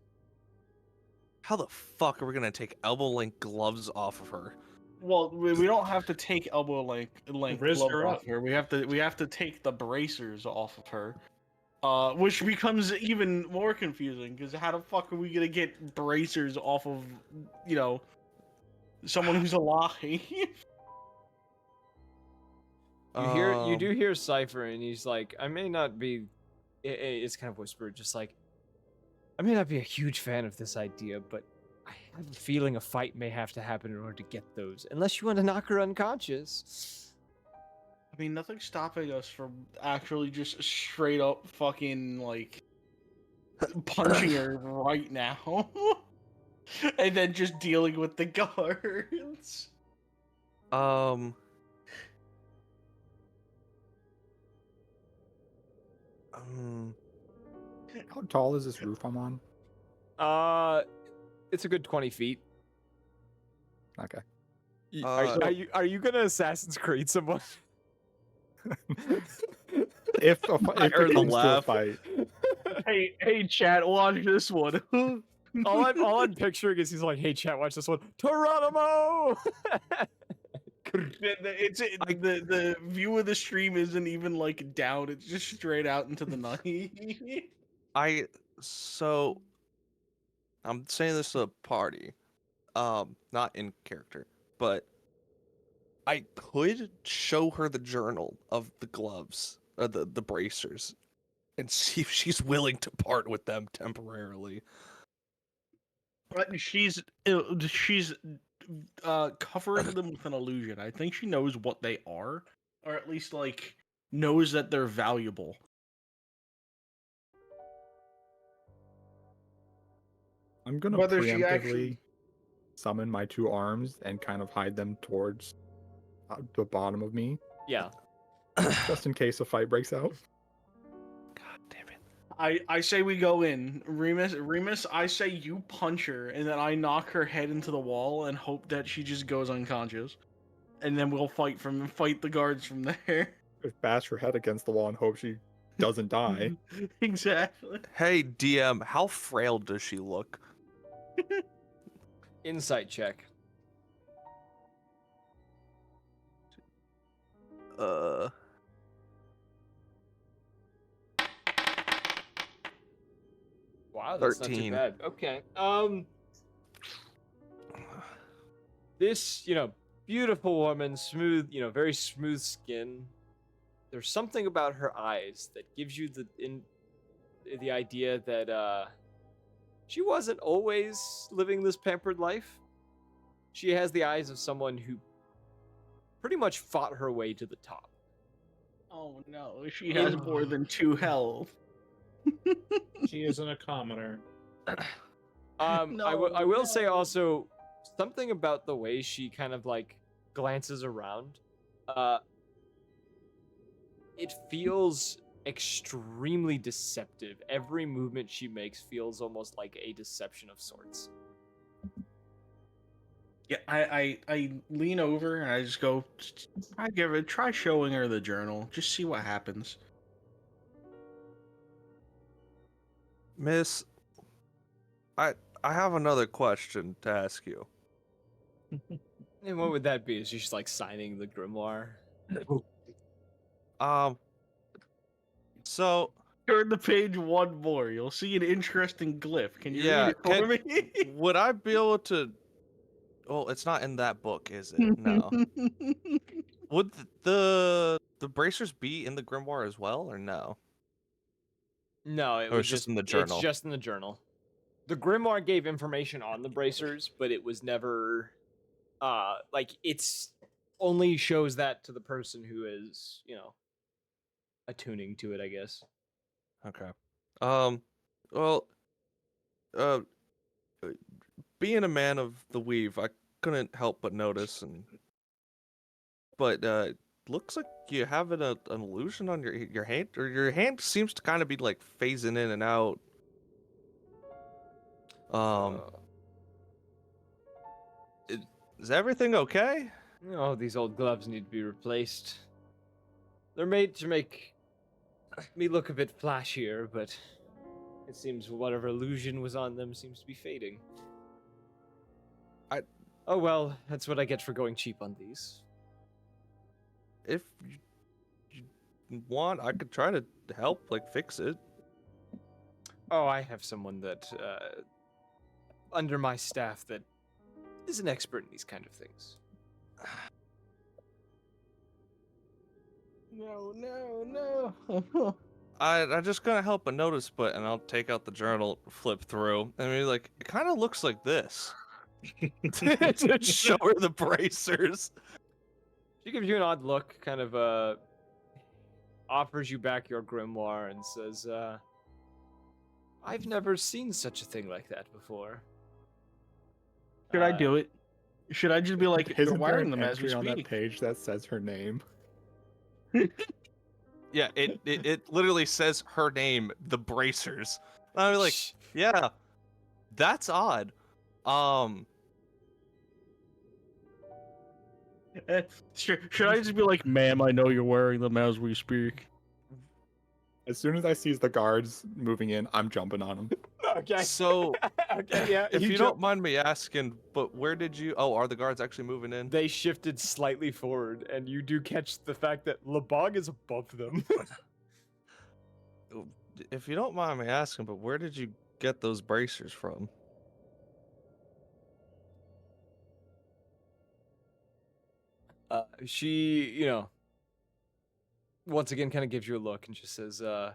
How the fuck are we gonna take elbow length gloves off of her? Well, we don't have to take elbow length Riz gloves her off up. her. We have to take the bracers off of her. Which becomes even more confusing because how the fuck are we gonna get bracers off of, someone who's alive? You do hear Cypher, and he's like, I may not be. It's kind of whispered, just like, I may not be a huge fan of this idea, but I have a feeling a fight may have to happen in order to get those, unless you want to knock her unconscious. I mean, nothing's stopping us from actually just straight up fucking like punching her right now, and then just dealing with the guards. How tall is this roof I'm on? It's a good 20 feet. Okay. Are you gonna Assassin's Creed someone? If I it heard the comes to a laugh. fight, Hey, chat, watch this one. all I'm picturing is he's like, hey chat, watch this one. Geronimo! The view of the stream isn't even like down; it's just straight out into the night. I'm saying this to the party, not in character, but I could show her the journal of the gloves, or the bracers, and see if she's willing to part with them temporarily. She's covering them with an illusion. I think she knows what they are. or at least like knows that they're valuable. I'm gonna Whether she preemptively actually- summon my 2 arms and kind of hide them towards the bottom of me, Yeah. just in case a fight breaks out. God damn it. I say we go in. Remus, I say you punch her, and then I knock her head into the wall and hope that she just goes unconscious. And then we'll fight the guards from there. Just bash her head against the wall and hope she doesn't die. Exactly. Hey, DM, how frail does she look? Insight check. Wow, that's not too 13. bad. Okay. This, beautiful woman, smooth, very smooth skin. There's something about her eyes that gives you the idea that she wasn't always living this pampered life. She has the eyes of someone who pretty much fought her way to the top. Oh no, she has more than 2 health. She isn't a commoner. I will say also something about the way she kind of like glances around. It feels extremely deceptive. Every movement she makes feels almost like a deception of sorts. Yeah, I lean over and I just go, try showing her the journal. Just see what happens. Miss, I have another question to ask you. And what would that be? Is she just like signing the grimoire? So Turn the page one more. You'll see an interesting glyph. Can you Yeah, read it for me? would I be able to? Well, it's not in that book, is it? No. Would the bracers be in the grimoire as well, or no? No, it Or was it's just in the journal? It's just in the journal. The grimoire gave information on the bracers, but it was never like it's only shows that to the person who is, attuning to it, I guess. Okay. Well, uh, being a man of the weave, I couldn't help but notice, but looks like you have an illusion on your hand, or your hand seems to kind of be like phasing in and out. Is everything okay? Oh, these old gloves need to be replaced. They're made to make me look a bit flashier, but it seems whatever illusion was on them seems to be fading. Oh well, that's what I get for going cheap on these. If you want, I could try to help, like fix it. Oh, I have someone that under my staff that is an expert in these kind of things. No. I just couldn't help but notice, and I'll take out the journal, flip through, and be like, it kind of looks like this. To show her the bracers. She gives you an odd look, kind of offers you back your grimoire and says, I've never seen such a thing like that before. Should I do it? Should I just be like, you're Isn't there wearing an them as we entry on that speak? page that says her name? Yeah, it literally says her name, the bracers. I'm like, yeah, that's odd. Should I just be like, ma'am, I know you're wearing them as we speak? As soon as I see the guards moving in, I'm jumping on them. Okay. So, Okay, yeah. if you don't mind me asking, but where did you? Oh, are the guards actually moving in? They shifted slightly forward, and you do catch the fact that Lebog is above them. If you don't mind me asking, but where did you get those bracers from? She, once again kind of gives you a look and just says, I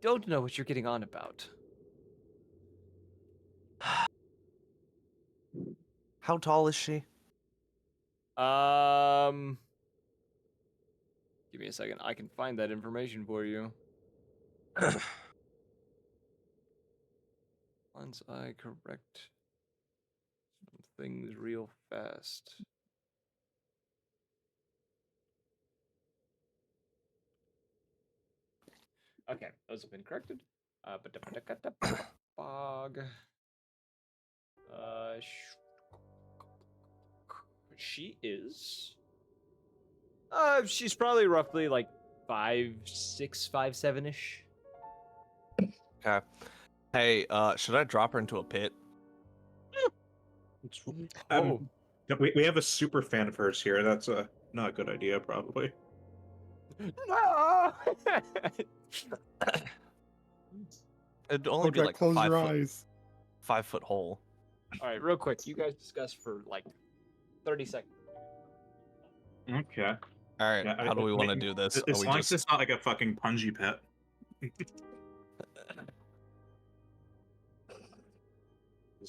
don't know what you're getting on about. How tall is she? I me a second. I can find that information for you. Once I correct some things real fast. Okay, those have been corrected. Bog. She is. She's probably roughly like 5'6", 5'7"-ish. Okay. Hey, should I drop her into a pit? Oh, We have a super fan of hers here. That's not a good idea, probably. no! It'd only be Jack, like close 5 your foot, eyes. 5 foot hole. All right, real quick. You guys discuss for like 30 seconds. Okay. All right, Yeah, how do we want to do this? As Are we long as just it's not like a fucking punji pet.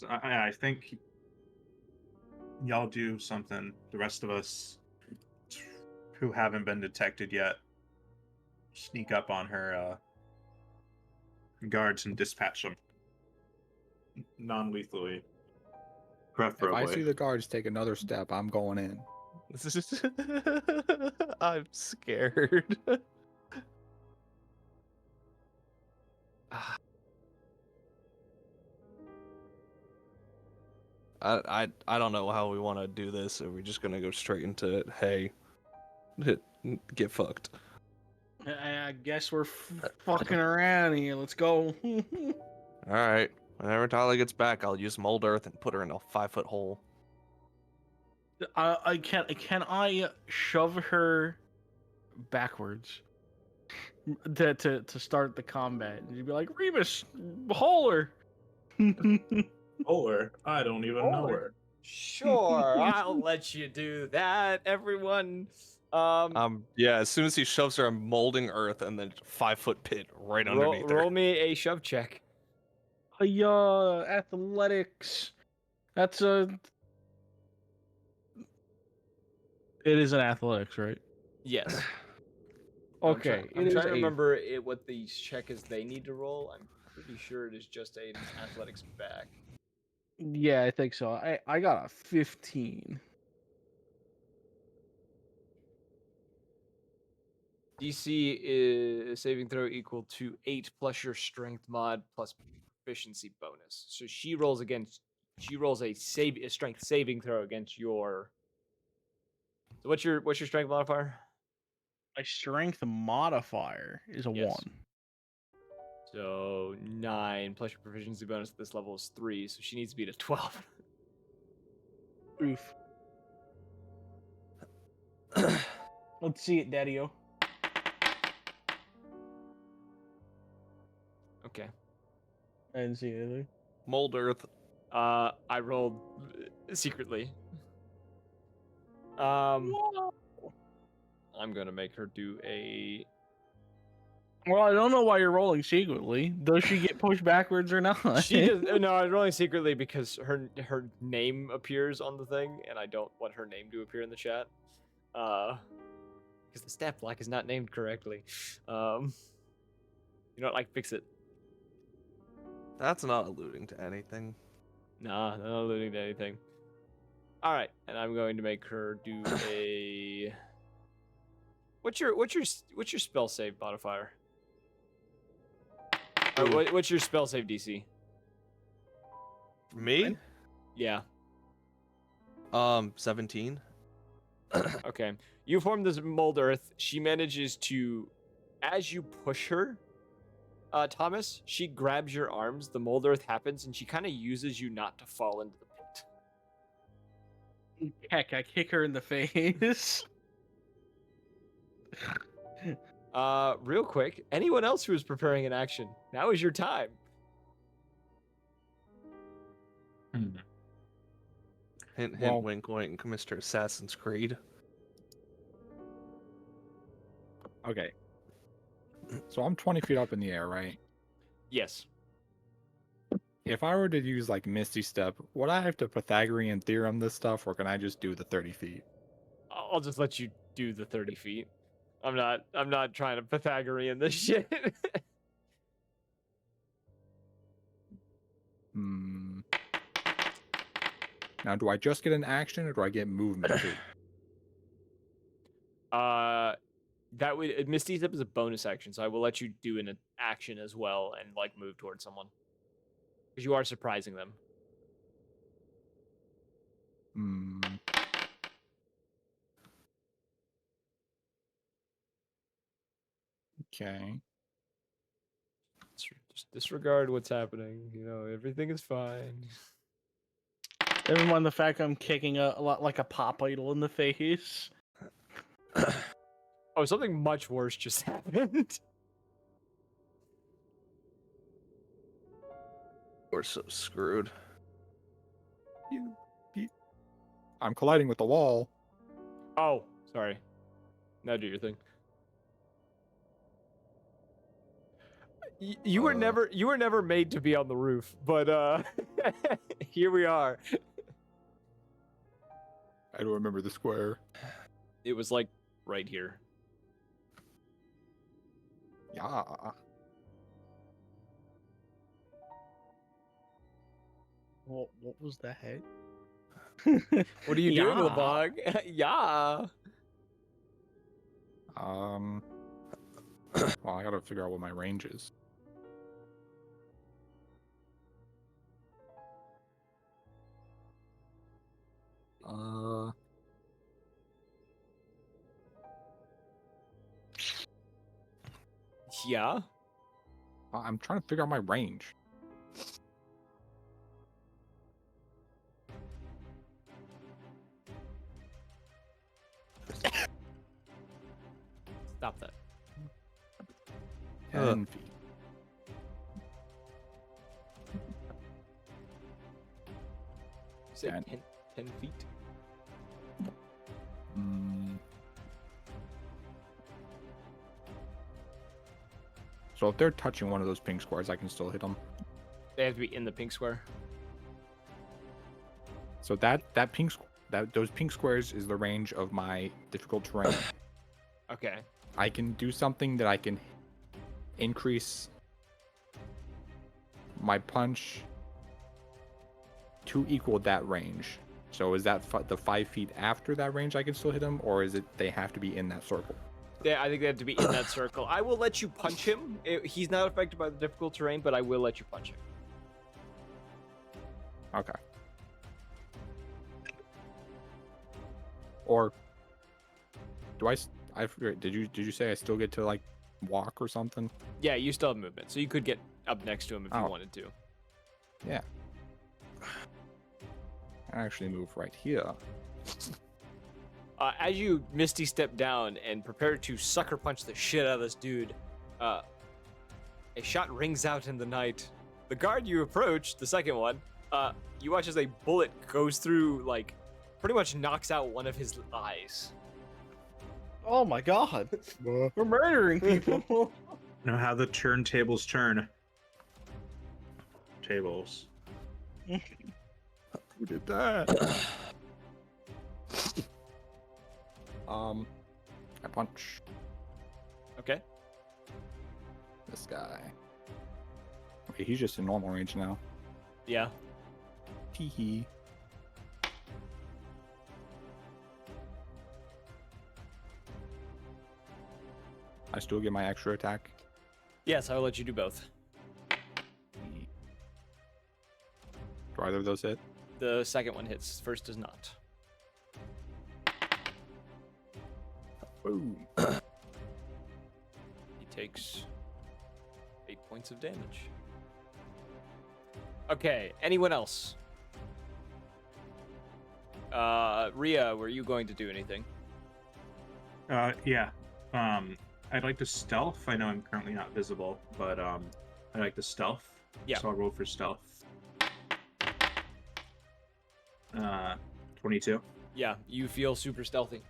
I think Y'all do something. The rest of us who haven't been detected yet sneak up on her guards and dispatch them non-lethally, If preferably. I see the guards take another step, I'm going in. I'm scared. I don't know how we want to do this. Are we just gonna go straight into it? Hey, get fucked. I guess we're fucking around here. Let's go. All right. Whenever Tyler gets back, I'll use mold earth and put her in a 5 foot hole. Can I shove her backwards to start the combat? And you'd be like, Rebus, hole her. Or I don't even know her. Sure, I'll let you do that, everyone. Yeah, as soon as he shoves her, I'm molding earth and then 5 foot pit right underneath her. Roll me a shove check. Athletics. That's a. It is an athletics, right? Yes. Okay. I'm it trying is to a- remember what the check is they need to roll. I'm pretty sure it is just an athletics back. Yeah, I think so. I got a 15. DC is saving throw equal to 8 plus your strength mod plus proficiency bonus. So she rolls a strength saving throw against your. So what's your strength modifier? My strength modifier is a Yes. 1. So 9 plus your proficiency bonus at this level is 3. So she needs to be at 12. Oof. Let's see it, Daddy-o. Okay. I didn't see anything. Mold earth. I rolled secretly. Whoa. I'm gonna make her do a. Well, I don't know why you're rolling secretly. Does she get pushed backwards or not? She does. No, I'm rolling secretly because her name appears on the thing, and I don't want her name to appear in the chat. Because the stat block is not named correctly. You know what? Like, fix it. That's not alluding to anything. Nah, not alluding to anything. All right, and I'm going to make her do a. What's your spell save modifier? What's your spell save DC? Me? Yeah. 17. Okay. You form this mold earth. She manages to, as you push her, Thomas, she grabs your arms. The mold earth happens, and she kind of uses you not to fall into the pit. Heck, I kick her in the face. Real quick, anyone else who is preparing an action, now is your time. Hint, hint, Well- wink, wink, Mr. Assassin's Creed. Okay. So I'm 20 feet up in the air, right? Yes. If I were to use like Misty Step, would I have to Pythagorean theorem this stuff, or can I just do the 30 feet? I'll just let you do the 30 feet. I'm not trying to Pythagorean this shit. Hmm. Now, do I just get an action or do I get movement too? That would Misty Step is a bonus action, so I will let you do an action as well and like move towards someone because you are surprising them. Hmm. Okay. Just disregard what's happening. You know, everything is fine. Never mind the fact I'm kicking a lot like a pop idol in the face. Oh, something much worse just happened. We're so screwed. I'm colliding with the wall. Oh, sorry. Now do your thing. You were never made to be on the roof, but here we are. I don't remember the square. It was like right here. Yeah. What was that? What are you doing, Yeah. LeBog? Yeah. Well, I gotta figure out what my range is. Yeah. I'm trying to figure out my range. Stop that. 10 feet. You said 10. 10 feet. So if they're touching one of those pink squares, I can still hit them. They have to be in the pink square. So those pink squares is the range of my difficult terrain. Okay. I can do something that I can increase my punch to equal that range. So is that the 5 feet after that range I can still hit them, or is it they have to be in that circle? Yeah, I think they have to be in that circle. I will let you punch him. He's not affected by the difficult terrain, but I will let you punch him. Okay. Or do I forget, did you say I still get to like walk or something? Yeah, you still have movement, so you could get up next to him if you Oh. wanted to. Yeah. I actually move right here. As you Misty step down and prepare to sucker punch the shit out of this dude, a shot rings out in the night. The guard you approach, the second one, you watch as a bullet goes through, like, pretty much knocks out one of his eyes. Oh my god. We're murdering people. You know how the turntables turn. Tables. Who did that? I punch Okay. this guy. Wait, he's just in normal range now. Yeah. Tee hee. I still get my extra attack. Yes, I will let you do both. Do either of those hit? The second one hits. First does not. Boom. He takes 8 points of damage. Okay, anyone else? Rhea, were you going to do anything? Yeah. I'd like to stealth. I know I'm currently not visible, but I'd like to stealth. Yeah. So I'll roll for stealth. 22. Yeah, you feel super stealthy.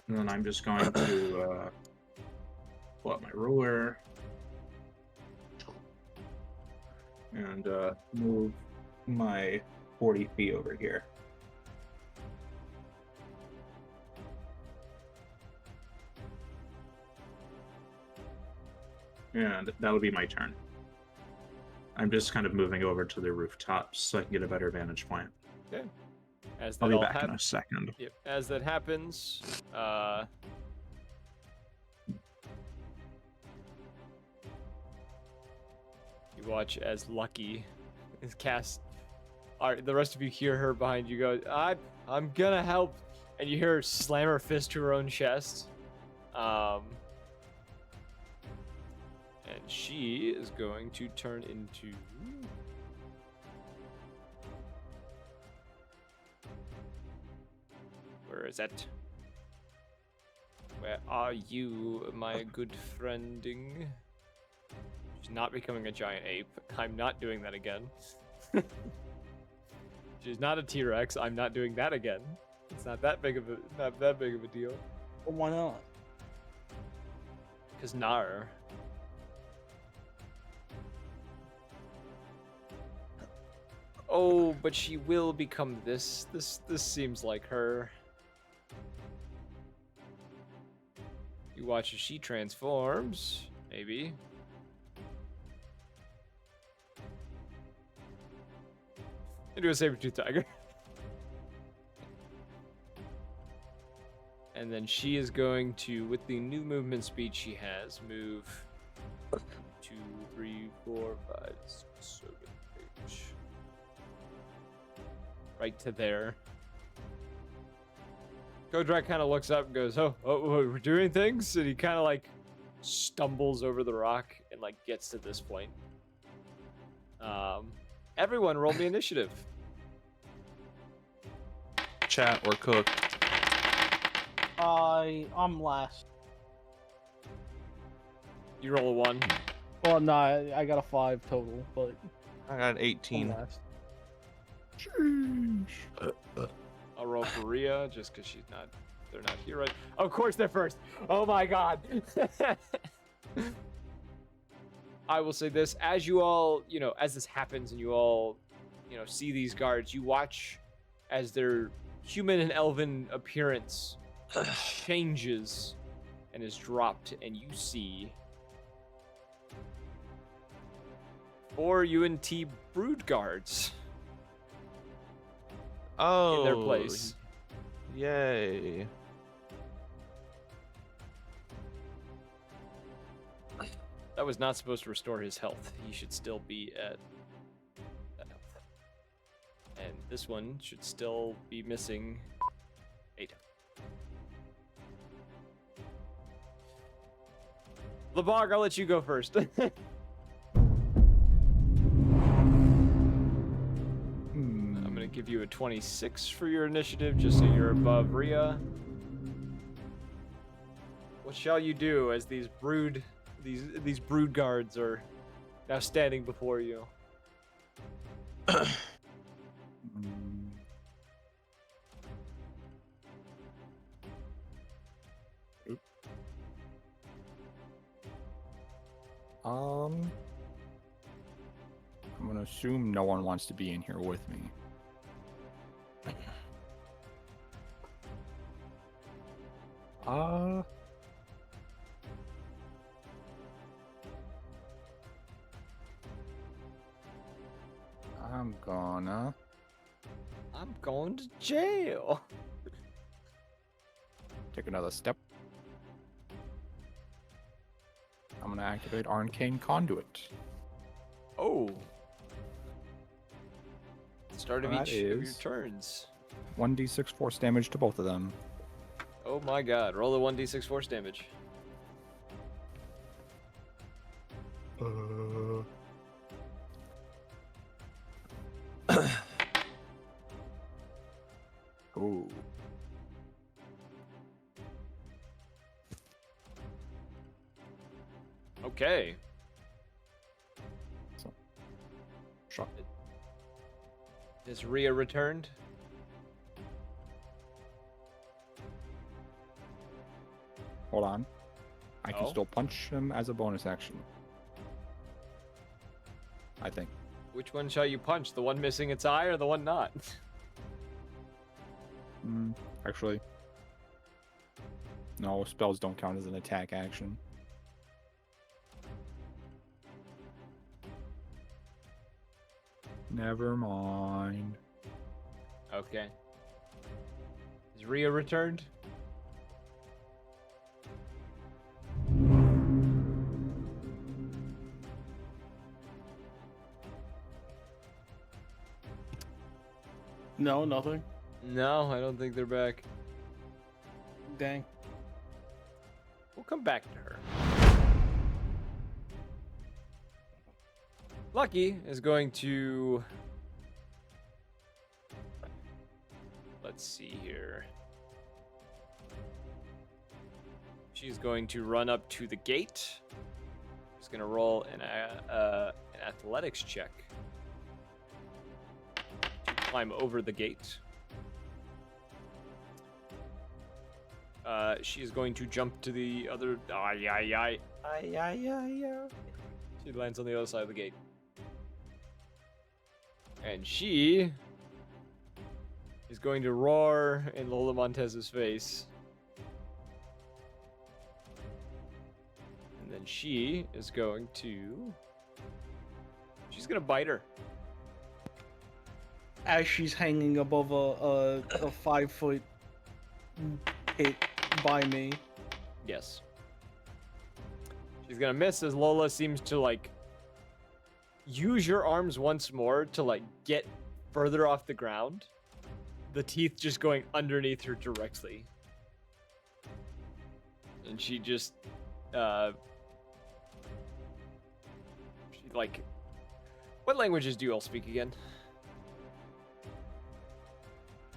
And then I'm just going to pull out my ruler and move my 40 feet over here. Yeah, that would be my turn. I'm just kind of moving over to the rooftops so I can get a better vantage point. Okay. As I'll that be all back in a happens. second. Yep. As that happens, you watch as Lucky is cast. All right, the rest of you hear her behind you go, I'm gonna help, and you hear her slam her fist to her own chest. And she is going to turn into. Where is it? Where are you, my good friending? She's not becoming a giant ape. I'm not doing that again. She's not a T-Rex. I'm not doing that again. It's not that big of a deal. But why not? Cause nar. Oh, but she will become this. This seems like her. You watch as she transforms. Maybe. Into a saber-tooth tiger. And then she is going to, with the new movement speed she has, move 2, 3, 4, 5, 6, 7, 8. Right to there. Kodrak kind of looks up and goes, oh, we're doing things? And he kind of like stumbles over the rock and like gets to this point. Everyone roll me initiative. Chat or cook. I'm last. You roll a 1. Well, no, I got a 5 total, but I got an I'm 18. last. I'll roll for Rhea just because they're not here right. Of course they're first. Oh my god. I will say this, as you all, as this happens and you all, see these guards, you watch as their human and elven appearance changes and is dropped, and you see 4 UNT brood guards Oh. in their place. Yay. That was not supposed to restore his health. He should still be at that health. And this one should still be missing 8. Lebog, I'll let you go first. I'm gonna give you a 26 for your initiative, just so you're above Rhea. What shall you do as these brood guards are now standing before you? I'm gonna assume no one wants to be in here with me. I'm going to jail. Take another step. I'm gonna activate Arcane Conduit. Oh. Start of That each of your is- turns. 1d6 force damage to both of them. Oh my god. Roll a 1d6 force damage. Ooh. Okay. Shot. Is Rhea returned? Hold on. I can Oh. still punch him as a bonus action. I think. Which one shall you punch? The one missing its eye or the one not? Actually. No, spells don't count as an attack action. Never mind. Okay. Is Rhea returned? No, nothing. No, I don't think they're back. Dang. We'll come back to her. Lucky is going to... Let's see here. She's going to run up to the gate. She's going to roll an athletics check to climb over the gate. She's going to jump to the other... She lands on the other side of the gate. And she is going to roar in Lola Montez's face. And then she is going to... She's going to bite her. As she's hanging above a 5-foot pit by me. Yes. She's going to miss as Lola seems to, like, use your arms once more to, like, get further off the ground. The teeth just going underneath her directly. And she just, she, like... What languages do you all speak again?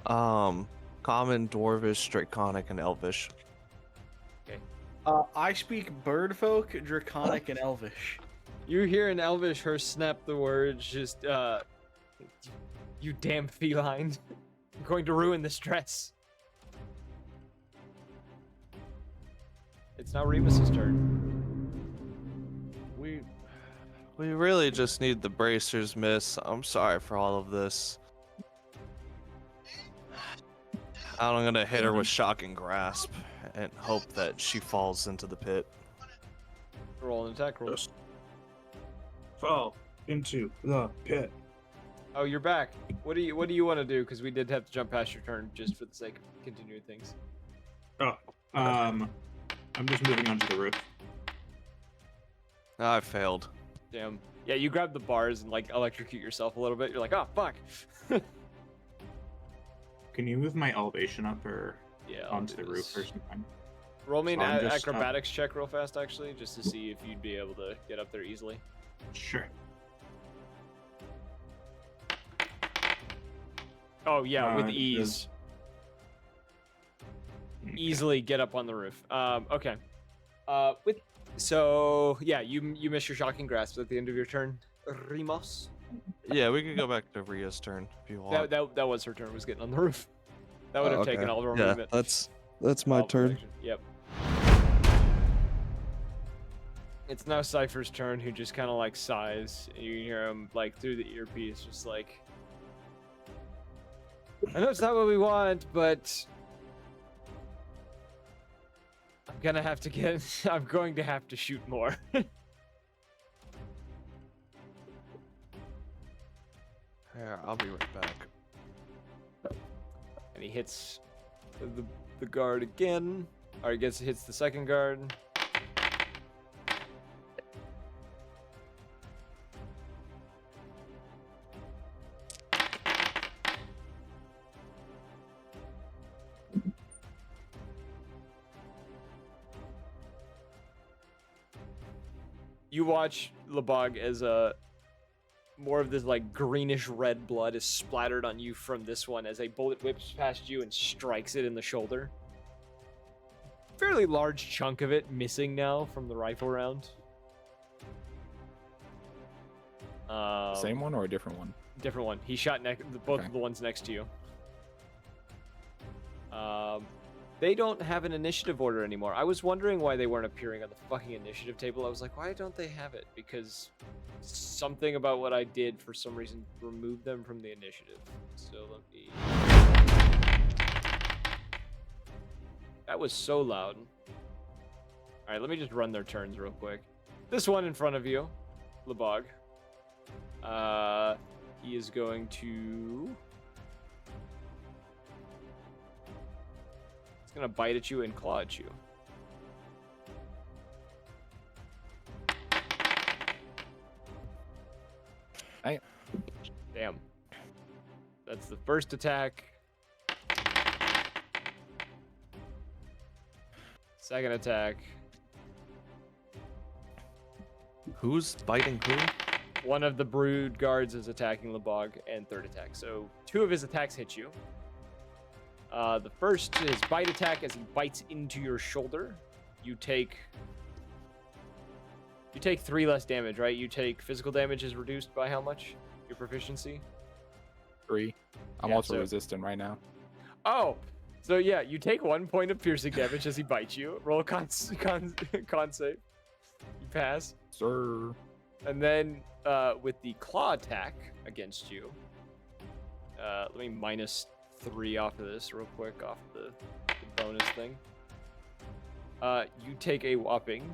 Common, Dwarvish, Draconic, and Elvish. I speak Birdfolk, Draconic, and Elvish. You hear in Elvish her snap the words, just, you damn feline. I'm going to ruin this dress. It's now Remus's turn. We really just need the bracers, miss. I'm sorry for all of this. I'm gonna hit her with Shocking Grasp and hope that she falls into the pit. Roll an attack roll. Just fall into the pit. Oh, you're back. What do you want to do? Because we did have to jump past your turn just for the sake of continuing things. Oh, I'm just moving onto the roof. I failed. Damn. Yeah, you grab the bars and like electrocute yourself a little bit. You're like, oh fuck. Can you move my elevation up or Yeah. I'll onto do the roof this. or something? Roll me an So I'm just, acrobatics check real fast, actually, just to see if you'd be able to get up there easily. Sure. Oh yeah, with it ease. is- Okay. Easily get up on the roof. Okay. So yeah, you miss your Shocking Grasp at the end of your turn, Rimos. Yeah, we could go back to Rhea's turn if you want. That was her turn. Was getting on the roof. That would have taken all of her Yeah, movement. that's my all of her turn. action. Yep. It's now Cypher's turn, who just kind of like sighs. You hear him like through the earpiece, just like, I know it's not what we want, but I'm going to have to shoot more. Here, I'll be right back. And he hits the guard again. Or he hits the second guard. You watch Labog as more of this like greenish red blood is splattered on you from this one as a bullet whips past you and strikes it in the shoulder. Fairly large chunk of it missing now from the rifle round. Same one or a different one? Different one. He shot both Okay. of the ones next to you. They don't have an initiative order anymore. I was wondering why they weren't appearing on the fucking initiative table. I was like, why don't they have it? Because something about what I did for some reason removed them from the initiative. So let me... That was so loud. Alright, let me just run their turns real quick. This one in front of you, Labog. He is going to... He's going to bite at you and claw at you. Damn. That's the first attack. Second attack. Who's biting who? One of the brood guards is attacking Lebog, and third attack. So 2 of his attacks hit you. The first is bite attack as he bites into your shoulder. You take 3 less damage, right? You take physical damage is reduced by how much? Your proficiency? 3. I'm Yeah, also so- resistant right now. Oh, so yeah, you take 1 point of piercing damage as he bites you. Roll a con save. You pass. Sir. And then with the claw attack against you, let me -3 off of this real quick, off the bonus thing. You take a whopping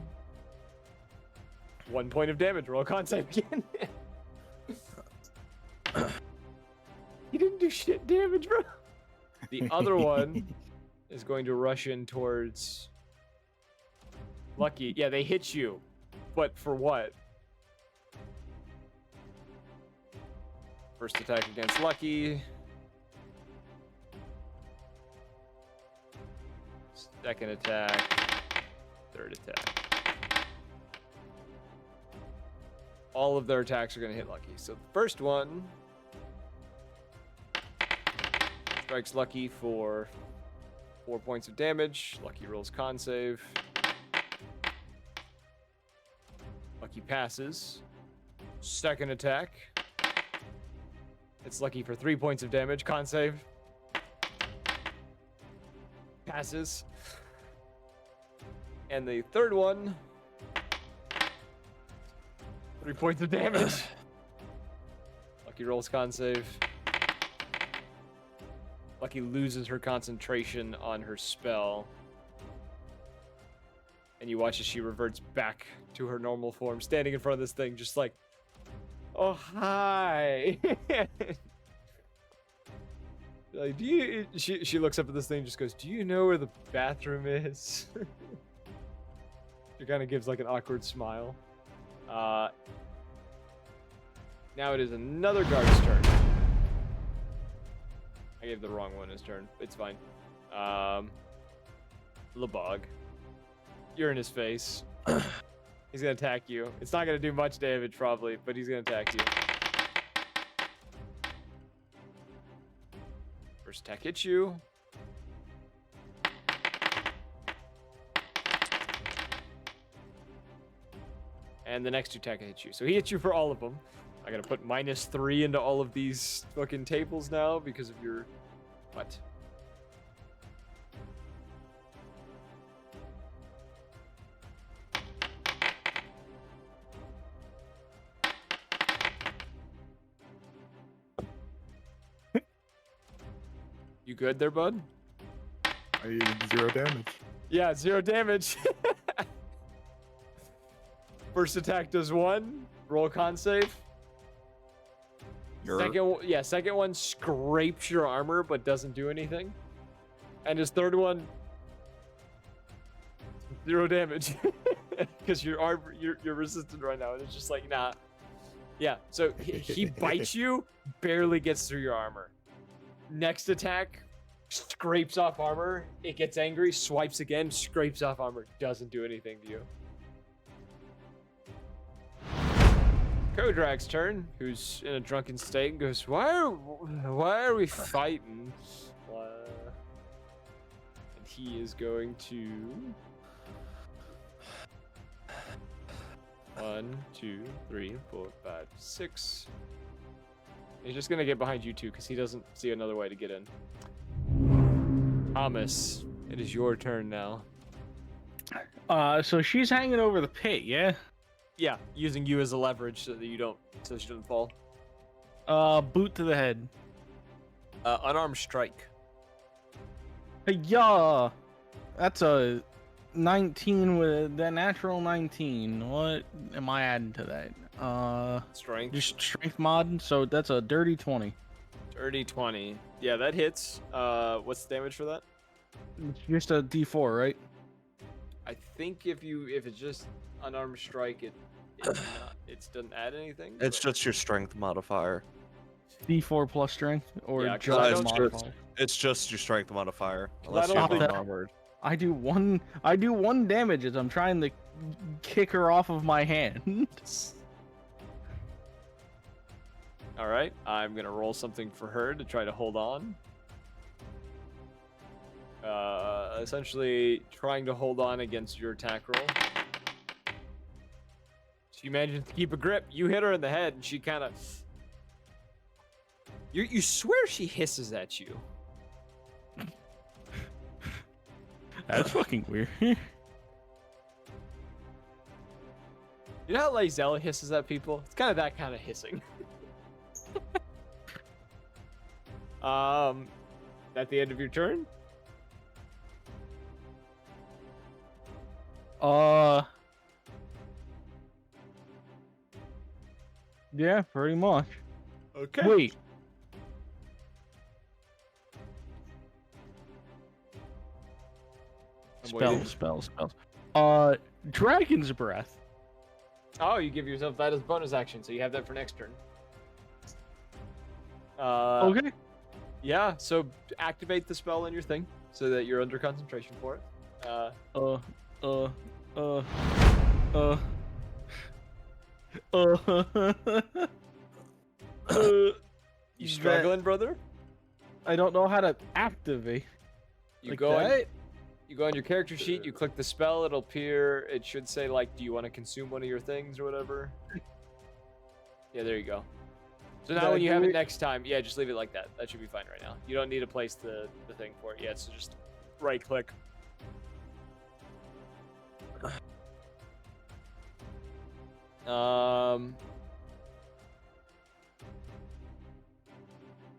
1 point of damage. Roll a con save again. He didn't do shit damage, bro. The other one is going to rush in towards Lucky. Yeah, they hit you. But for what? First attack against Lucky. Second attack. Third attack. All of their attacks are going to hit Lucky. So the first one strikes Lucky for 4 points of damage. Lucky rolls con save. Lucky passes. Second attack. It's Lucky for 3 points of damage. Con save. Passes. And the third one, 3 points of damage. Lucky rolls con save. Lucky loses her concentration on her spell. And you watch as she reverts back to her normal form, standing in front of this thing, just like, oh, hi. Like, do you? She looks up at this thing and just goes, do you know where the bathroom is? She kind of gives like an awkward smile. Now it is another guard's turn. I gave the wrong one his turn. It's fine. Lebog. You're in his face. He's gonna attack you. It's not gonna do much damage probably, but he's gonna attack you. First attack hits you. And the next attack hits you. So he hits you for all of them. I gotta put -3 into all of these fucking tables now because of your... What? You good there, bud? I did 0 damage. Yeah, 0 damage. First attack does 1. Roll a con save. Second one scrapes your armor but doesn't do anything. And his third one, 0 damage. Because your armor, you're resistant right now, and it's just like, nah. Yeah, so he bites you, barely gets through your armor. Next attack, scrapes off armor. It gets angry, swipes again, scrapes off armor, doesn't do anything to you. Kodrag's turn, who's in a drunken state, and goes, why are we fighting? And he is going to... 1, 2, 3, 4, 5, 6. He's just gonna get behind you two because he doesn't see another way to get in. Thomas, it is your turn now. So she's hanging over the pit, yeah? Yeah, using you as a leverage so that she doesn't fall. Boot to the head. Unarmed strike. Yeah, that's a 19 with that natural 19. What am I adding to that? Strength. Just strength mod. So that's a dirty 20. Dirty 20. Yeah, that hits. What's the damage for that? It's just a D4, right? I think if it's just unarmed strike, it doesn't add anything. It's but- just your strength modifier. D4 plus strength, or Yeah, 'cause I just don't- modifier? It's just your strength modifier. I Unless don't you're think- unarmored. I do one damage as I'm trying to kick her off of my hand. All right, I'm gonna roll something for her to try to hold on. Essentially trying to hold on against your attack roll. She manages to keep a grip. You hit her in the head, and she kind of. You swear she hisses at you. That's fucking weird. You know how Lizella hisses at people? It's kind of that kind of hissing. At the end of your turn? Yeah, pretty much. Okay. Wait. I'm waiting. Spells. Dragon's Breath. Oh, you give yourself that as bonus action, so you have that for next turn. Okay. Yeah, so activate the spell in your thing so that you're under concentration for it. You struggling, brother? I don't know how to activate. You Like go on, that? you go on your character sheet, you click the spell, it'll appear, it should say like, do you want to consume one of your things or whatever? Yeah, there you go. So Did now I when you do have it it? next time, yeah, just leave it like that. That should be fine right now. You don't need to place the thing for it yet, so just right click.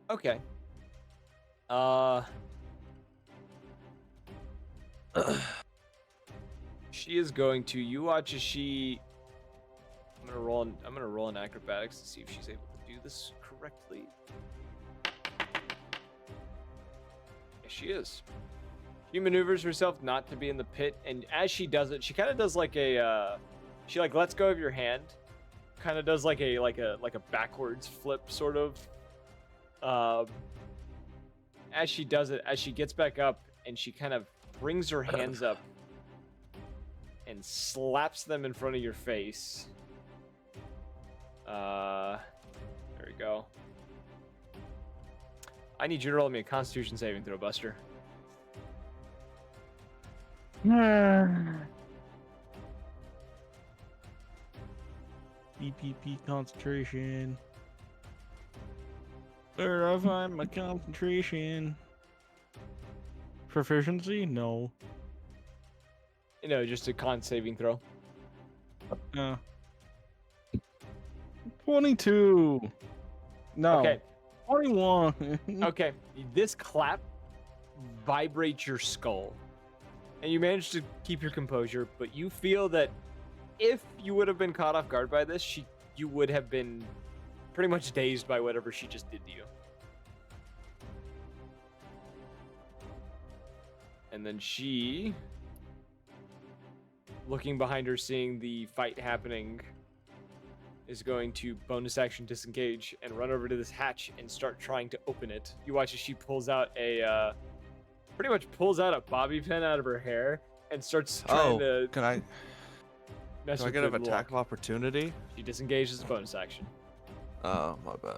Okay. She is going to. You watch as she. I'm gonna roll an acrobatics to see if she's able to do this correctly. Yes, she is. She maneuvers herself not to be in the pit, and as she does it, she kind of does like a. She like lets go of your hand, kind of does like a backwards flip sort of. As she does it, as she gets back up, and she kind of brings her hands up and slaps them in front of your face. There we go. I need you to roll me a Constitution saving throw, Buster. DPP concentration. Where do I find my concentration? Proficiency? No. You know, just a con saving throw. 22. No. Okay. 21. Okay. This clap vibrates your skull. And you manage to keep your composure, but you feel that if you would have been caught off guard by this, you would have been pretty much dazed by whatever she just did to you. And then she, looking behind her, seeing the fight happening, is going to bonus action disengage and run over to this hatch and start trying to open it. You watch as she pulls out a, pretty much pulls out a bobby pin out of her hair and starts trying to Can I mess do I with get the an attack of lock. opportunity? She disengages as a bonus action. Oh, my bad.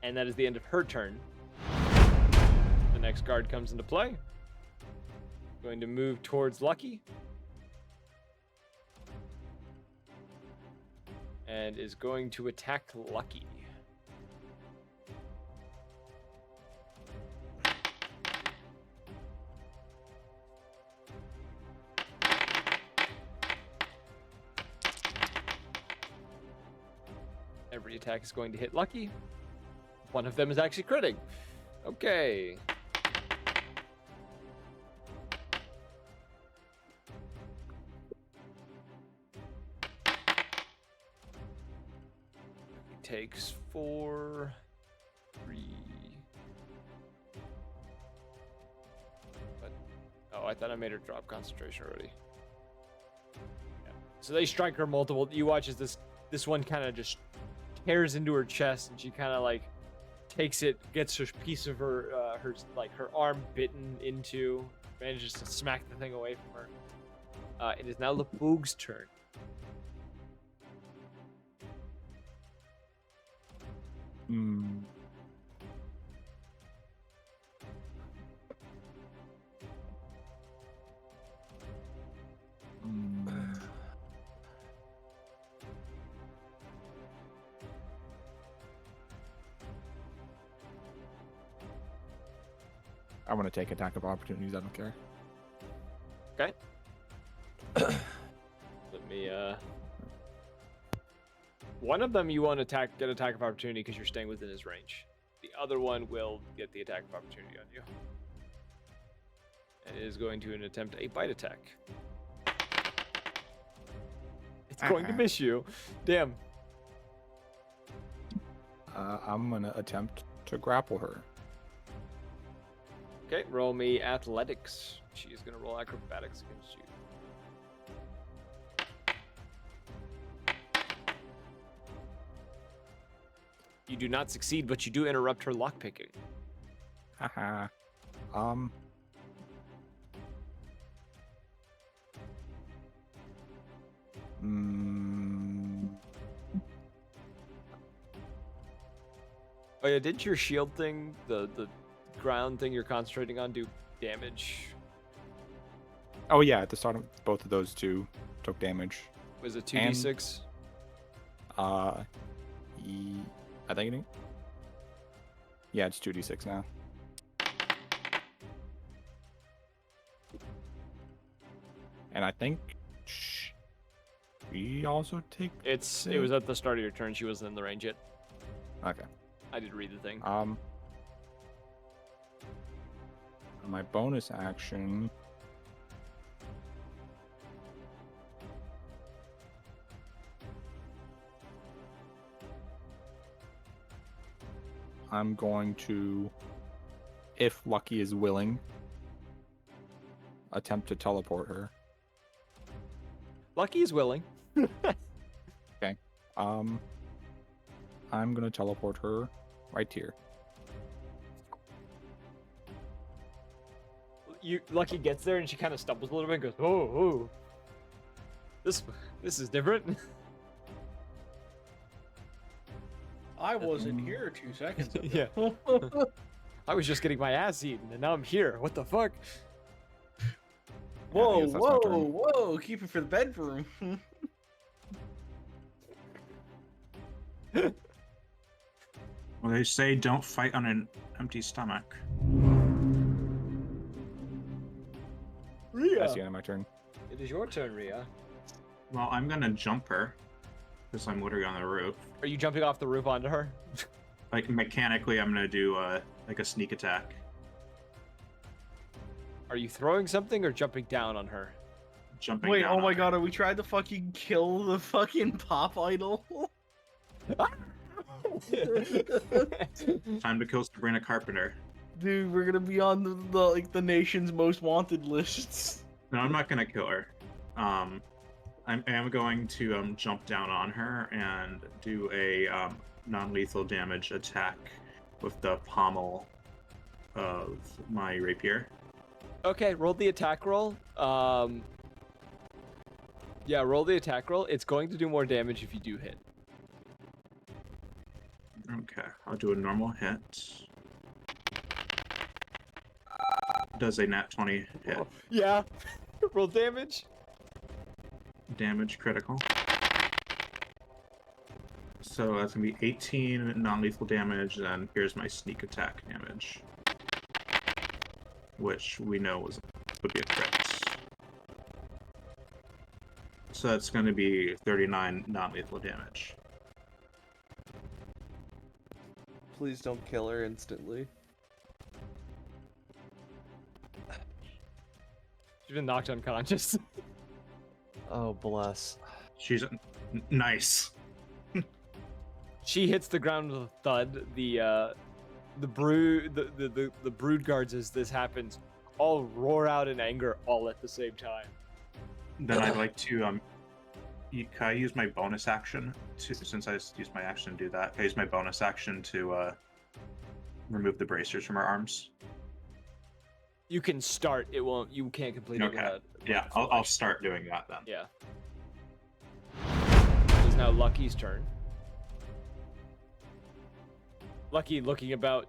And that is the end of her turn. The next guard comes into play. Going to move towards Lucky. And is going to attack Lucky. Every attack is going to hit Lucky. One of them is actually critting. Okay. takes 4, 3. But oh, I thought I made her drop concentration already. Yeah. So they strike her multiple. You watch as this one kind of just tears into her chest, and she kind of like takes it, gets a piece of her her arm bitten into, manages to smack the thing away from her. It is now Lapug's turn. Hmm. I want to take attack of opportunities. I don't care. Okay. Let me. One of them you want to get attack of opportunity because you're staying within his range. The other one will get the attack of opportunity on you. And it is going to attempt a bite attack. It's going to miss you. Damn. I'm gonna attempt to grapple her. Okay, roll me athletics. She is going to roll acrobatics against you. You do not succeed, but you do interrupt her lockpicking. Haha. Oh yeah, didn't your shield thing, the ground thing you're concentrating on, do damage? Oh yeah, at the start of both of those two took damage. Was it 2d6? I think it. Yeah, it's 2d6 now. And I think she also take. It was at the start of your turn. She wasn't in the range yet. Okay. I did read the thing. My bonus action. I'm going to, if Lucky is willing, attempt to teleport her. Lucky is willing. Okay. I'm gonna teleport her right here. Lucky gets there and she kind of stumbles a little bit and goes, oh. This is different. I wasn't here 2 seconds ago. Yeah. I was just getting my ass eaten and now I'm here. What the fuck? Whoa, Yeah, I guess that's my turn. whoa! Keep it for the bedroom. Well, they say don't fight on an empty stomach. Rhea, That's the end of my turn. it is your turn, Rhea. Well, I'm gonna jump her because I'm literally on the roof. Are you jumping off the roof onto her? Like mechanically, I'm gonna do like a sneak attack. Are you throwing something or jumping down on her? Jumping. Wait, down oh on my her. god, are we trying to fucking kill the fucking pop idol? Time to kill Sabrina Carpenter. Dude, we're gonna be on the nation's most wanted lists. No, I'm not gonna kill her. I am going to jump down on her and do a non-lethal damage attack with the pommel of my rapier. Okay, roll the attack roll. Yeah, roll the attack roll. It's going to do more damage if you do hit. Okay, I'll do a normal hit. Does a nat 20 hit? Yeah. Roll damage. Damage critical. So that's gonna be 18 non-lethal damage, and here's my sneak attack damage, which we know would be a crit. So that's gonna be 39 non-lethal damage. Please don't kill her instantly. She's been knocked unconscious. Oh, bless. She's nice. She hits the ground with a thud. The brood guards, as this happens, all roar out in anger all at the same time. Then I'd like to can I use my bonus action to, since I used my action to do that, can I use my bonus action to remove the bracers from our arms? You can start. It won't. You can't complete it Okay. without. Yeah, I'll start doing that then. Yeah. It is now Lucky's turn. Lucky looking about,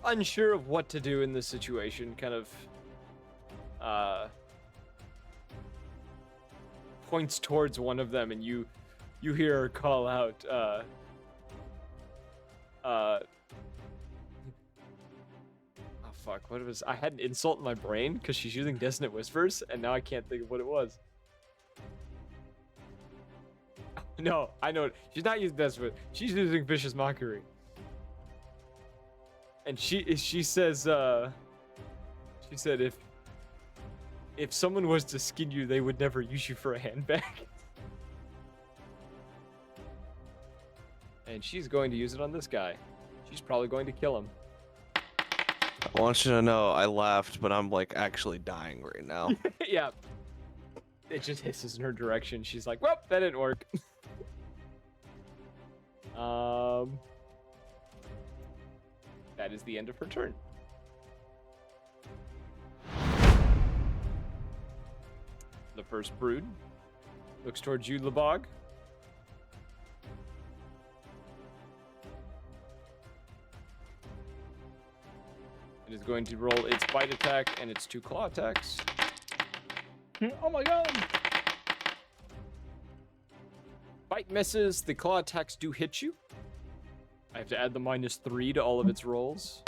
unsure of what to do in this situation, kind of points towards one of them, and you hear her call out, oh fuck, what was, I had an insult in my brain because she's using Dissonant Whispers, and now I can't think of what it was. No, I know it. She's not using Dissonant, she's using Vicious Mockery. And she says, she said if someone was to skin you, they would never use you for a handbag. And she's going to use it on this guy. She's probably going to kill him. I want you to know I laughed, but I'm like actually dying right now. Yeah. It just hisses in her direction. She's like, well, that didn't work. That is the end of her turn. The first brood looks towards you, Lebog. It is going to roll its bite attack and its 2 claw attacks. Oh my god! Bite misses. The claw attacks do hit you. I have to add the -3 to all of its rolls.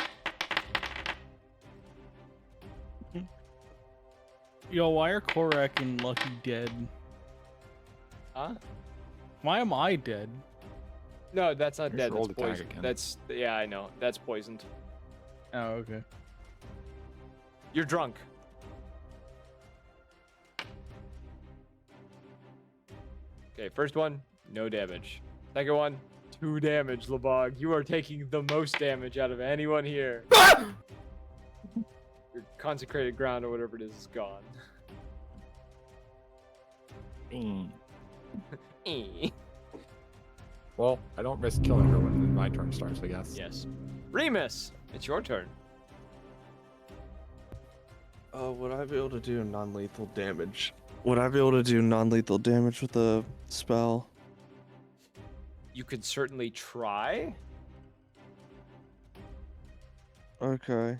Yo, why are Korak and Lucky dead? Huh? Why am I dead? No, that's not Here's dead. your old That's attack poisoned. again. That's, yeah, I know. That's poisoned. Oh, okay. You're drunk. Okay, first one, no damage. Second one, 2 damage, Lebog. You are taking the most damage out of anyone here. Your consecrated ground or whatever it is gone. Eh. Well, I don't risk killing her when my turn starts, I guess. Yes. Remus, it's your turn. Would I be able to do non-lethal damage? Would I be able to do non-lethal damage with the spell? You could certainly try. Okay.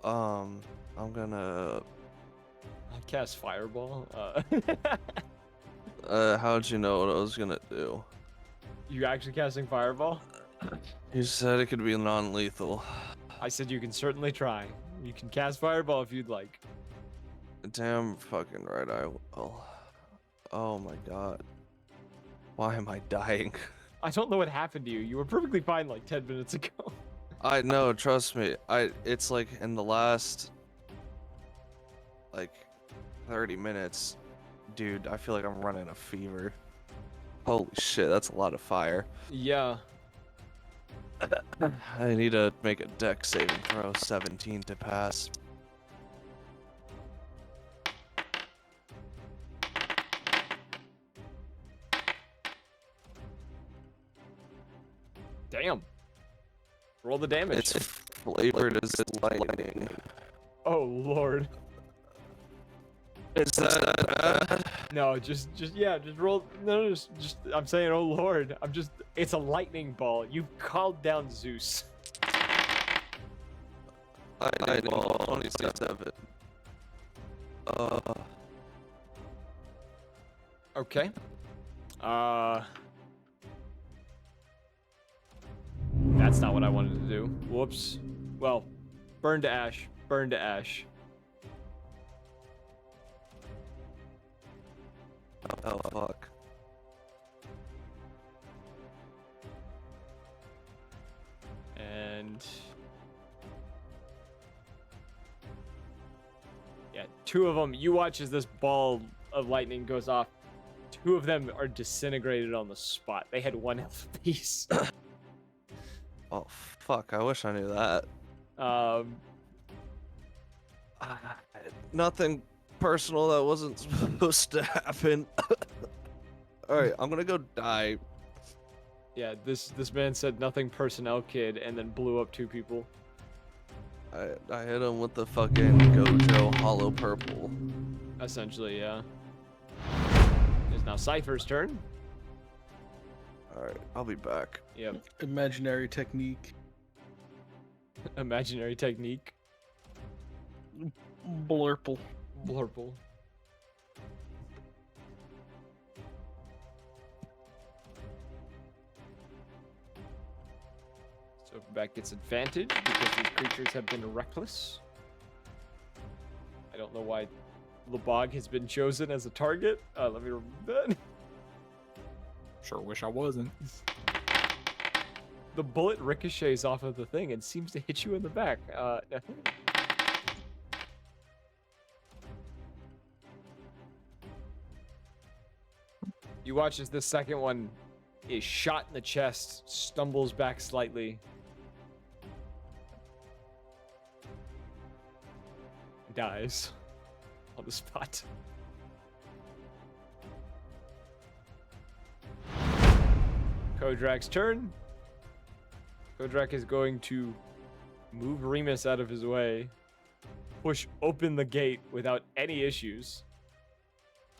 I'm gonna. I cast Fireball. How'd you know what I was gonna do? You actually casting Fireball? You said it could be non-lethal. I said you can certainly try. You can cast Fireball if you'd like. Damn fucking right I will. Oh my god. Why am I dying? I don't know what happened to you. You were perfectly fine like 10 minutes ago. I know, trust me. It's like in the last like 30 minutes, dude, I feel like I'm running a fever. Holy shit, that's a lot of fire. Yeah. I need to make a dex saving throw 17 to pass. Damn. Roll the damage. It's flavored as lightning. Oh lord. Is that bad? No, just roll. No, just. I'm saying, oh lord. It's a lightning ball. You called down Zeus. Lightning ball 27. Okay. That's not what I wanted to do. Whoops. Well, burn to ash. Burn to ash. Oh fuck. And two of them, you watch as this ball of lightning goes off. Two of them are disintegrated on the spot. They had 1 health apiece. Oh fuck! I wish I knew that. Nothing personal that wasn't supposed to happen. All right, I'm gonna go die. Yeah, this man said nothing personnel, kid, and then blew up 2 people. I hit him with the fucking Gojo hollow purple. Essentially, yeah. It's now Cypher's turn. All right, I'll be back. Yep. Imaginary technique. Imaginary technique. Blurple. Blurple. So Beck gets advantage because these creatures have been reckless. I don't know why Lebog has been chosen as a target. Let me remove that. Sure wish I wasn't. The bullet ricochets off of the thing and seems to hit you in the back. You watch as this second one is shot in the chest, stumbles back slightly. Dies on the spot. Kodrak's turn. Kodrak is going to move Remus out of his way, push open the gate without any issues.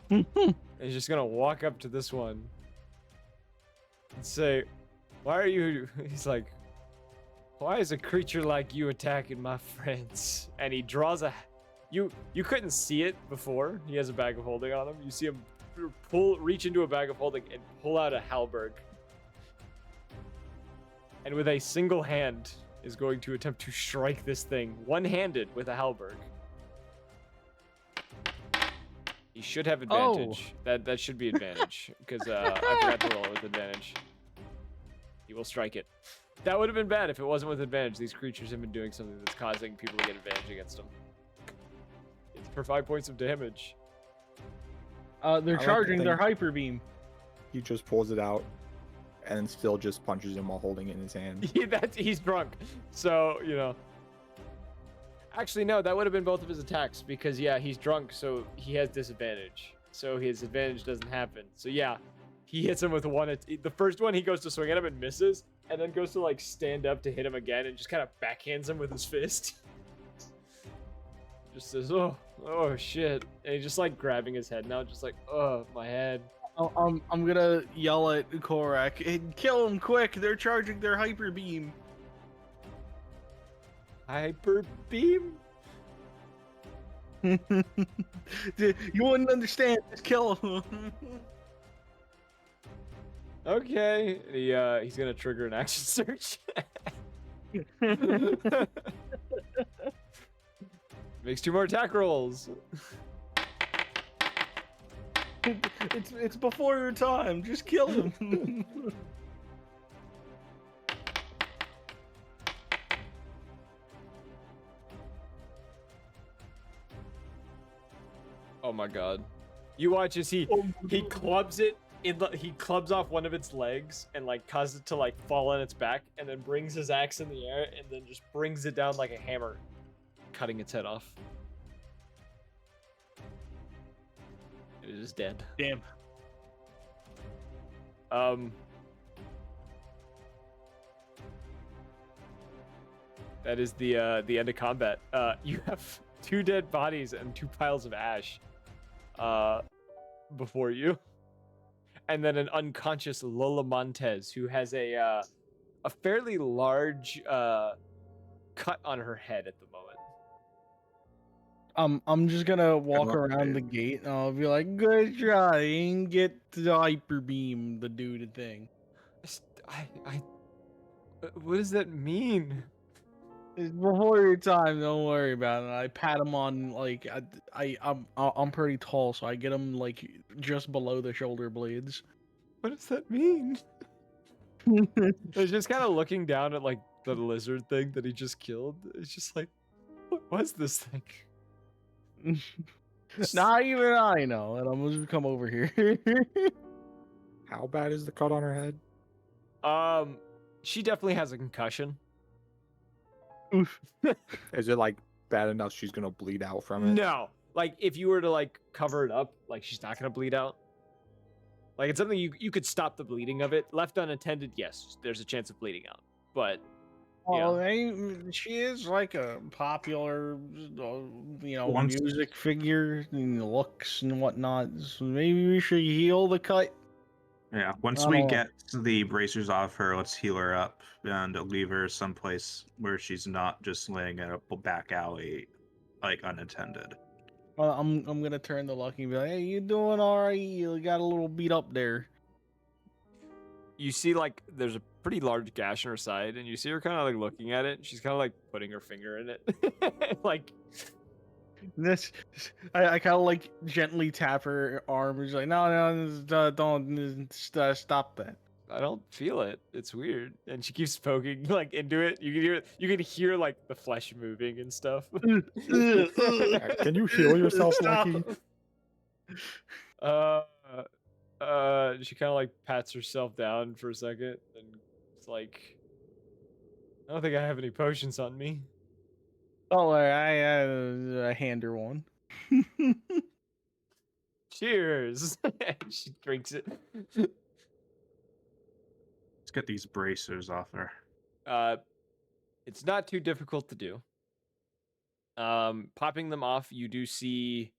He's just gonna walk up to this one and say, "Why are you?" He's like, "Why is a creature like you attacking my friends?" And he draws a. You couldn't see it before. He has a bag of holding on him. You see him reach into a bag of holding and pull out a halberd. And with a single hand is going to attempt to strike this thing one-handed with a halberd. He should have advantage. That should be advantage because I forgot to roll it with advantage. He will strike it. That would have been bad if it wasn't with advantage. These creatures have been doing something that's causing people to get advantage against them. It's for 5 points of damage. They're charging their hyper beam. He just pulls it out and still just punches him while holding it in his hand. He's drunk. So, you know. Actually, no, that would have been both of his attacks because, yeah, he's drunk, so he has disadvantage. So his advantage doesn't happen. So, yeah, he hits him with one. The first one, he goes to swing at him and misses, and then goes to, like, stand up to hit him again and just kind of backhands him with his fist. Just says, oh, shit. And he's just, like, grabbing his head now, just like, oh, my head. I'm gonna yell at Korak, hey, kill him quick! They're charging their hyper beam. Hyper beam? You wouldn't understand. Just kill him. Okay. He's gonna trigger an action search. Makes 2 more attack rolls. It's before your time. Just kill him. Oh my god. You watch as he clubs it. He clubs off one of its legs and like causes it to like fall on its back and then brings his axe in the air and then just brings it down like a hammer, cutting its head off. It is dead. Damn. That is the end of combat. You have 2 dead bodies and 2 piles of ash before you, and then an unconscious Lola Montez who has a fairly large cut on her head at the moment. I'm just gonna walk around the gate and I'll be like, good try, and get the hyper beam the dude thing. What does that mean? It's before your time, don't worry about it. I pat him on like I'm pretty tall, so I get him like just below the shoulder blades. What does that mean? He's just kind of looking down at like the lizard thing that he just killed. It's just like, what was this thing? Not even I know, and I'm just come over here. How bad is the cut on her head? She definitely has a concussion. Oof. Is it like bad enough she's gonna bleed out from it? No, like if you were to like cover it up, like she's not gonna bleed out. Like it's something you could stop the bleeding of it. Left unattended, yes, there's a chance of bleeding out. But Oh, she is like a popular, Once- music figure and looks and whatnot. So maybe we should heal the cut. Yeah, once I we don't know. get the bracers off her, let's heal her up and leave her someplace where she's not just laying in a back alley, like unattended. I'm gonna turn to Lucky and be like, "Hey, you doing all right? You got a little beat up there." you see like there's a pretty large gash in her side, and you see her kind of like looking at it. She's kind of like putting her finger in it, like This, I kind of like gently tap her arm. And she's like, "No, don't stop that." I don't feel it. It's weird. And she keeps poking like into it. You can hear like the flesh moving and stuff. Can you heal yourself, Stop. Lucky? She kind of like pats herself down for a second and it's like, I don't think I have any potions on me. Oh, I hand her one. Cheers. She drinks it. Let's get these bracers off her. It's not too difficult to do. Popping them off, you do see,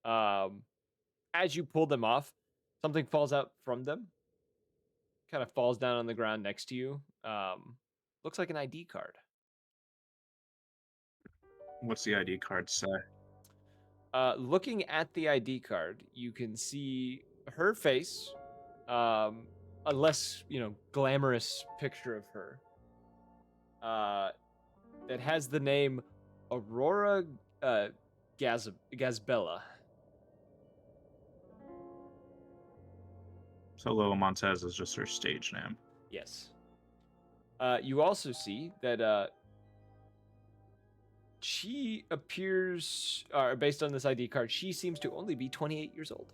as you pull them off, something falls out from them. Kind of falls down on the ground next to you. Looks like an ID card. What's the ID card say? Looking at the ID card, you can see her face, a less, glamorous picture of her. That has the name Aurora Gazbella. So Lola Montez is just her stage name. Yes. You also see that she appears, based on this ID card, she seems to only be 28 years old.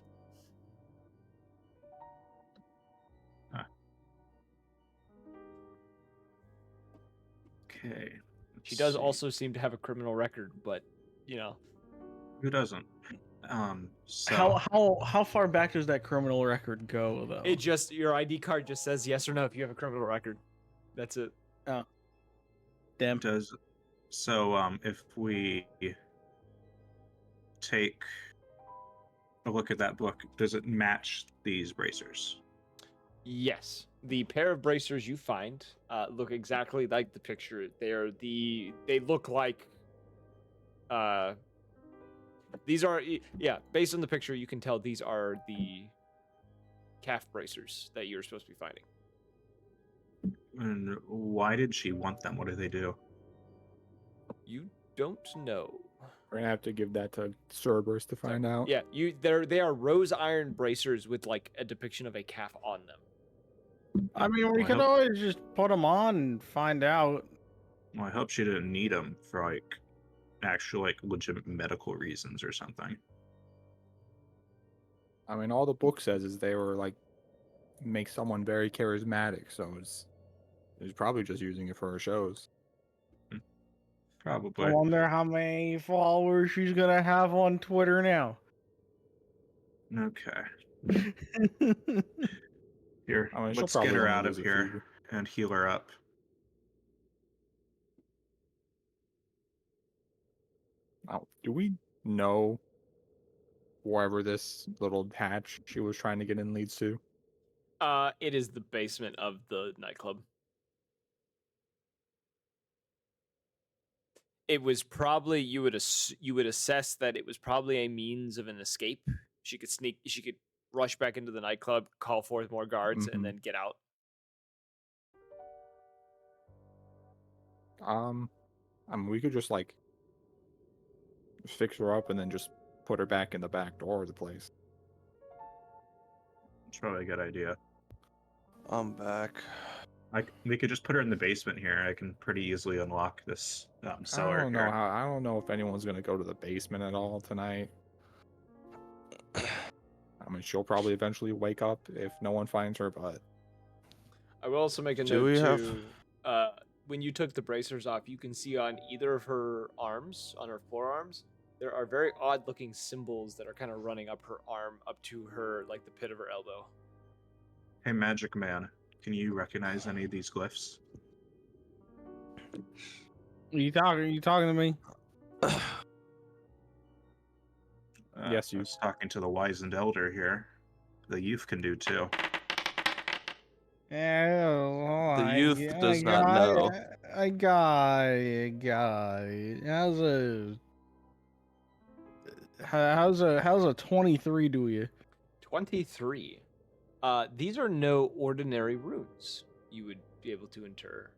Okay. She does also seem to have a criminal record, but, Who doesn't? So How far back does that criminal record go, though? your ID card just says yes or no if you have a criminal record. That's it. Damn. if we take a look at that book, does it match these bracers? Yes, the pair of bracers you find look exactly like the picture. They look like these are based on the picture you can tell these are the calf bracers that you're supposed to be finding. And why did she want them? What do they do? You don't know. We're gonna have to give that to Cerberus to find out. Yeah, they are rose iron bracers with like a depiction of a calf on them. I mean, we Well, I could hope- always just put them on and find out. Well, I hope she didn't need them for like actual like legitimate medical reasons or something. I mean, all the book says is they were like make someone very charismatic, so it's probably just using it for her shows. Probably. I wonder how many followers she's gonna have on Twitter now. Okay. Here, I mean, she'll let's probably get her only out of lose a here few. and heal her up. Now, do we know wherever this little hatch she was trying to get in leads to? It is the basement of the nightclub. It was probably you would assess that it was probably a means of an escape. She could rush back into the nightclub, call forth more guards, and Mhm. then get out. I mean, we could just like fix her up and then just put her back in the back door of the place. It's probably a good idea. I'm back. We could just put her in the basement here. I can pretty easily unlock this cellar I don't know here. how. I don't know if anyone's gonna go to the basement at all tonight. I mean, she'll probably eventually wake up if no one finds her, but I will also make a Do note we have- too. When you took the bracers off, you can see on either of her arms, on her forearms, there are very odd-looking symbols that are kind of running up her arm, up to her, like the pit of her elbow. Hey, Magic Man, can you recognize any of these glyphs? You talking to me? Yes, I you- was talking to the wizened elder here. The youth can do too. Yeah, The youth does not know. I got it. How's a 23 do you? 23. These are no ordinary runes you would be able to infer.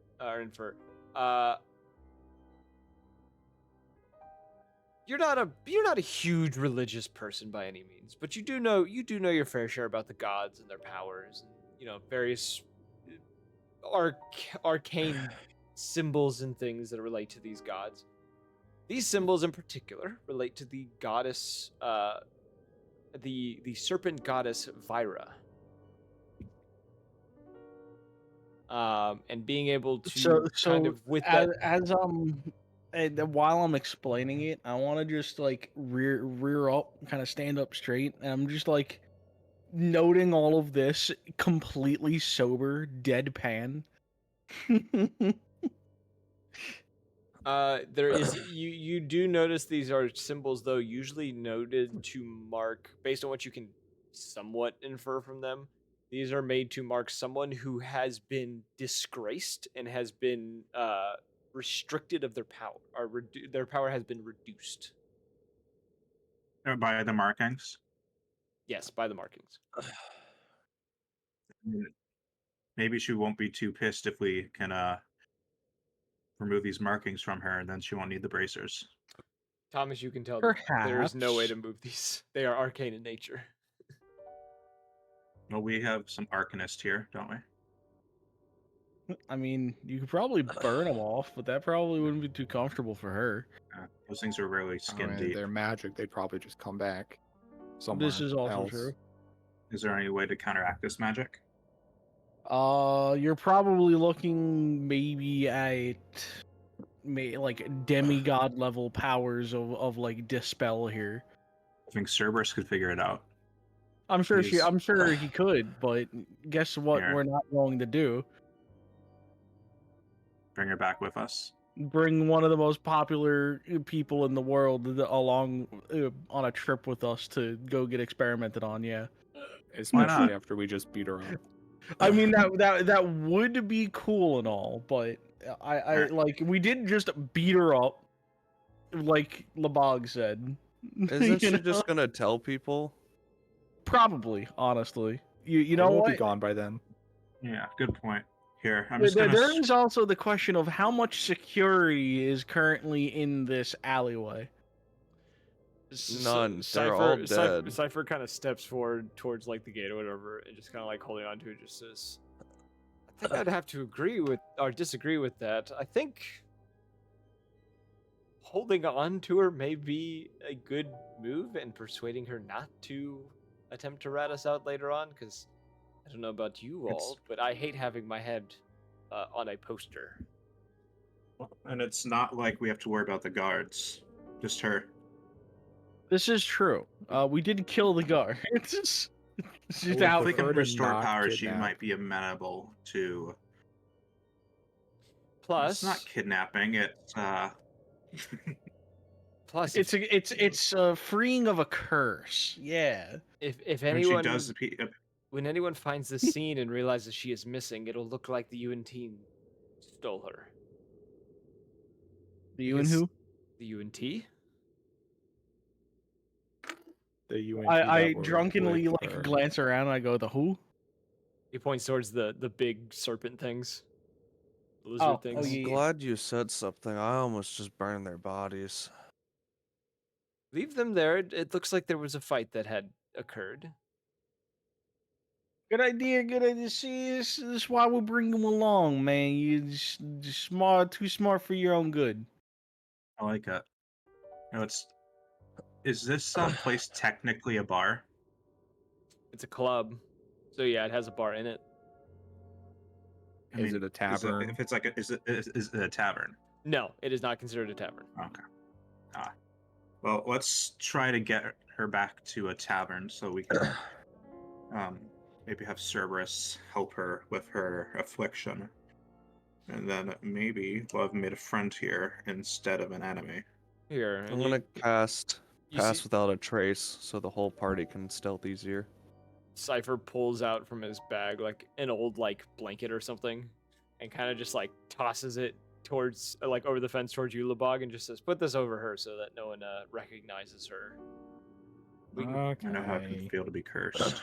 You're not a huge religious person by any means, but you do know your fair share about the gods and their powers, and various arcane symbols and things that relate to these gods. These symbols in particular relate to the goddess, the serpent goddess Vyra. And being able to kind of with that. While I'm explaining it, I want to just like rear up, kind of stand up straight, and I'm just like noting all of this completely sober, deadpan. There is you do notice these are symbols though usually noted to mark based on what you can somewhat infer from them. These are made to mark someone who has been disgraced and has been restricted of their power, or their power has been reduced. By the markings. Yes, by the markings. Maybe she won't be too pissed if we can remove these markings from her, and then she won't need the bracers. Thomas, you can tell that there is no way to Perhaps. move these. They are arcane in nature. Well, we have some arcanist here, don't we? I mean, you could probably burn them off, but that probably wouldn't be too comfortable for her. Those things are really I skin mean, deep. they're magic. They'd probably just come back somewhere This is also else. true. Is there any way to counteract this magic? You're probably looking maybe at like demigod level powers of like dispel here. I think Cerberus could figure it out. I'm sure He's- I'm sure he could, but guess what Here. we're not going to do? Bring her back with us. Bring one of the most popular people in the world along on a trip with us to go get experimented on, yeah. Especially after we just beat her up. I mean that would be cool and all, but I like we didn't just beat her up like Labog said. Isn't You she know? just gonna tell people? Probably, honestly. You know we'll what? be gone by then. Yeah, good point. Here, I'm just gonna. There is also the question of how much security is currently in this alleyway. None. They're all dead. Cypher kind of steps forward towards like the gate or whatever, and just kind of like holding on to it. Just says, "I think I'd have to agree with or disagree with that. I think holding on to her may be a good move, and persuading her not to attempt to rat us out later on. Because I don't know about you all, but I hate having my head on a poster." And it's not like we have to worry about the guards. Just her. This is true. We did kill the guard. It's just would out. If we can prefer to restore not power, she kidnap. might be amenable to. Plus, It's not kidnapping. It's plus, It's freeing of a curse. Yeah. if when anyone she does. when anyone finds this scene and realizes she is missing, it'll look like the UN team stole her. The you and Because- who? The UNT? The UNT I that were drunkenly with like her. glance around and I go, the who? He points towards the big serpent things. The lizard Oh, things. yeah. Glad you said something. I almost just burned their bodies. Leave them there. It looks like there was a fight that had occurred. Good idea, good idea. See, this is why we bring them along, man. You just smart, too smart for your own good. I like it. No, it's. Is this place technically a bar? It's a club, so yeah, it has a bar in it. Is it a tavern? If it's like is it a tavern? No, it is not considered a tavern. Okay. Well, let's try to get her back to a tavern so we can maybe have Cerberus help her with her affliction. And then maybe we'll have made a friend here instead of an enemy. Here, I'm gonna cast you Pass see- Without a Trace so the whole party can stealth easier. Cypher pulls out from his bag like an old like blanket or something, and kind of just like tosses it towards like over the fence towards Ulabog and just says, "Put this over her so that no one recognizes her." We can- I know how it can feel to be cursed.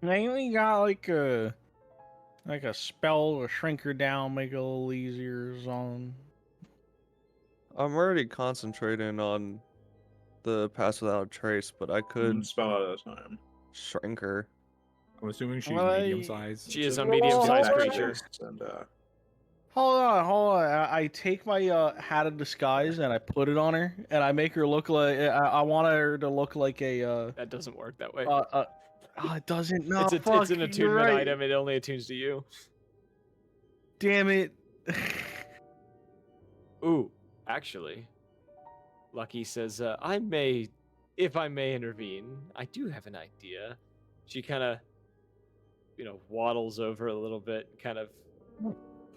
I only got like a spell to shrink her down, make it a little easier or something. I'm already concentrating on the Pass Without a Trace, but I could Spell at a time. shrink her. I'm assuming she's I- medium sized. She is a Whoa, medium-sized hold on. creature. And Hold on. I take my hat of disguise and I put it on her, and I make her look like I want her to look like a. That doesn't work that way. It doesn't. No, it's fuck, an you're attunement right. item. It only attunes to you. Damn it. Ooh, actually, Lucky says, if I may intervene, I do have an idea. She kind of, waddles over a little bit, kind of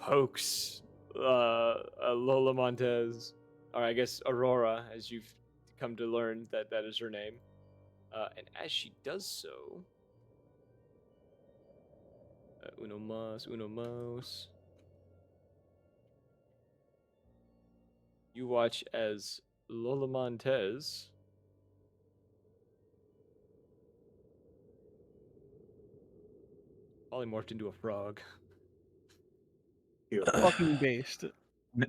pokes Lola Montez, or I guess Aurora, as you've come to learn that is her name. And as she does so, uno mas. You watch as Lola Montez polymorphed into a frog. Fucking based.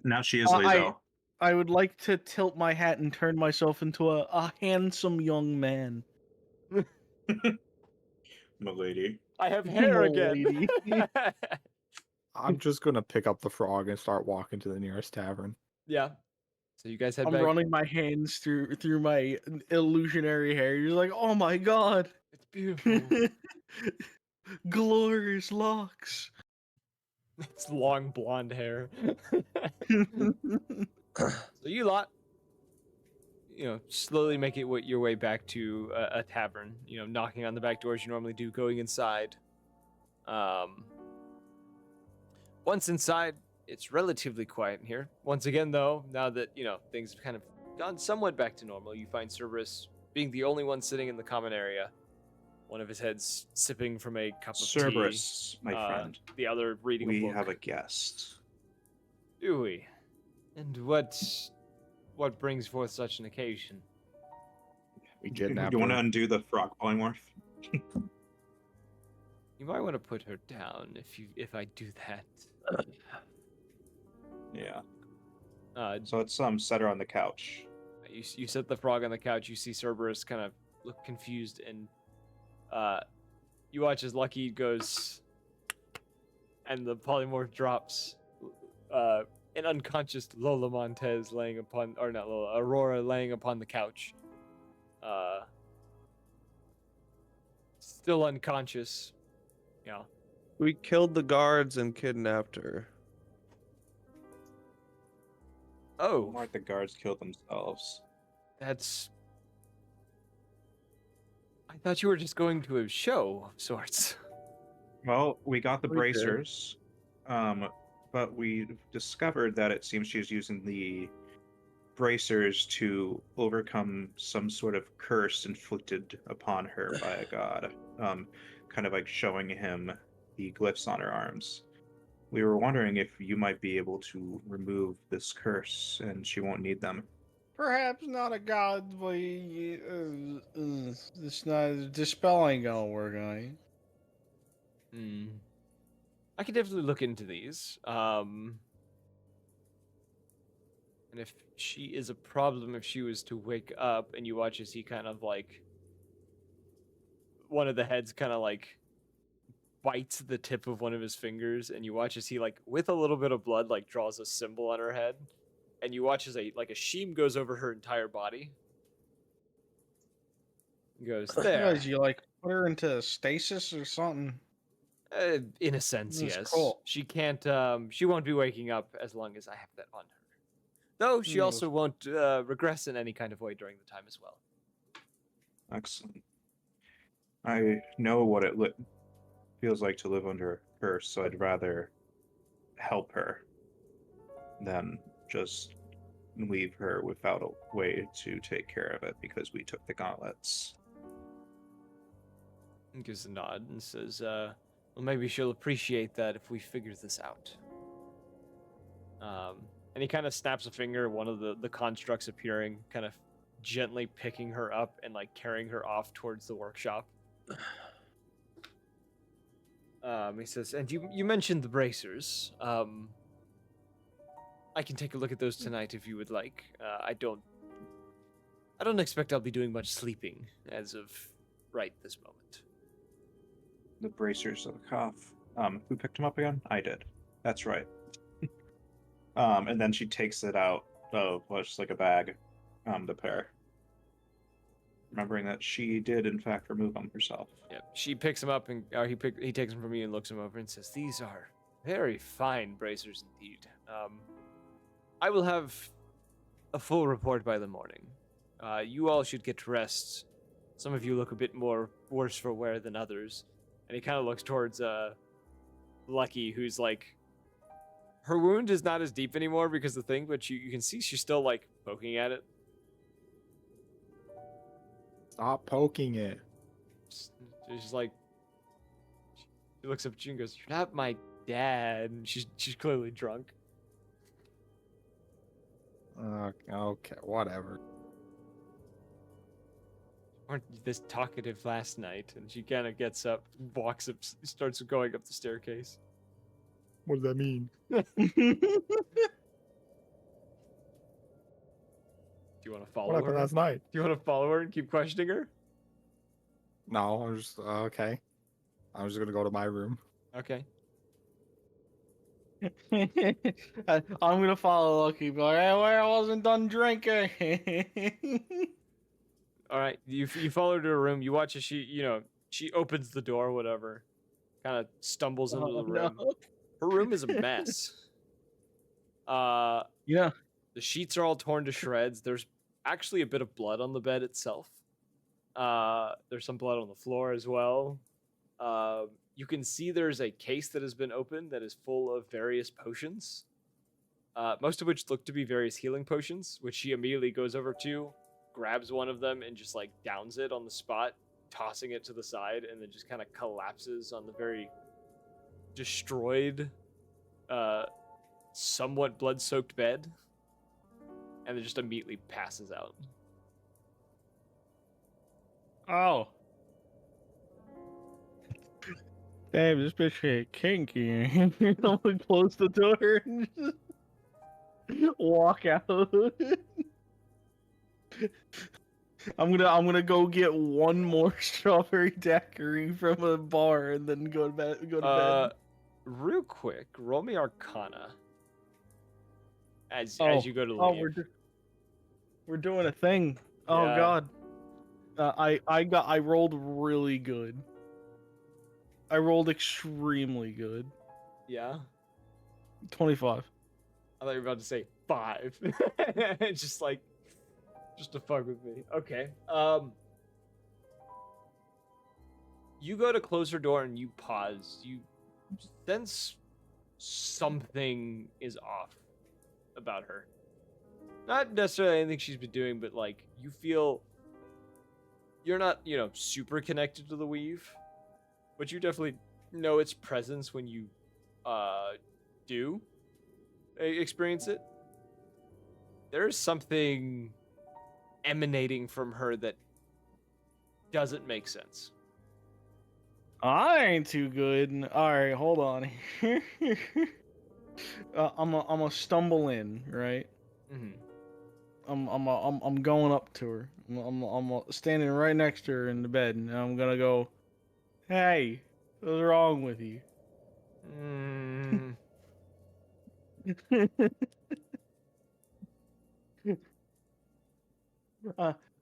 now she is I- Lizzo. I would like to tilt my hat and turn myself into a handsome young man. Milady. I have hair again. Lady. I'm just gonna pick up the frog and start walking to the nearest tavern. Yeah. So you guys head I'm back. running my hands through my illusionary hair. You're like, oh my god, It's beautiful. glorious locks. It's long blonde hair. So you lot, slowly make your way back to a tavern. Knocking on the back doors you normally do, going inside. Once inside, it's relatively quiet in here. Once again, though, now that things have kind of gone somewhat back to normal, you find Cerberus being the only one sitting in the common area. One of his heads sipping from a cup of Cerberus, tea. my friend. The other reading a We book. have a guest. Do we? And what brings forth such an occasion? We kidnapped You want to her. undo the frog polymorph? You might want to put her down if I do that. Yeah. Uh, So let's set her on the couch. you set the frog on the couch. You see Cerberus kind of look confused, and you watch as Lucky goes, and the polymorph drops. An unconscious Lola Montez laying upon, or not Lola, Aurora laying upon the couch. Still unconscious. Yeah. We killed the guards and kidnapped her. Oh, More like the guards killed themselves. that's. I thought you were just going to a show of sorts. Well, we got the We did. bracers, but we discovered that it seems she's using the bracers to overcome some sort of curse inflicted upon her by a god. Kind of like showing him the glyphs on her arms. We were wondering if you might be able to remove this curse and she won't need them. Perhaps not a god, but it's not. The spell ain't gonna work on you. I could definitely look into these. And if she is a problem, if she was to wake up and you watch as he kind of like, one of the heads kind of like bites the tip of one of his fingers, and you watch as he like, with a little bit of blood, like draws a symbol on her head, and you watch as a sheen goes over her entire body. He goes, Guys, there. you like put her into stasis or something? In a sense, That's yes. cool. She can't, she won't be waking up as long as I have that on her. Though she Mm, also won't regress in any kind of way during the time as well. Excellent. I know what it feels like to live under a curse, so I'd rather help her than just leave her without a way to take care of it because we took the gauntlets. He gives a nod and says, well, maybe she'll appreciate that if we figure this out. And he kind of snaps a finger, one of the constructs appearing, kind of gently picking her up and like carrying her off towards the workshop. He says, and you mentioned the bracers. I can take a look at those tonight if you would like. I don't expect I'll be doing much sleeping as of right this moment. The bracers of the cough. Who picked him up again? I did. That's right. And then she takes it out of just like a bag, the pair. Remembering that she did in fact remove them herself. Yeah, she picks him up and he takes them from me and looks him over and says, "These are very fine bracers indeed. I will have a full report by the morning. You all should get rest. Some of you look a bit more worse for wear than others." And he kind of looks towards Lucky, who's like, her wound is not as deep anymore because of the thing, but you can see she's still like poking at it. Stop poking it. She's like, she looks up at you and goes, "You're not my dad." And she's clearly drunk. Okay, whatever. Weren't you this talkative last night? And she kind of gets up, walks up, starts going up the staircase. What does that mean? Do you want to follow What happened her? last night? Do you want to follow her and keep questioning her? No, I'm just okay. I'm just gonna go to my room. Okay. I'm gonna follow Lucky, but like, hey, I wasn't done drinking. All right. You follow her to her room. You watch as she opens the door, whatever, kind of stumbles into the room. No. Her room is a mess. Yeah. The sheets are all torn to shreds. There's actually a bit of blood on the bed itself. There's some blood on the floor as well. You can see there's a case that has been opened that is full of various potions. Most of which look to be various healing potions, which she immediately goes over to, grabs one of them, and just like downs it on the spot, tossing it to the side, and then just kind of collapses on the very destroyed, somewhat blood-soaked bed, and then just immediately passes out. Oh. Damn, this bitch ain't kinky. I'm gonna close the door and just walk out. I'm gonna go get one more strawberry daiquiri from a bar and then go to bed. Real quick, roll me Arcana. As you go to leave. Oh, we're doing a thing. Oh Yeah. god. I rolled really good. I rolled extremely good. Yeah. 25. I thought you were about to say 5. Just to fuck with me. Okay. You go to close her door and you pause. You sense something is off about her. Not necessarily anything she's been doing, but like you feel you're not, super connected to the weave, but you definitely know its presence when you do experience it. There's something emanating from her that doesn't make sense. I ain't too good. All right, hold on. I'm a stumble in, right? Mm-hmm. I'm going up to her. I'm standing right next to her in the bed, and I'm gonna go, "Hey, what's wrong with you?"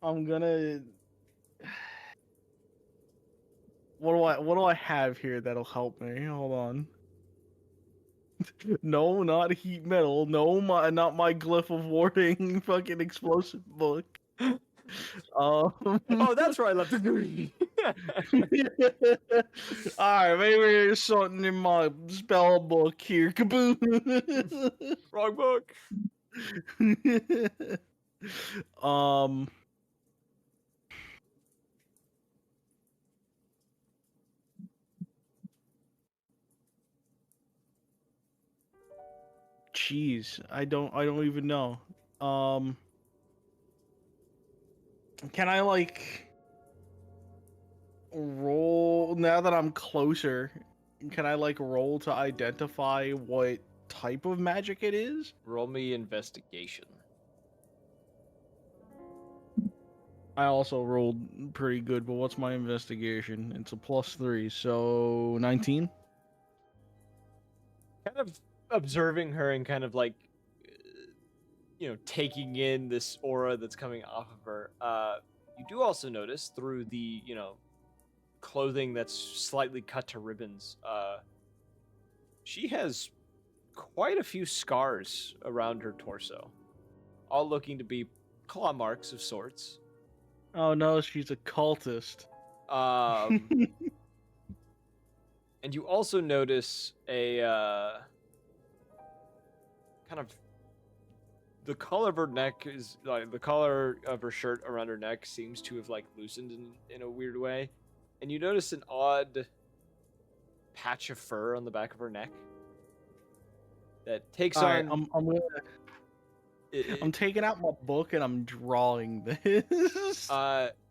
I'm gonna. what do I have here that'll help me? Hold on. No, not heat metal. No, not my glyph of warding. Fucking explosive book. Oh, that's where I left the duty. Alright, maybe there's something in my spell book here. Kaboom! Wrong book. um. Jeez, I don't even know. Can I like roll now that I'm closer? Can I like roll to identify what type of magic it is? Roll me investigation. I also rolled pretty good, but what's my investigation? It's a +3, so 19. Kind of observing her and kind of like, taking in this aura that's coming off of her. You do also notice through the, clothing that's slightly cut to ribbons. She has quite a few scars around her torso, all looking to be claw marks of sorts. Oh no, she's a cultist. And you also notice a kind of the color of her neck is like the color of her shirt around her neck seems to have like loosened in a weird way, and you notice an odd patch of fur on the back of her neck that takes Alright, on. I'm taking out my book and I'm drawing this.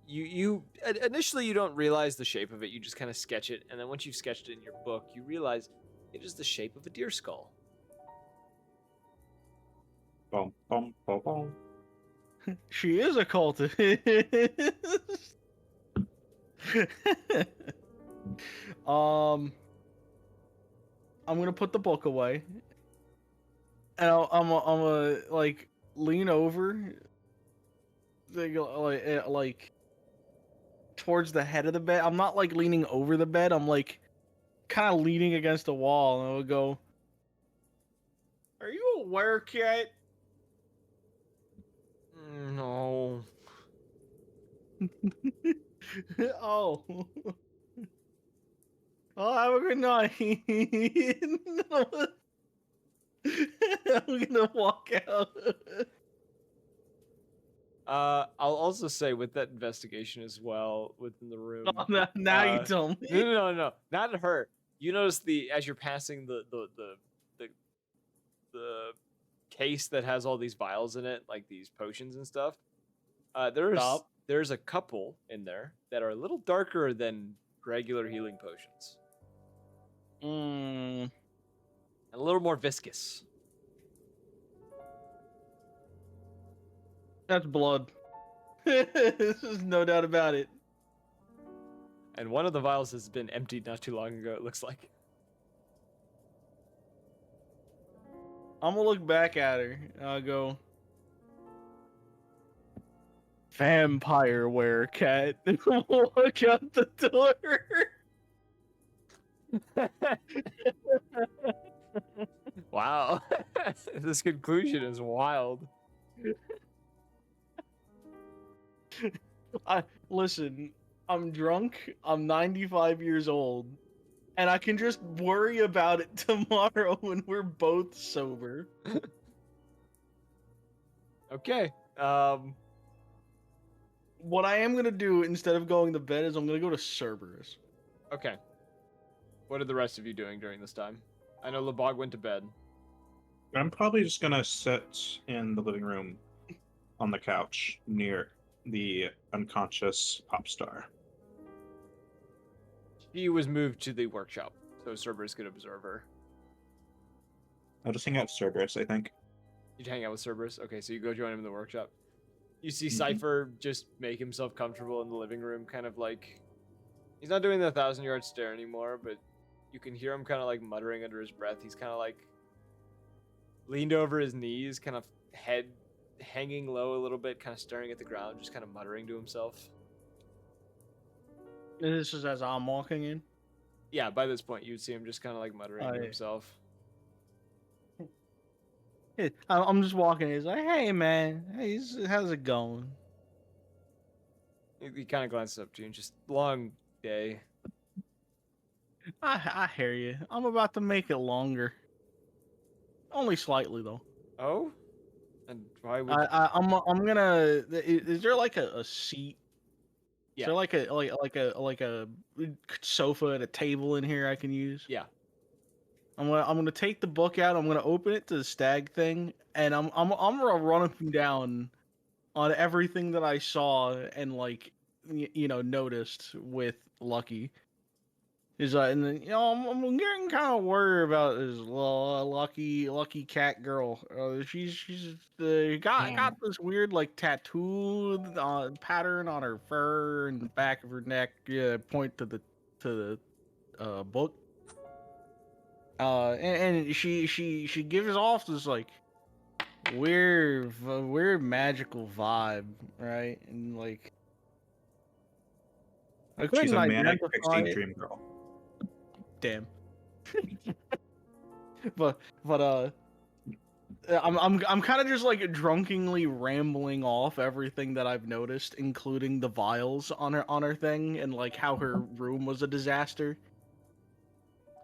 You initially you don't realize the shape of it. You just kind of sketch it, and then once you've sketched it in your book, you realize it is the shape of a deer skull. Bum, bum, bum, bum. She is a cultist. I'm gonna put the book away, and I'm gonna like lean over, like towards the head of the bed. I'm not like leaning over the bed. I'm like kind of leaning against the wall, and I would go, "Are you a werecat?" No. Oh. Oh, have a good night. I'm gonna walk out. I'll also say with that investigation as well within the room. Oh, now you tell me. No, not her. You notice as you're passing the case that has all these vials in it, like these potions and stuff. There's a couple in there that are a little darker than regular healing potions. Mm. And a little more viscous. That's blood. There's no doubt about it. And one of the vials has been emptied not too long ago, it looks like. I'm gonna look back at her. And I'll go, vampire werecat. And walk out the door. Wow. This conclusion is wild. Listen, I'm drunk. I'm 95 years old. And I can just worry about it tomorrow when we're both sober. Okay. What I am going to do instead of going to bed is I'm going to go to Cerberus. Okay. What are the rest of you doing during this time? I know Lebog went to bed. I'm probably just gonna sit in the living room on the couch near the unconscious pop star. She was moved to the workshop, so Cerberus could observe her. I'll just hang out with Cerberus, I think. You'd hang out with Cerberus? Okay, so you go join him in the workshop. You see Cypher just make himself comfortable in the living room, kind of like... He's not doing the 1,000-yard stare anymore, but you can hear him kind of like muttering under his breath. He's kind of like leaned over his knees, kind of head hanging low a little bit, kind of staring at the ground, just kind of muttering to himself. This is as I'm walking in. Yeah, by this point, you'd see him just kind of like muttering Oh, to yeah. himself. I'm just walking in. He's like, hey, man. Hey, how's it going? He kind of glances up to you and just, long day. I hear you. I'm about to make it longer. Only slightly, though. Oh? And why would... I'm gonna. Is there like a seat? Is Yeah. there like a sofa and a table in here I can use? Yeah. I'm gonna take the book out. I'm gonna open it to the stag thing, and I'm gonna run up and down on everything that I saw and like noticed with Lucky. Is and then I'm getting kind of worried about this lucky cat girl. She's got this weird like tattoo pattern on her fur and the back of her neck. Yeah, point to the book. And she gives off this like weird magical vibe, right? And like I couldn't She's a manic identify pixie it. dream girl. Damn. but I'm kind of just like drunkenly rambling off everything that I've noticed, including the vials on her thing and like how her room was a disaster.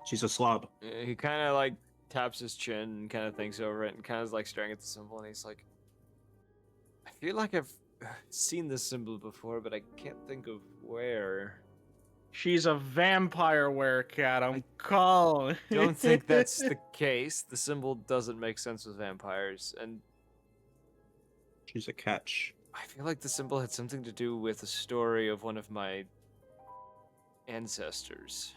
She's a slob. He kind of like taps his chin and kind of thinks over it and kind of like staring at the symbol, and he's like, I feel like I've seen this symbol before, but I can't think of where. She's a vampire werecat. I'm calling. Don't think that's the case. The symbol doesn't make sense with vampires, and She's a catch. I feel like the symbol had something to do with the story of one of my ancestors.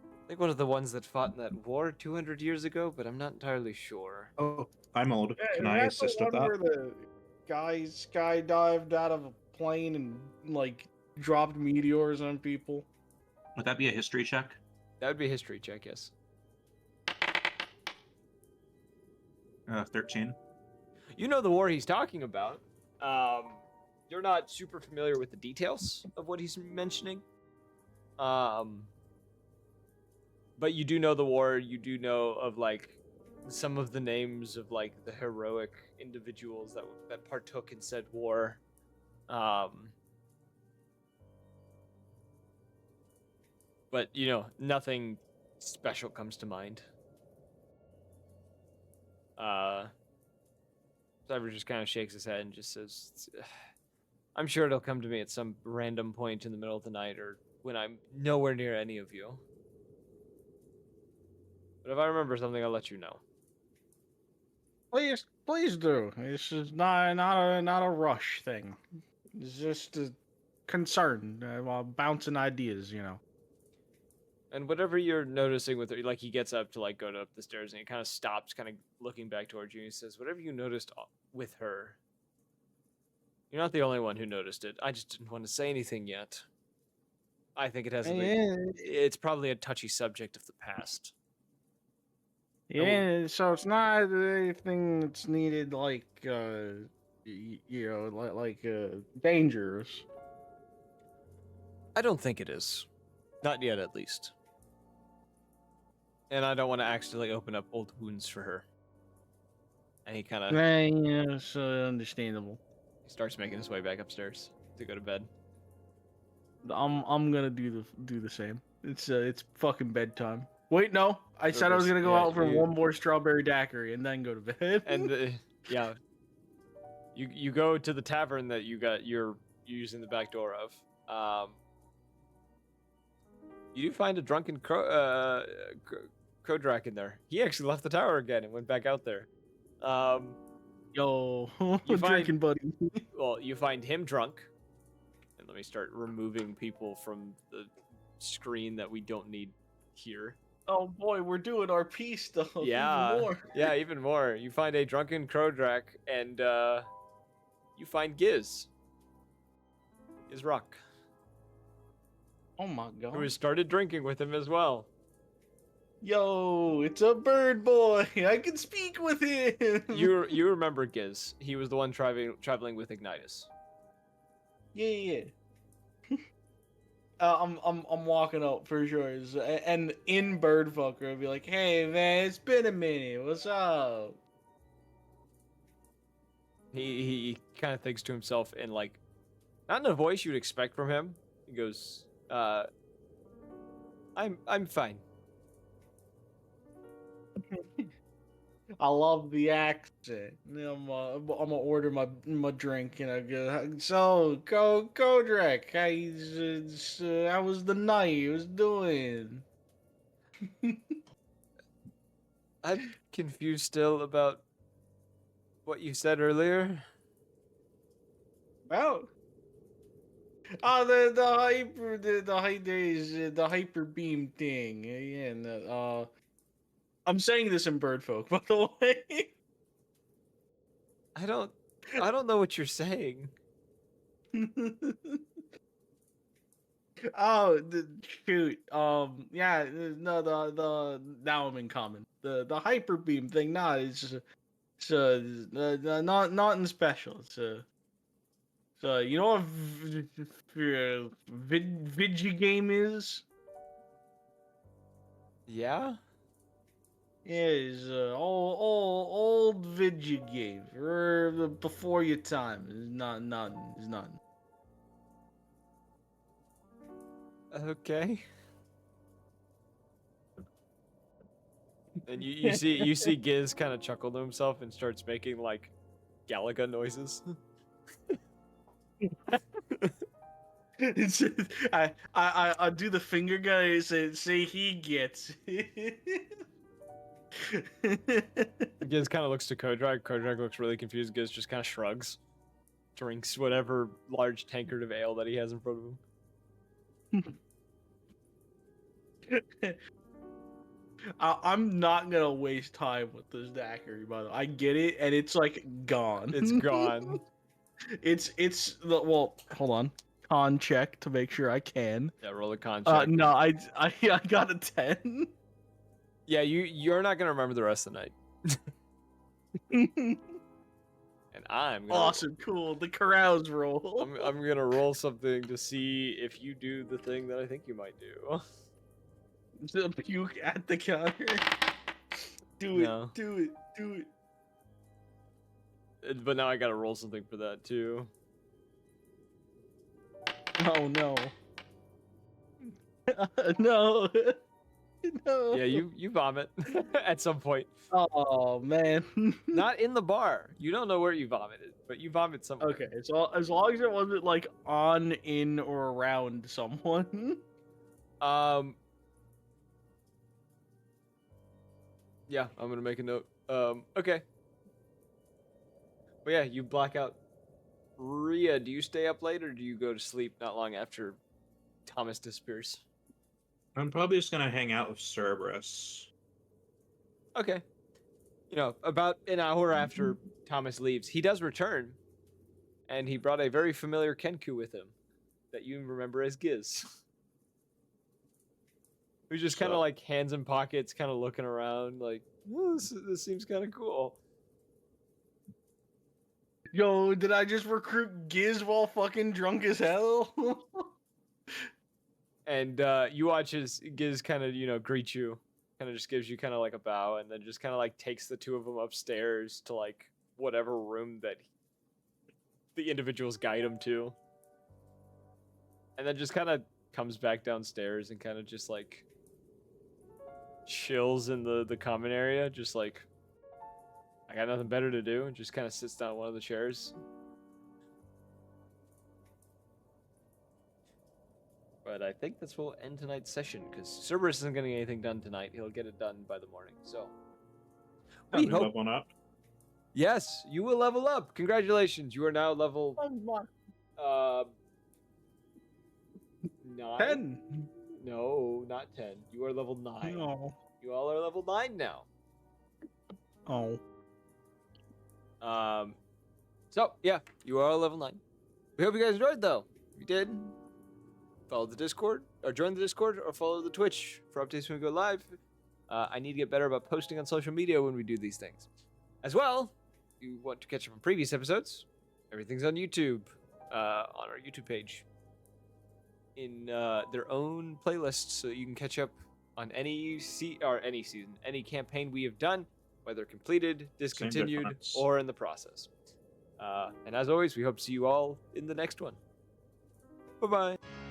I think one of the ones that fought in that war 200 years ago, but I'm not entirely sure. Oh, I'm old. Can I assist with that? Where the guy skydived out of a plane and like dropped meteors on people? Would that be a history check? That would be a history check, yes. 13. You know the war he's talking about. You're not super familiar with the details of what he's mentioning. But you do know the war. You do know of like some of the names of like the heroic individuals that partook in said war. But nothing special comes to mind. Cyber just kind of shakes his head and just says, I'm sure it'll come to me at some random point in the middle of the night or when I'm nowhere near any of you. But if I remember something, I'll let you know. Please do. This is not a rush thing. It's just a concern while bouncing ideas, And whatever you're noticing with her, like he gets up to like go up the stairs and he kind of stops, kind of looking back towards you. And he says, whatever you noticed with her, you're not the only one who noticed it. I just didn't want to say anything yet. I think it has it's probably a touchy subject of the past. Yeah, so it's not anything that's needed like dangerous. I don't think it is. Not yet, at least. And I don't want to accidentally open up old wounds for her. And he kind of... Yeah, it's understandable. He starts making his way back upstairs to go to bed. I'm gonna do the same. It's fucking bedtime. Wait, no. I said I was gonna go out for one more strawberry daiquiri and then go to bed. And yeah, you go to the tavern that you're using the back door of. You do find a drunken Kodrak in there. He actually left the tower again and went back out there. Yo, you drinking buddy. Well, you find him drunk. And let me start removing people from the screen that we don't need here. Oh boy, we're doing our peace stuff. Yeah, even more. Yeah, even more. You find a drunken Kodrak, and you find Giz Rock. Oh my god. Who has started drinking with him as well. Yo, it's a bird boy. I can speak with him. You remember Giz? He was the one traveling with Ignitus. Yeah. I'm walking up for sure. And in Birdfucker, I'll be like, "Hey man, it's been a minute. What's up?" He kind of thinks to himself in like, not in a voice you'd expect from him. He goes, I'm fine. I love the accent. I'm gonna order my drink and I go. So go drink. How was the night? You was doing? I'm confused still about what you said earlier. Oh, the hyper beam thing. Yeah, and I'm saying this in Birdfolk, by the way. I don't know what you're saying. Oh, shoot. Yeah. No, the now I'm in common. The hyper beam thing. Nah, it's not in special. So you know what Vigi game is? Yeah? Yeah, it's old Vigi game before your time. It's not. It's not. Okay. And you see Giz kind of chuckle to himself and starts making like Galaga noises. It's, I do the finger gun and say he gets. Giz kind of looks to Kodrag. Kodrag looks really confused. Giz just kind of shrugs, drinks whatever large tankard of ale that he has in front of him. I'm not gonna waste time with this daiquiri, by the way. I get it, and it's like gone. It's gone. it's the well. Hold on, con check to make sure I can. Yeah, roll a con check. No, I got a 10. Yeah, you're not gonna remember the rest of the night. And I'm gonna Awesome, cool. The carouse roll. I'm gonna roll something to see if you do the thing that I think you might do. The puke at the counter. Do it, No. do it. But now I gotta roll something for that too. Oh no. No. No. Yeah, you vomit at some point. Oh man. Not in the bar. You don't know where you vomited, but you vomit somewhere. Okay, so as long as it wasn't like on, in, or around someone. Yeah, I'm gonna make a note. Okay. But yeah, you black out. Rhea, do you stay up late or do you go to sleep not long after Thomas disappears? I'm probably just gonna hang out with Cerberus. Okay. You know, about an hour after Thomas leaves, he does return, and he brought a very familiar Kenku with him that you remember as Giz. Who's just kind of like hands in pockets, kind of looking around, like, oh, this seems kind of cool. Yo, did I just recruit Giz while fucking drunk as hell? And you watch as Giz kind of, you know, greet you, kind of just gives you kind of like a bow, and then just kind of like takes the two of them upstairs to like whatever room that the individuals guide him to. And then just kind of comes back downstairs and kind of just like chills in the common area, just like, I got nothing better to do, and just kind of sits down in one of the chairs. But I think this will end tonight's session, because Cerberus isn't getting anything done tonight. He'll get it done by the morning, so. We We hope. level up. Yes, you will level up. Congratulations, you are now level 9. 10. No, not 10. You are level 9. No. You all are level 9 now. Oh. So yeah, you are all level 9. We hope you guys enjoyed though. If you did, follow the Discord, or join the Discord, or follow the Twitch for updates when we go live. I need to get better about posting on social media when we do these things. As well, if you want to catch up on previous episodes, everything's on YouTube, on our YouTube page. in their own playlists, so that you can catch up on any season, any campaign we have done, whether completed, discontinued, difference. or in the process. And as always, we hope to see you all in the next one. Bye bye.